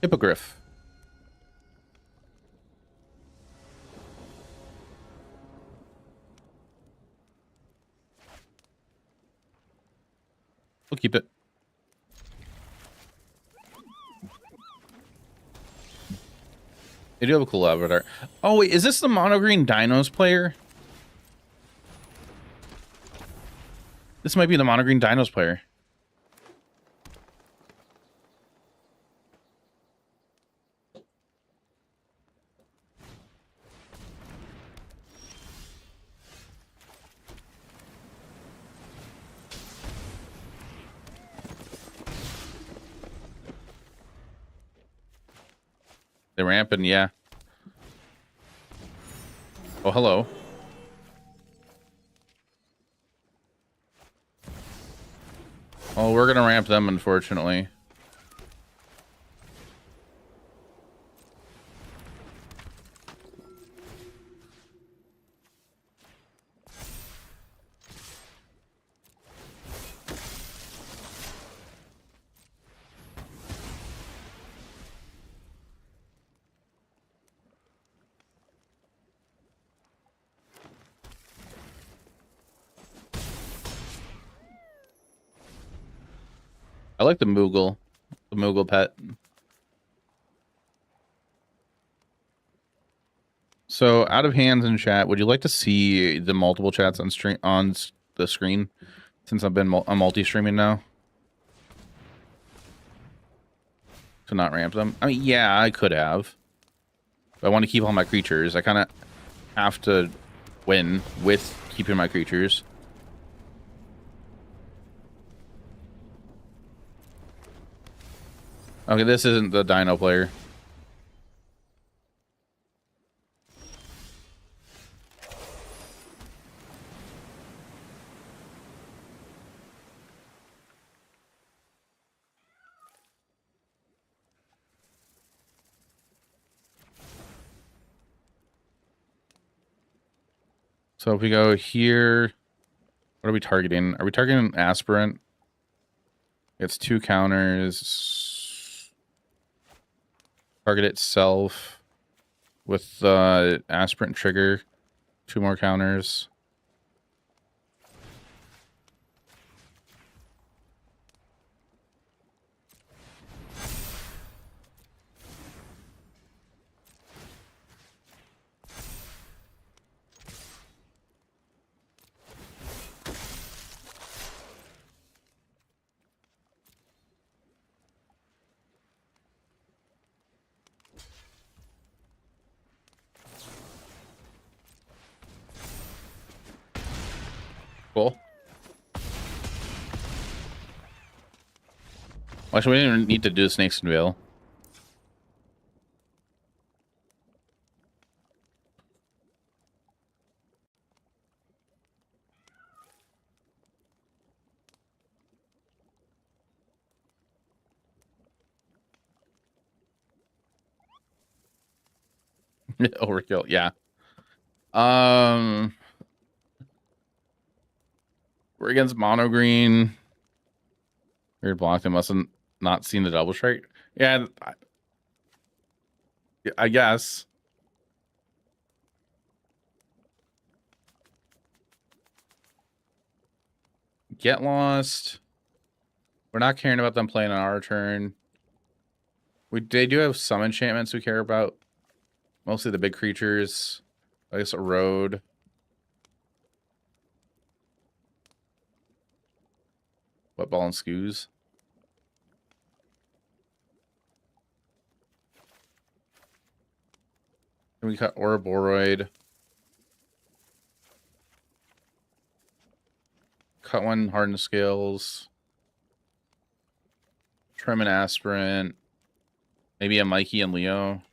Speaker 1: Hippogriff. We'll keep it. They do have a cool avatar. Oh, wait, is this the mono green Dinos player? This might be the mono green Dinos player. They're ramping, yeah. Oh, hello. Oh, we're gonna ramp them, unfortunately. I like the Moogle pet. So, out of hands in chat, would you like to see the multiple chats on the screen? Since I've been I'm multi-streaming now. To not ramp them? I mean, yeah, I could have. But I want to keep all my creatures. I kind of have to win with keeping my creatures. Okay, this isn't the Dino player. So if we go here, what are we targeting? Are we targeting Aspirant? Gets 2 counters. Target itself with aspirant trigger. 2 more counters. Cool. Actually, we didn't need to do Snakes and Veil. Overkill, yeah. We're against mono green. Weird block. They must have not seen the double strike. Yeah, I guess. Get lost. We're not caring about them playing on our turn. They do have some enchantments we care about. Mostly the big creatures. I guess a road. What ball and skews? Can we cut Ouroboros? Cut 1 hardened scales. Trim an aspirant. Maybe a Mikey and Leo.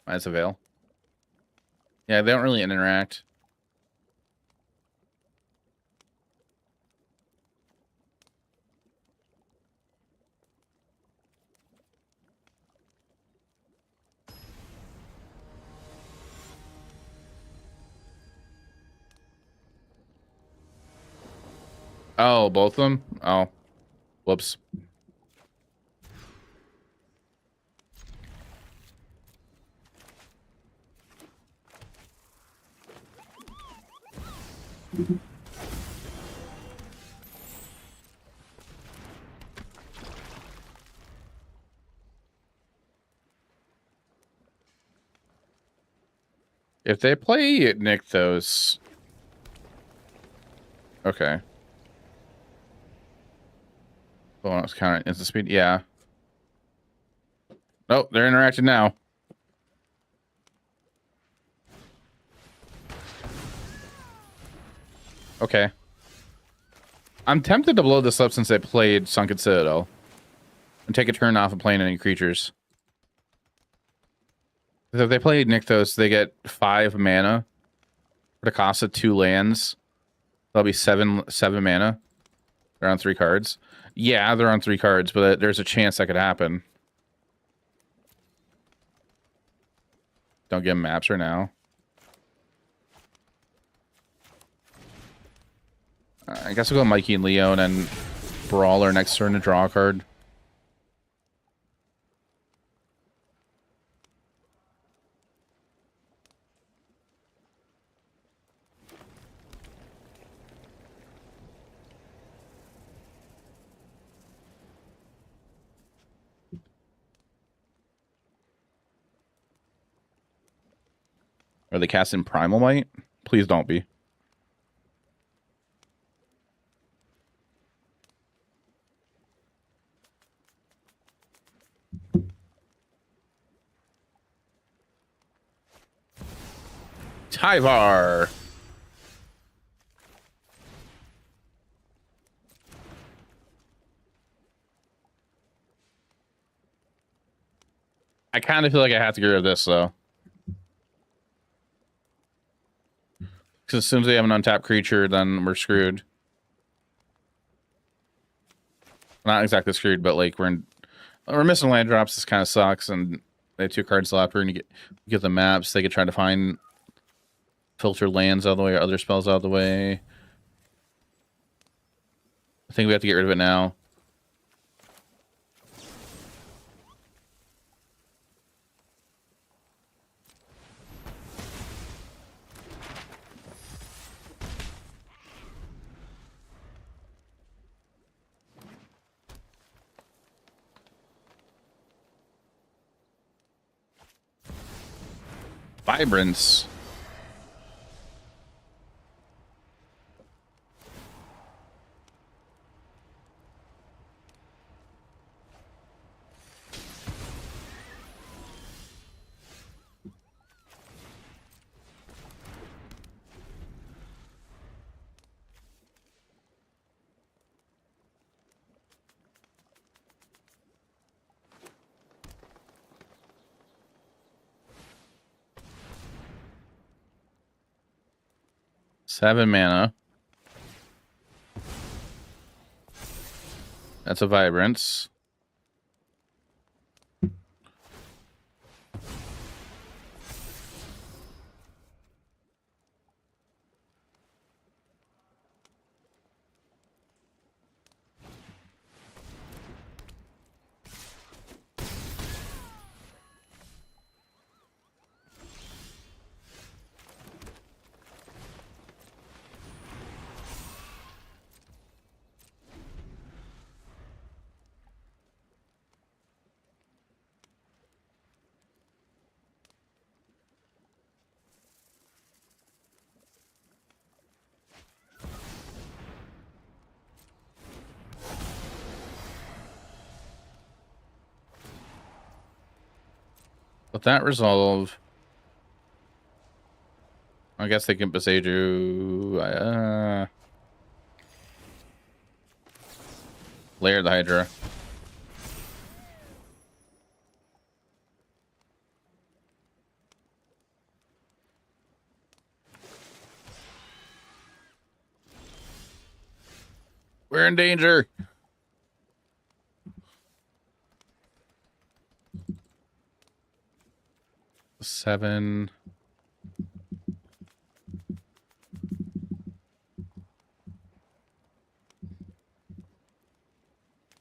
Speaker 1: As a Veil. Yeah, they don't really interact. Oh, both of them? Oh. Whoops. If they play Nykthos... Okay. Oh, it's counting instant speed. Yeah. Oh, they're interacting now. Okay. I'm tempted to blow this up since they played Sunken Citadel. And take a turn off of playing any creatures. If they play Nykthos, they get 5 mana. For the cost of 2 lands. That'll be 7 mana. They're on 3 cards. Yeah, they're on 3 cards, but there's a chance that could happen. Don't give them maps right now. I guess we'll go Mikey and Leo and then Brawler next turn to draw a card. Are they casting Primal Might? Please don't be. Tyvar. I kind of feel like I have to get rid of this, though. Because as soon as they have an untapped creature, then we're screwed. Not exactly screwed, but like we're missing land drops. This kind of sucks, and they have 2 cards left. We're gonna get the maps. They could try to find filter lands out of the way or other spells out of the way. I think we have to get rid of it now. Vibrance. Seven mana. That's a Vibrance. With that resolve, I guess they can besage you. Layer the Hydra. We're in danger. Seven.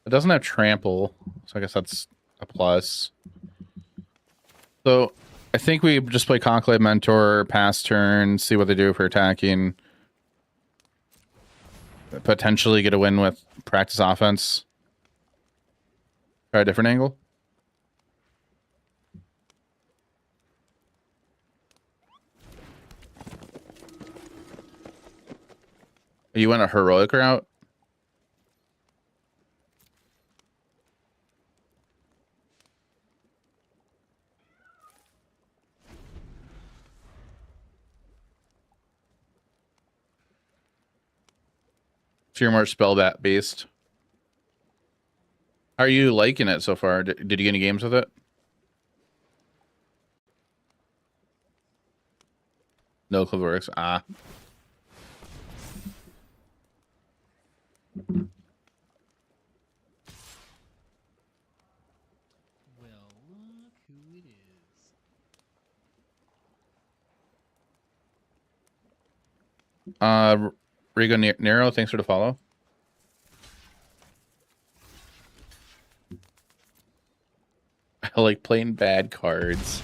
Speaker 1: It doesn't have trample, so I guess that's a plus. So I think we just play Conclave Mentor, pass turn, see what they do for attacking. Potentially get a win with practice offense. Try a different angle. You went a heroic route? So you're more spell-bat based. How are you liking it so far? Did you get any games with it? No clue works. Ah.
Speaker 4: Well, look who it is.
Speaker 1: Rigo Nero, thanks for the follow. I like playing bad cards.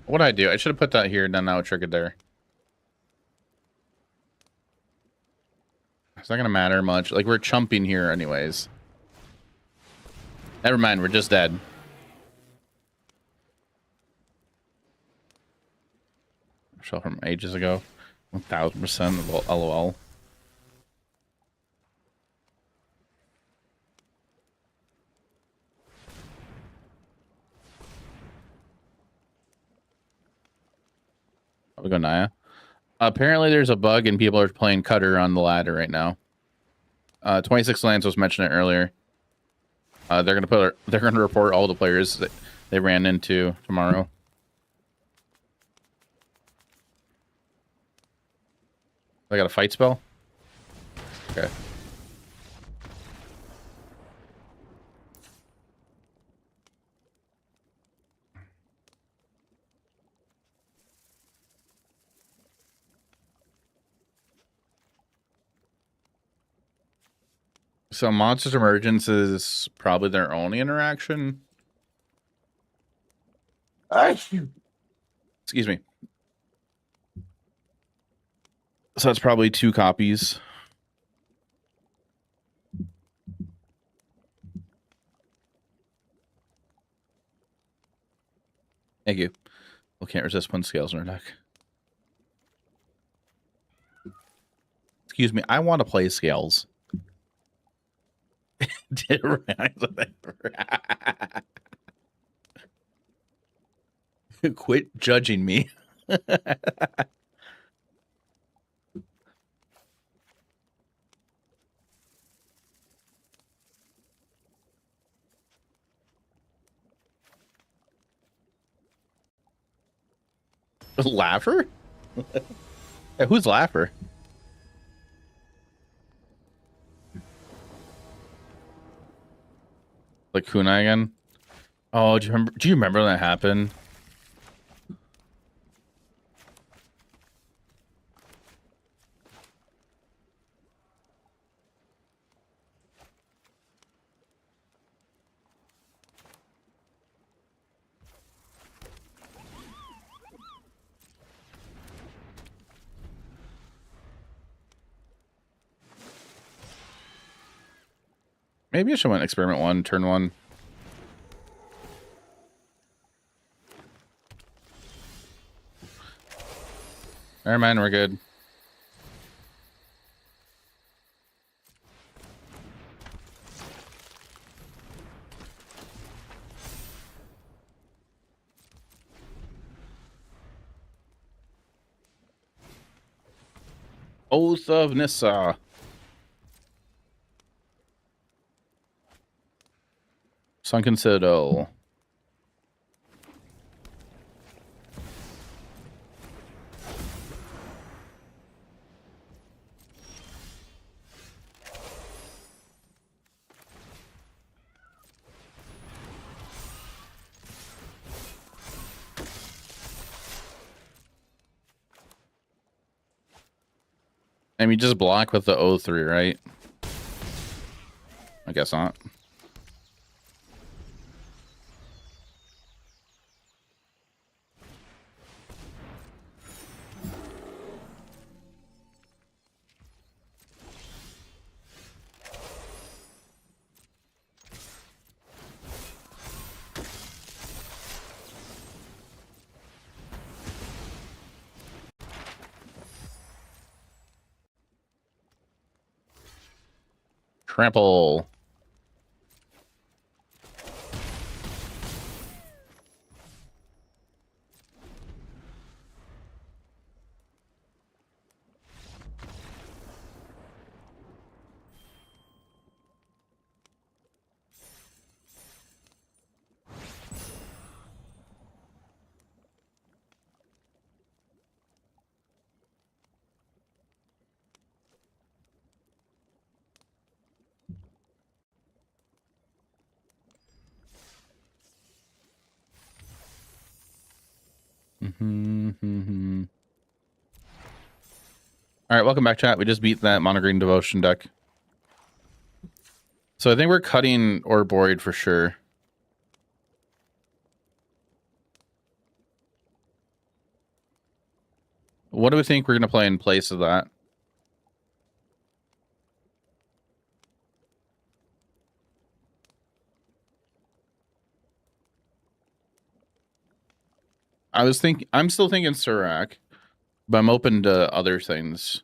Speaker 1: What'd I do? I should have put that here and then now it triggered there. It's not gonna matter much. Like, we're chumping here anyways. Never mind, we're just dead. Show from ages ago. 1000% LOL. We go Naya. Apparently there's a bug and people are playing Cutter on the ladder right now. 26 Lands was mentioned earlier. They're gonna report all the players that they ran into tomorrow. I got a fight spell? Okay. So Monsters Emergence is probably their only interaction. Excuse me. So that's probably 2 copies. Thank you. We can't resist when scales in our deck. Excuse me, I want to play scales. Did Quit judging me. Laugher? Hey, who's Laugher? Like Kunai again? Oh, do you remember when that happened? Maybe I should went experiment 1, turn 1. Never mind, we're good. Oath of Nissa. Sunken Citadel. And you just block with the O3, right? I guess not. Trample. All right, welcome back, chat. We just beat that Mono Green Devotion deck. So I think we're cutting or Boyd for sure. What do we think we're going to play in place of that? I'm still thinking Surak, but I'm open to other things.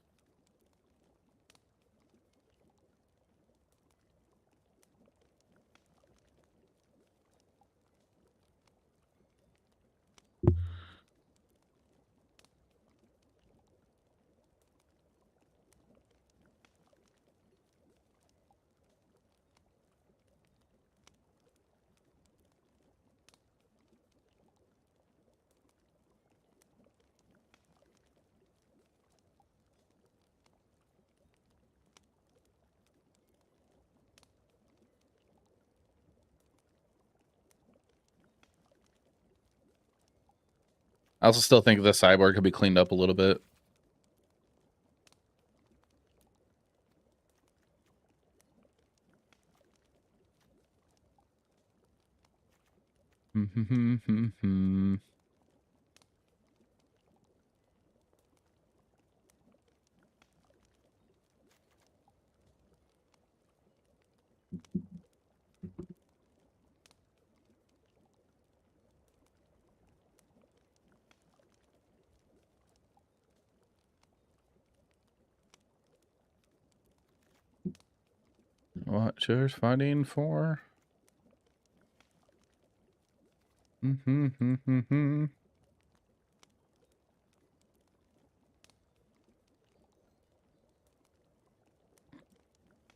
Speaker 1: I also still think the sideboard could be cleaned up a little bit. What you're fighting for?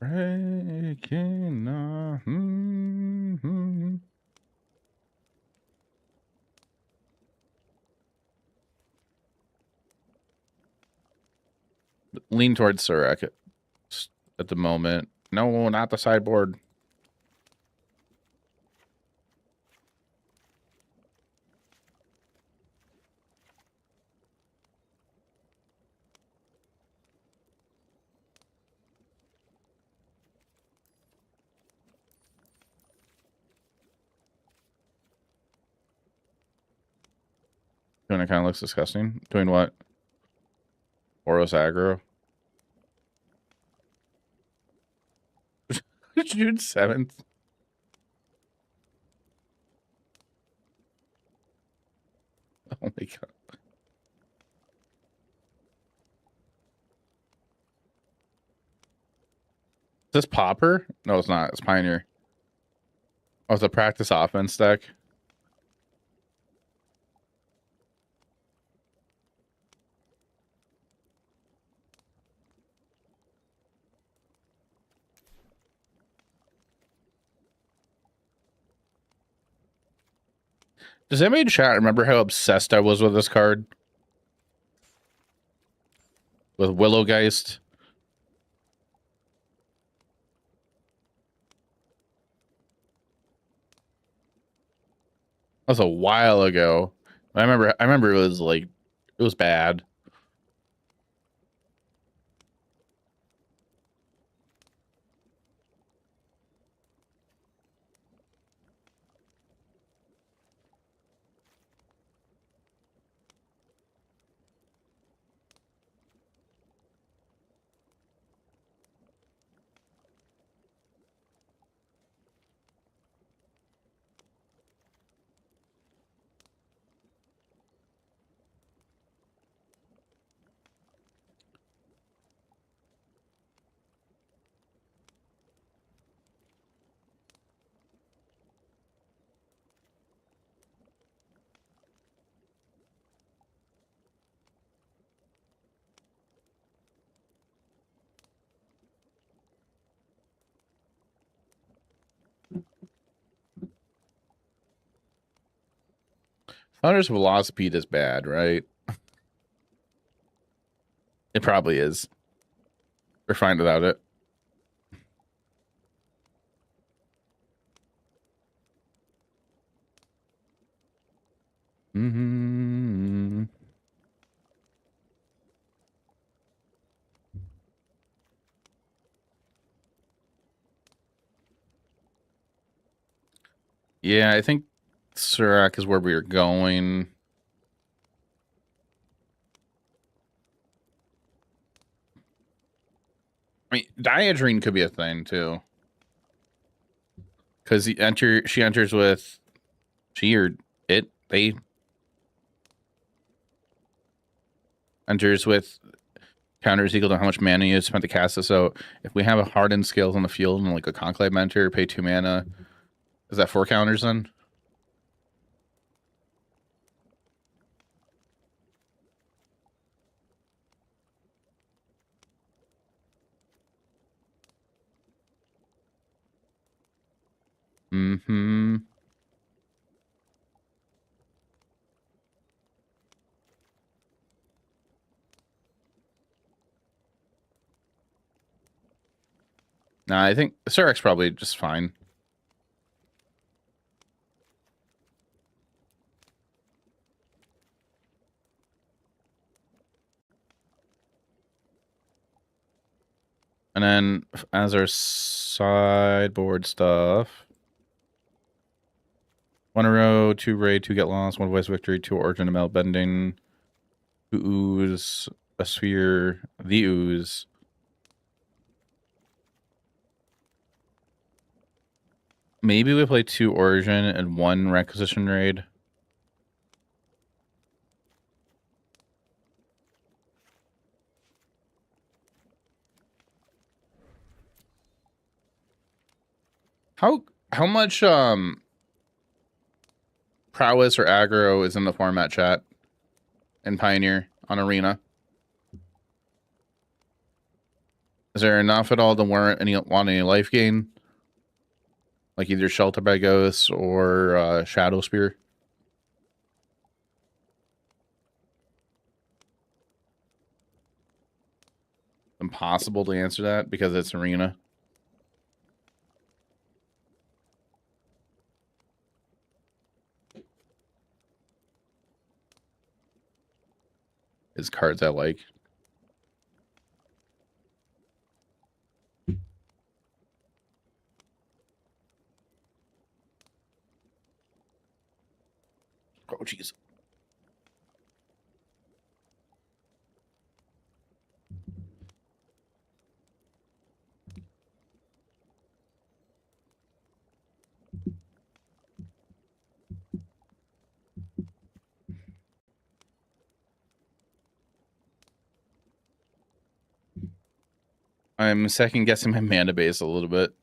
Speaker 1: Breaking. Lean towards Surak at the moment. No, not the sideboard. Doing it kind of looks disgusting. Doing what? Boros aggro. June 7th. Oh my god. Is this Popper? No, it's not. It's Pioneer. Oh, it's a practice offense deck. Does anybody in chat remember how obsessed I was with this card? With Willowgeist? That was a while ago. I remember it was like, it was bad. Thunder's Velocipede is bad, right? It probably is. We're fine without it. Yeah, I think Surak is where we are going. I mean, Diadrine could be a thing too, because she enters with they enters with counters equal to how much mana you spent to cast it. So if we have a hardened scales on the field and like a Conclave Mentor, pay 2 mana, is that 4 counters then? Mm-hmm. Nah, I think Surak's probably just fine. And then as our sideboard stuff, 1 row, 2 raid, 2 get lost, 1 voice victory, 2 origin and melt bending, 2 ooze, a sphere, the ooze. Maybe we play 2 origin and 1 requisition raid. How much prowess or aggro is in the format chat in Pioneer on Arena? Is there enough at all to warrant any life gain? Like either Shelter by Ghosts or Shadow Spear? Impossible to answer that because it's Arena. It's cards I like. Oh, jeez. I'm second guessing my mana base a little bit.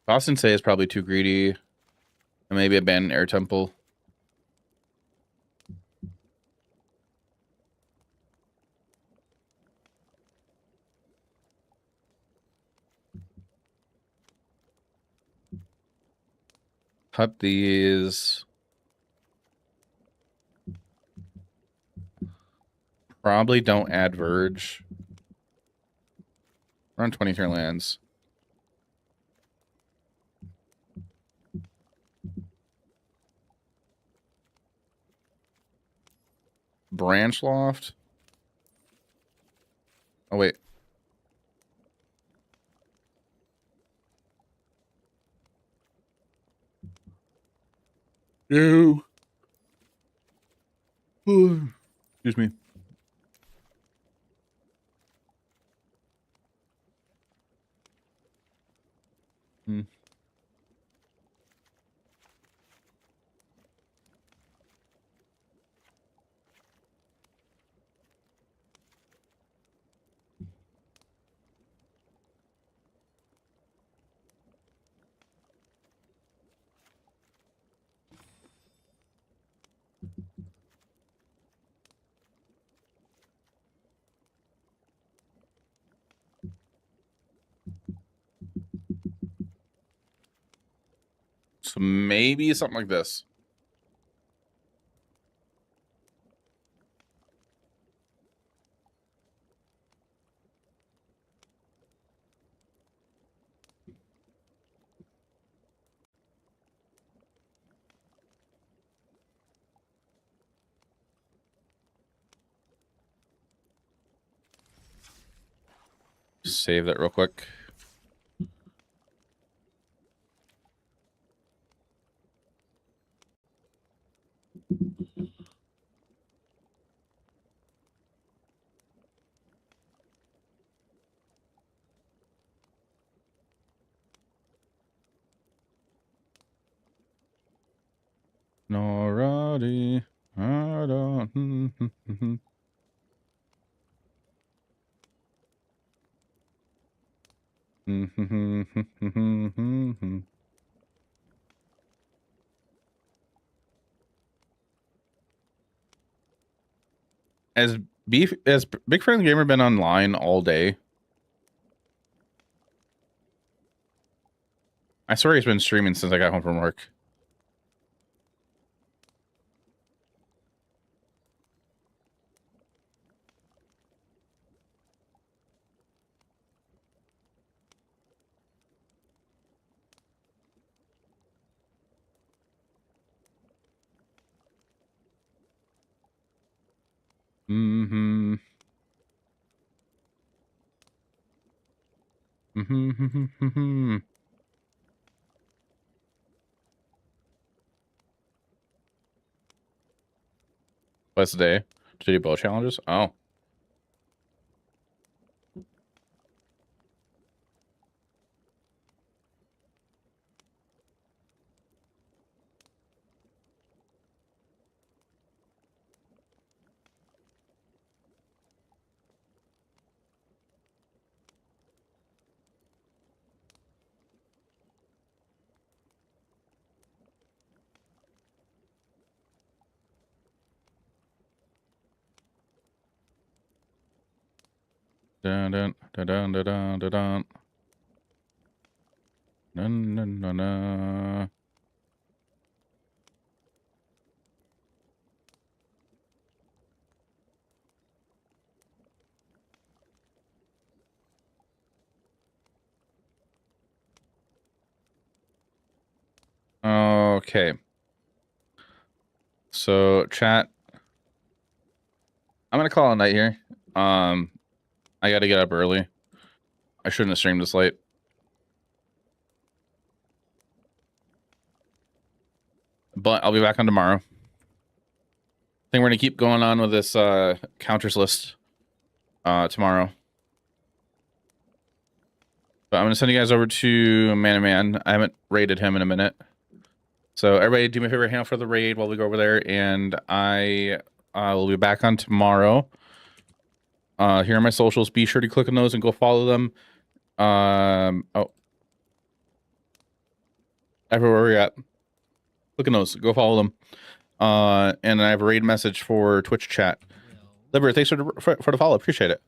Speaker 1: Boston Say is probably too greedy. And maybe abandon Air Temple. Cut these. Probably don't add Verge. We're on 23 lands. Branch Loft. Oh, wait. No. Excuse me. So maybe something like this. Save that real quick. Alrighty. I don't. Has Big Friendly Gamer been online all day? I swear he's been streaming since I got home from work. Mm-hmm. Mm-hmm. What's the day? To do both challenges? Oh. Dun dun dun dun dun dun dun dun. Dun, dun, dun, dun. Okay. So chat, I'm gonna call it a night here. I gotta get up early. I shouldn't have streamed this late. But I'll be back on tomorrow. I think we're gonna keep going on with this counters list tomorrow. But I'm gonna send you guys over to Man. I haven't raided him in a minute. So everybody do me a favor, hand for the raid while we go over there, and I will be back on tomorrow. Here are my socials. Be sure to click on those and go follow them. Everywhere we're at. Click on those. Go follow them. And I have a raid message for Twitch chat. Liber, thanks for the follow. Appreciate it.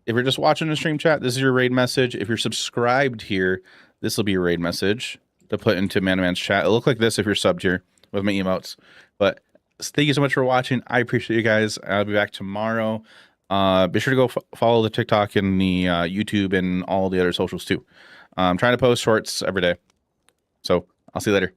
Speaker 1: If you're just watching the stream chat, this is your raid message. If you're subscribed here, this will be your raid message to put into Man's chat. It'll look like this if you're subbed here with my emotes. But thank you so much for watching. I appreciate you guys. I'll be back tomorrow. Be sure to go follow the TikTok and the YouTube and all the other socials too. I'm trying to post shorts every day. So I'll see you later.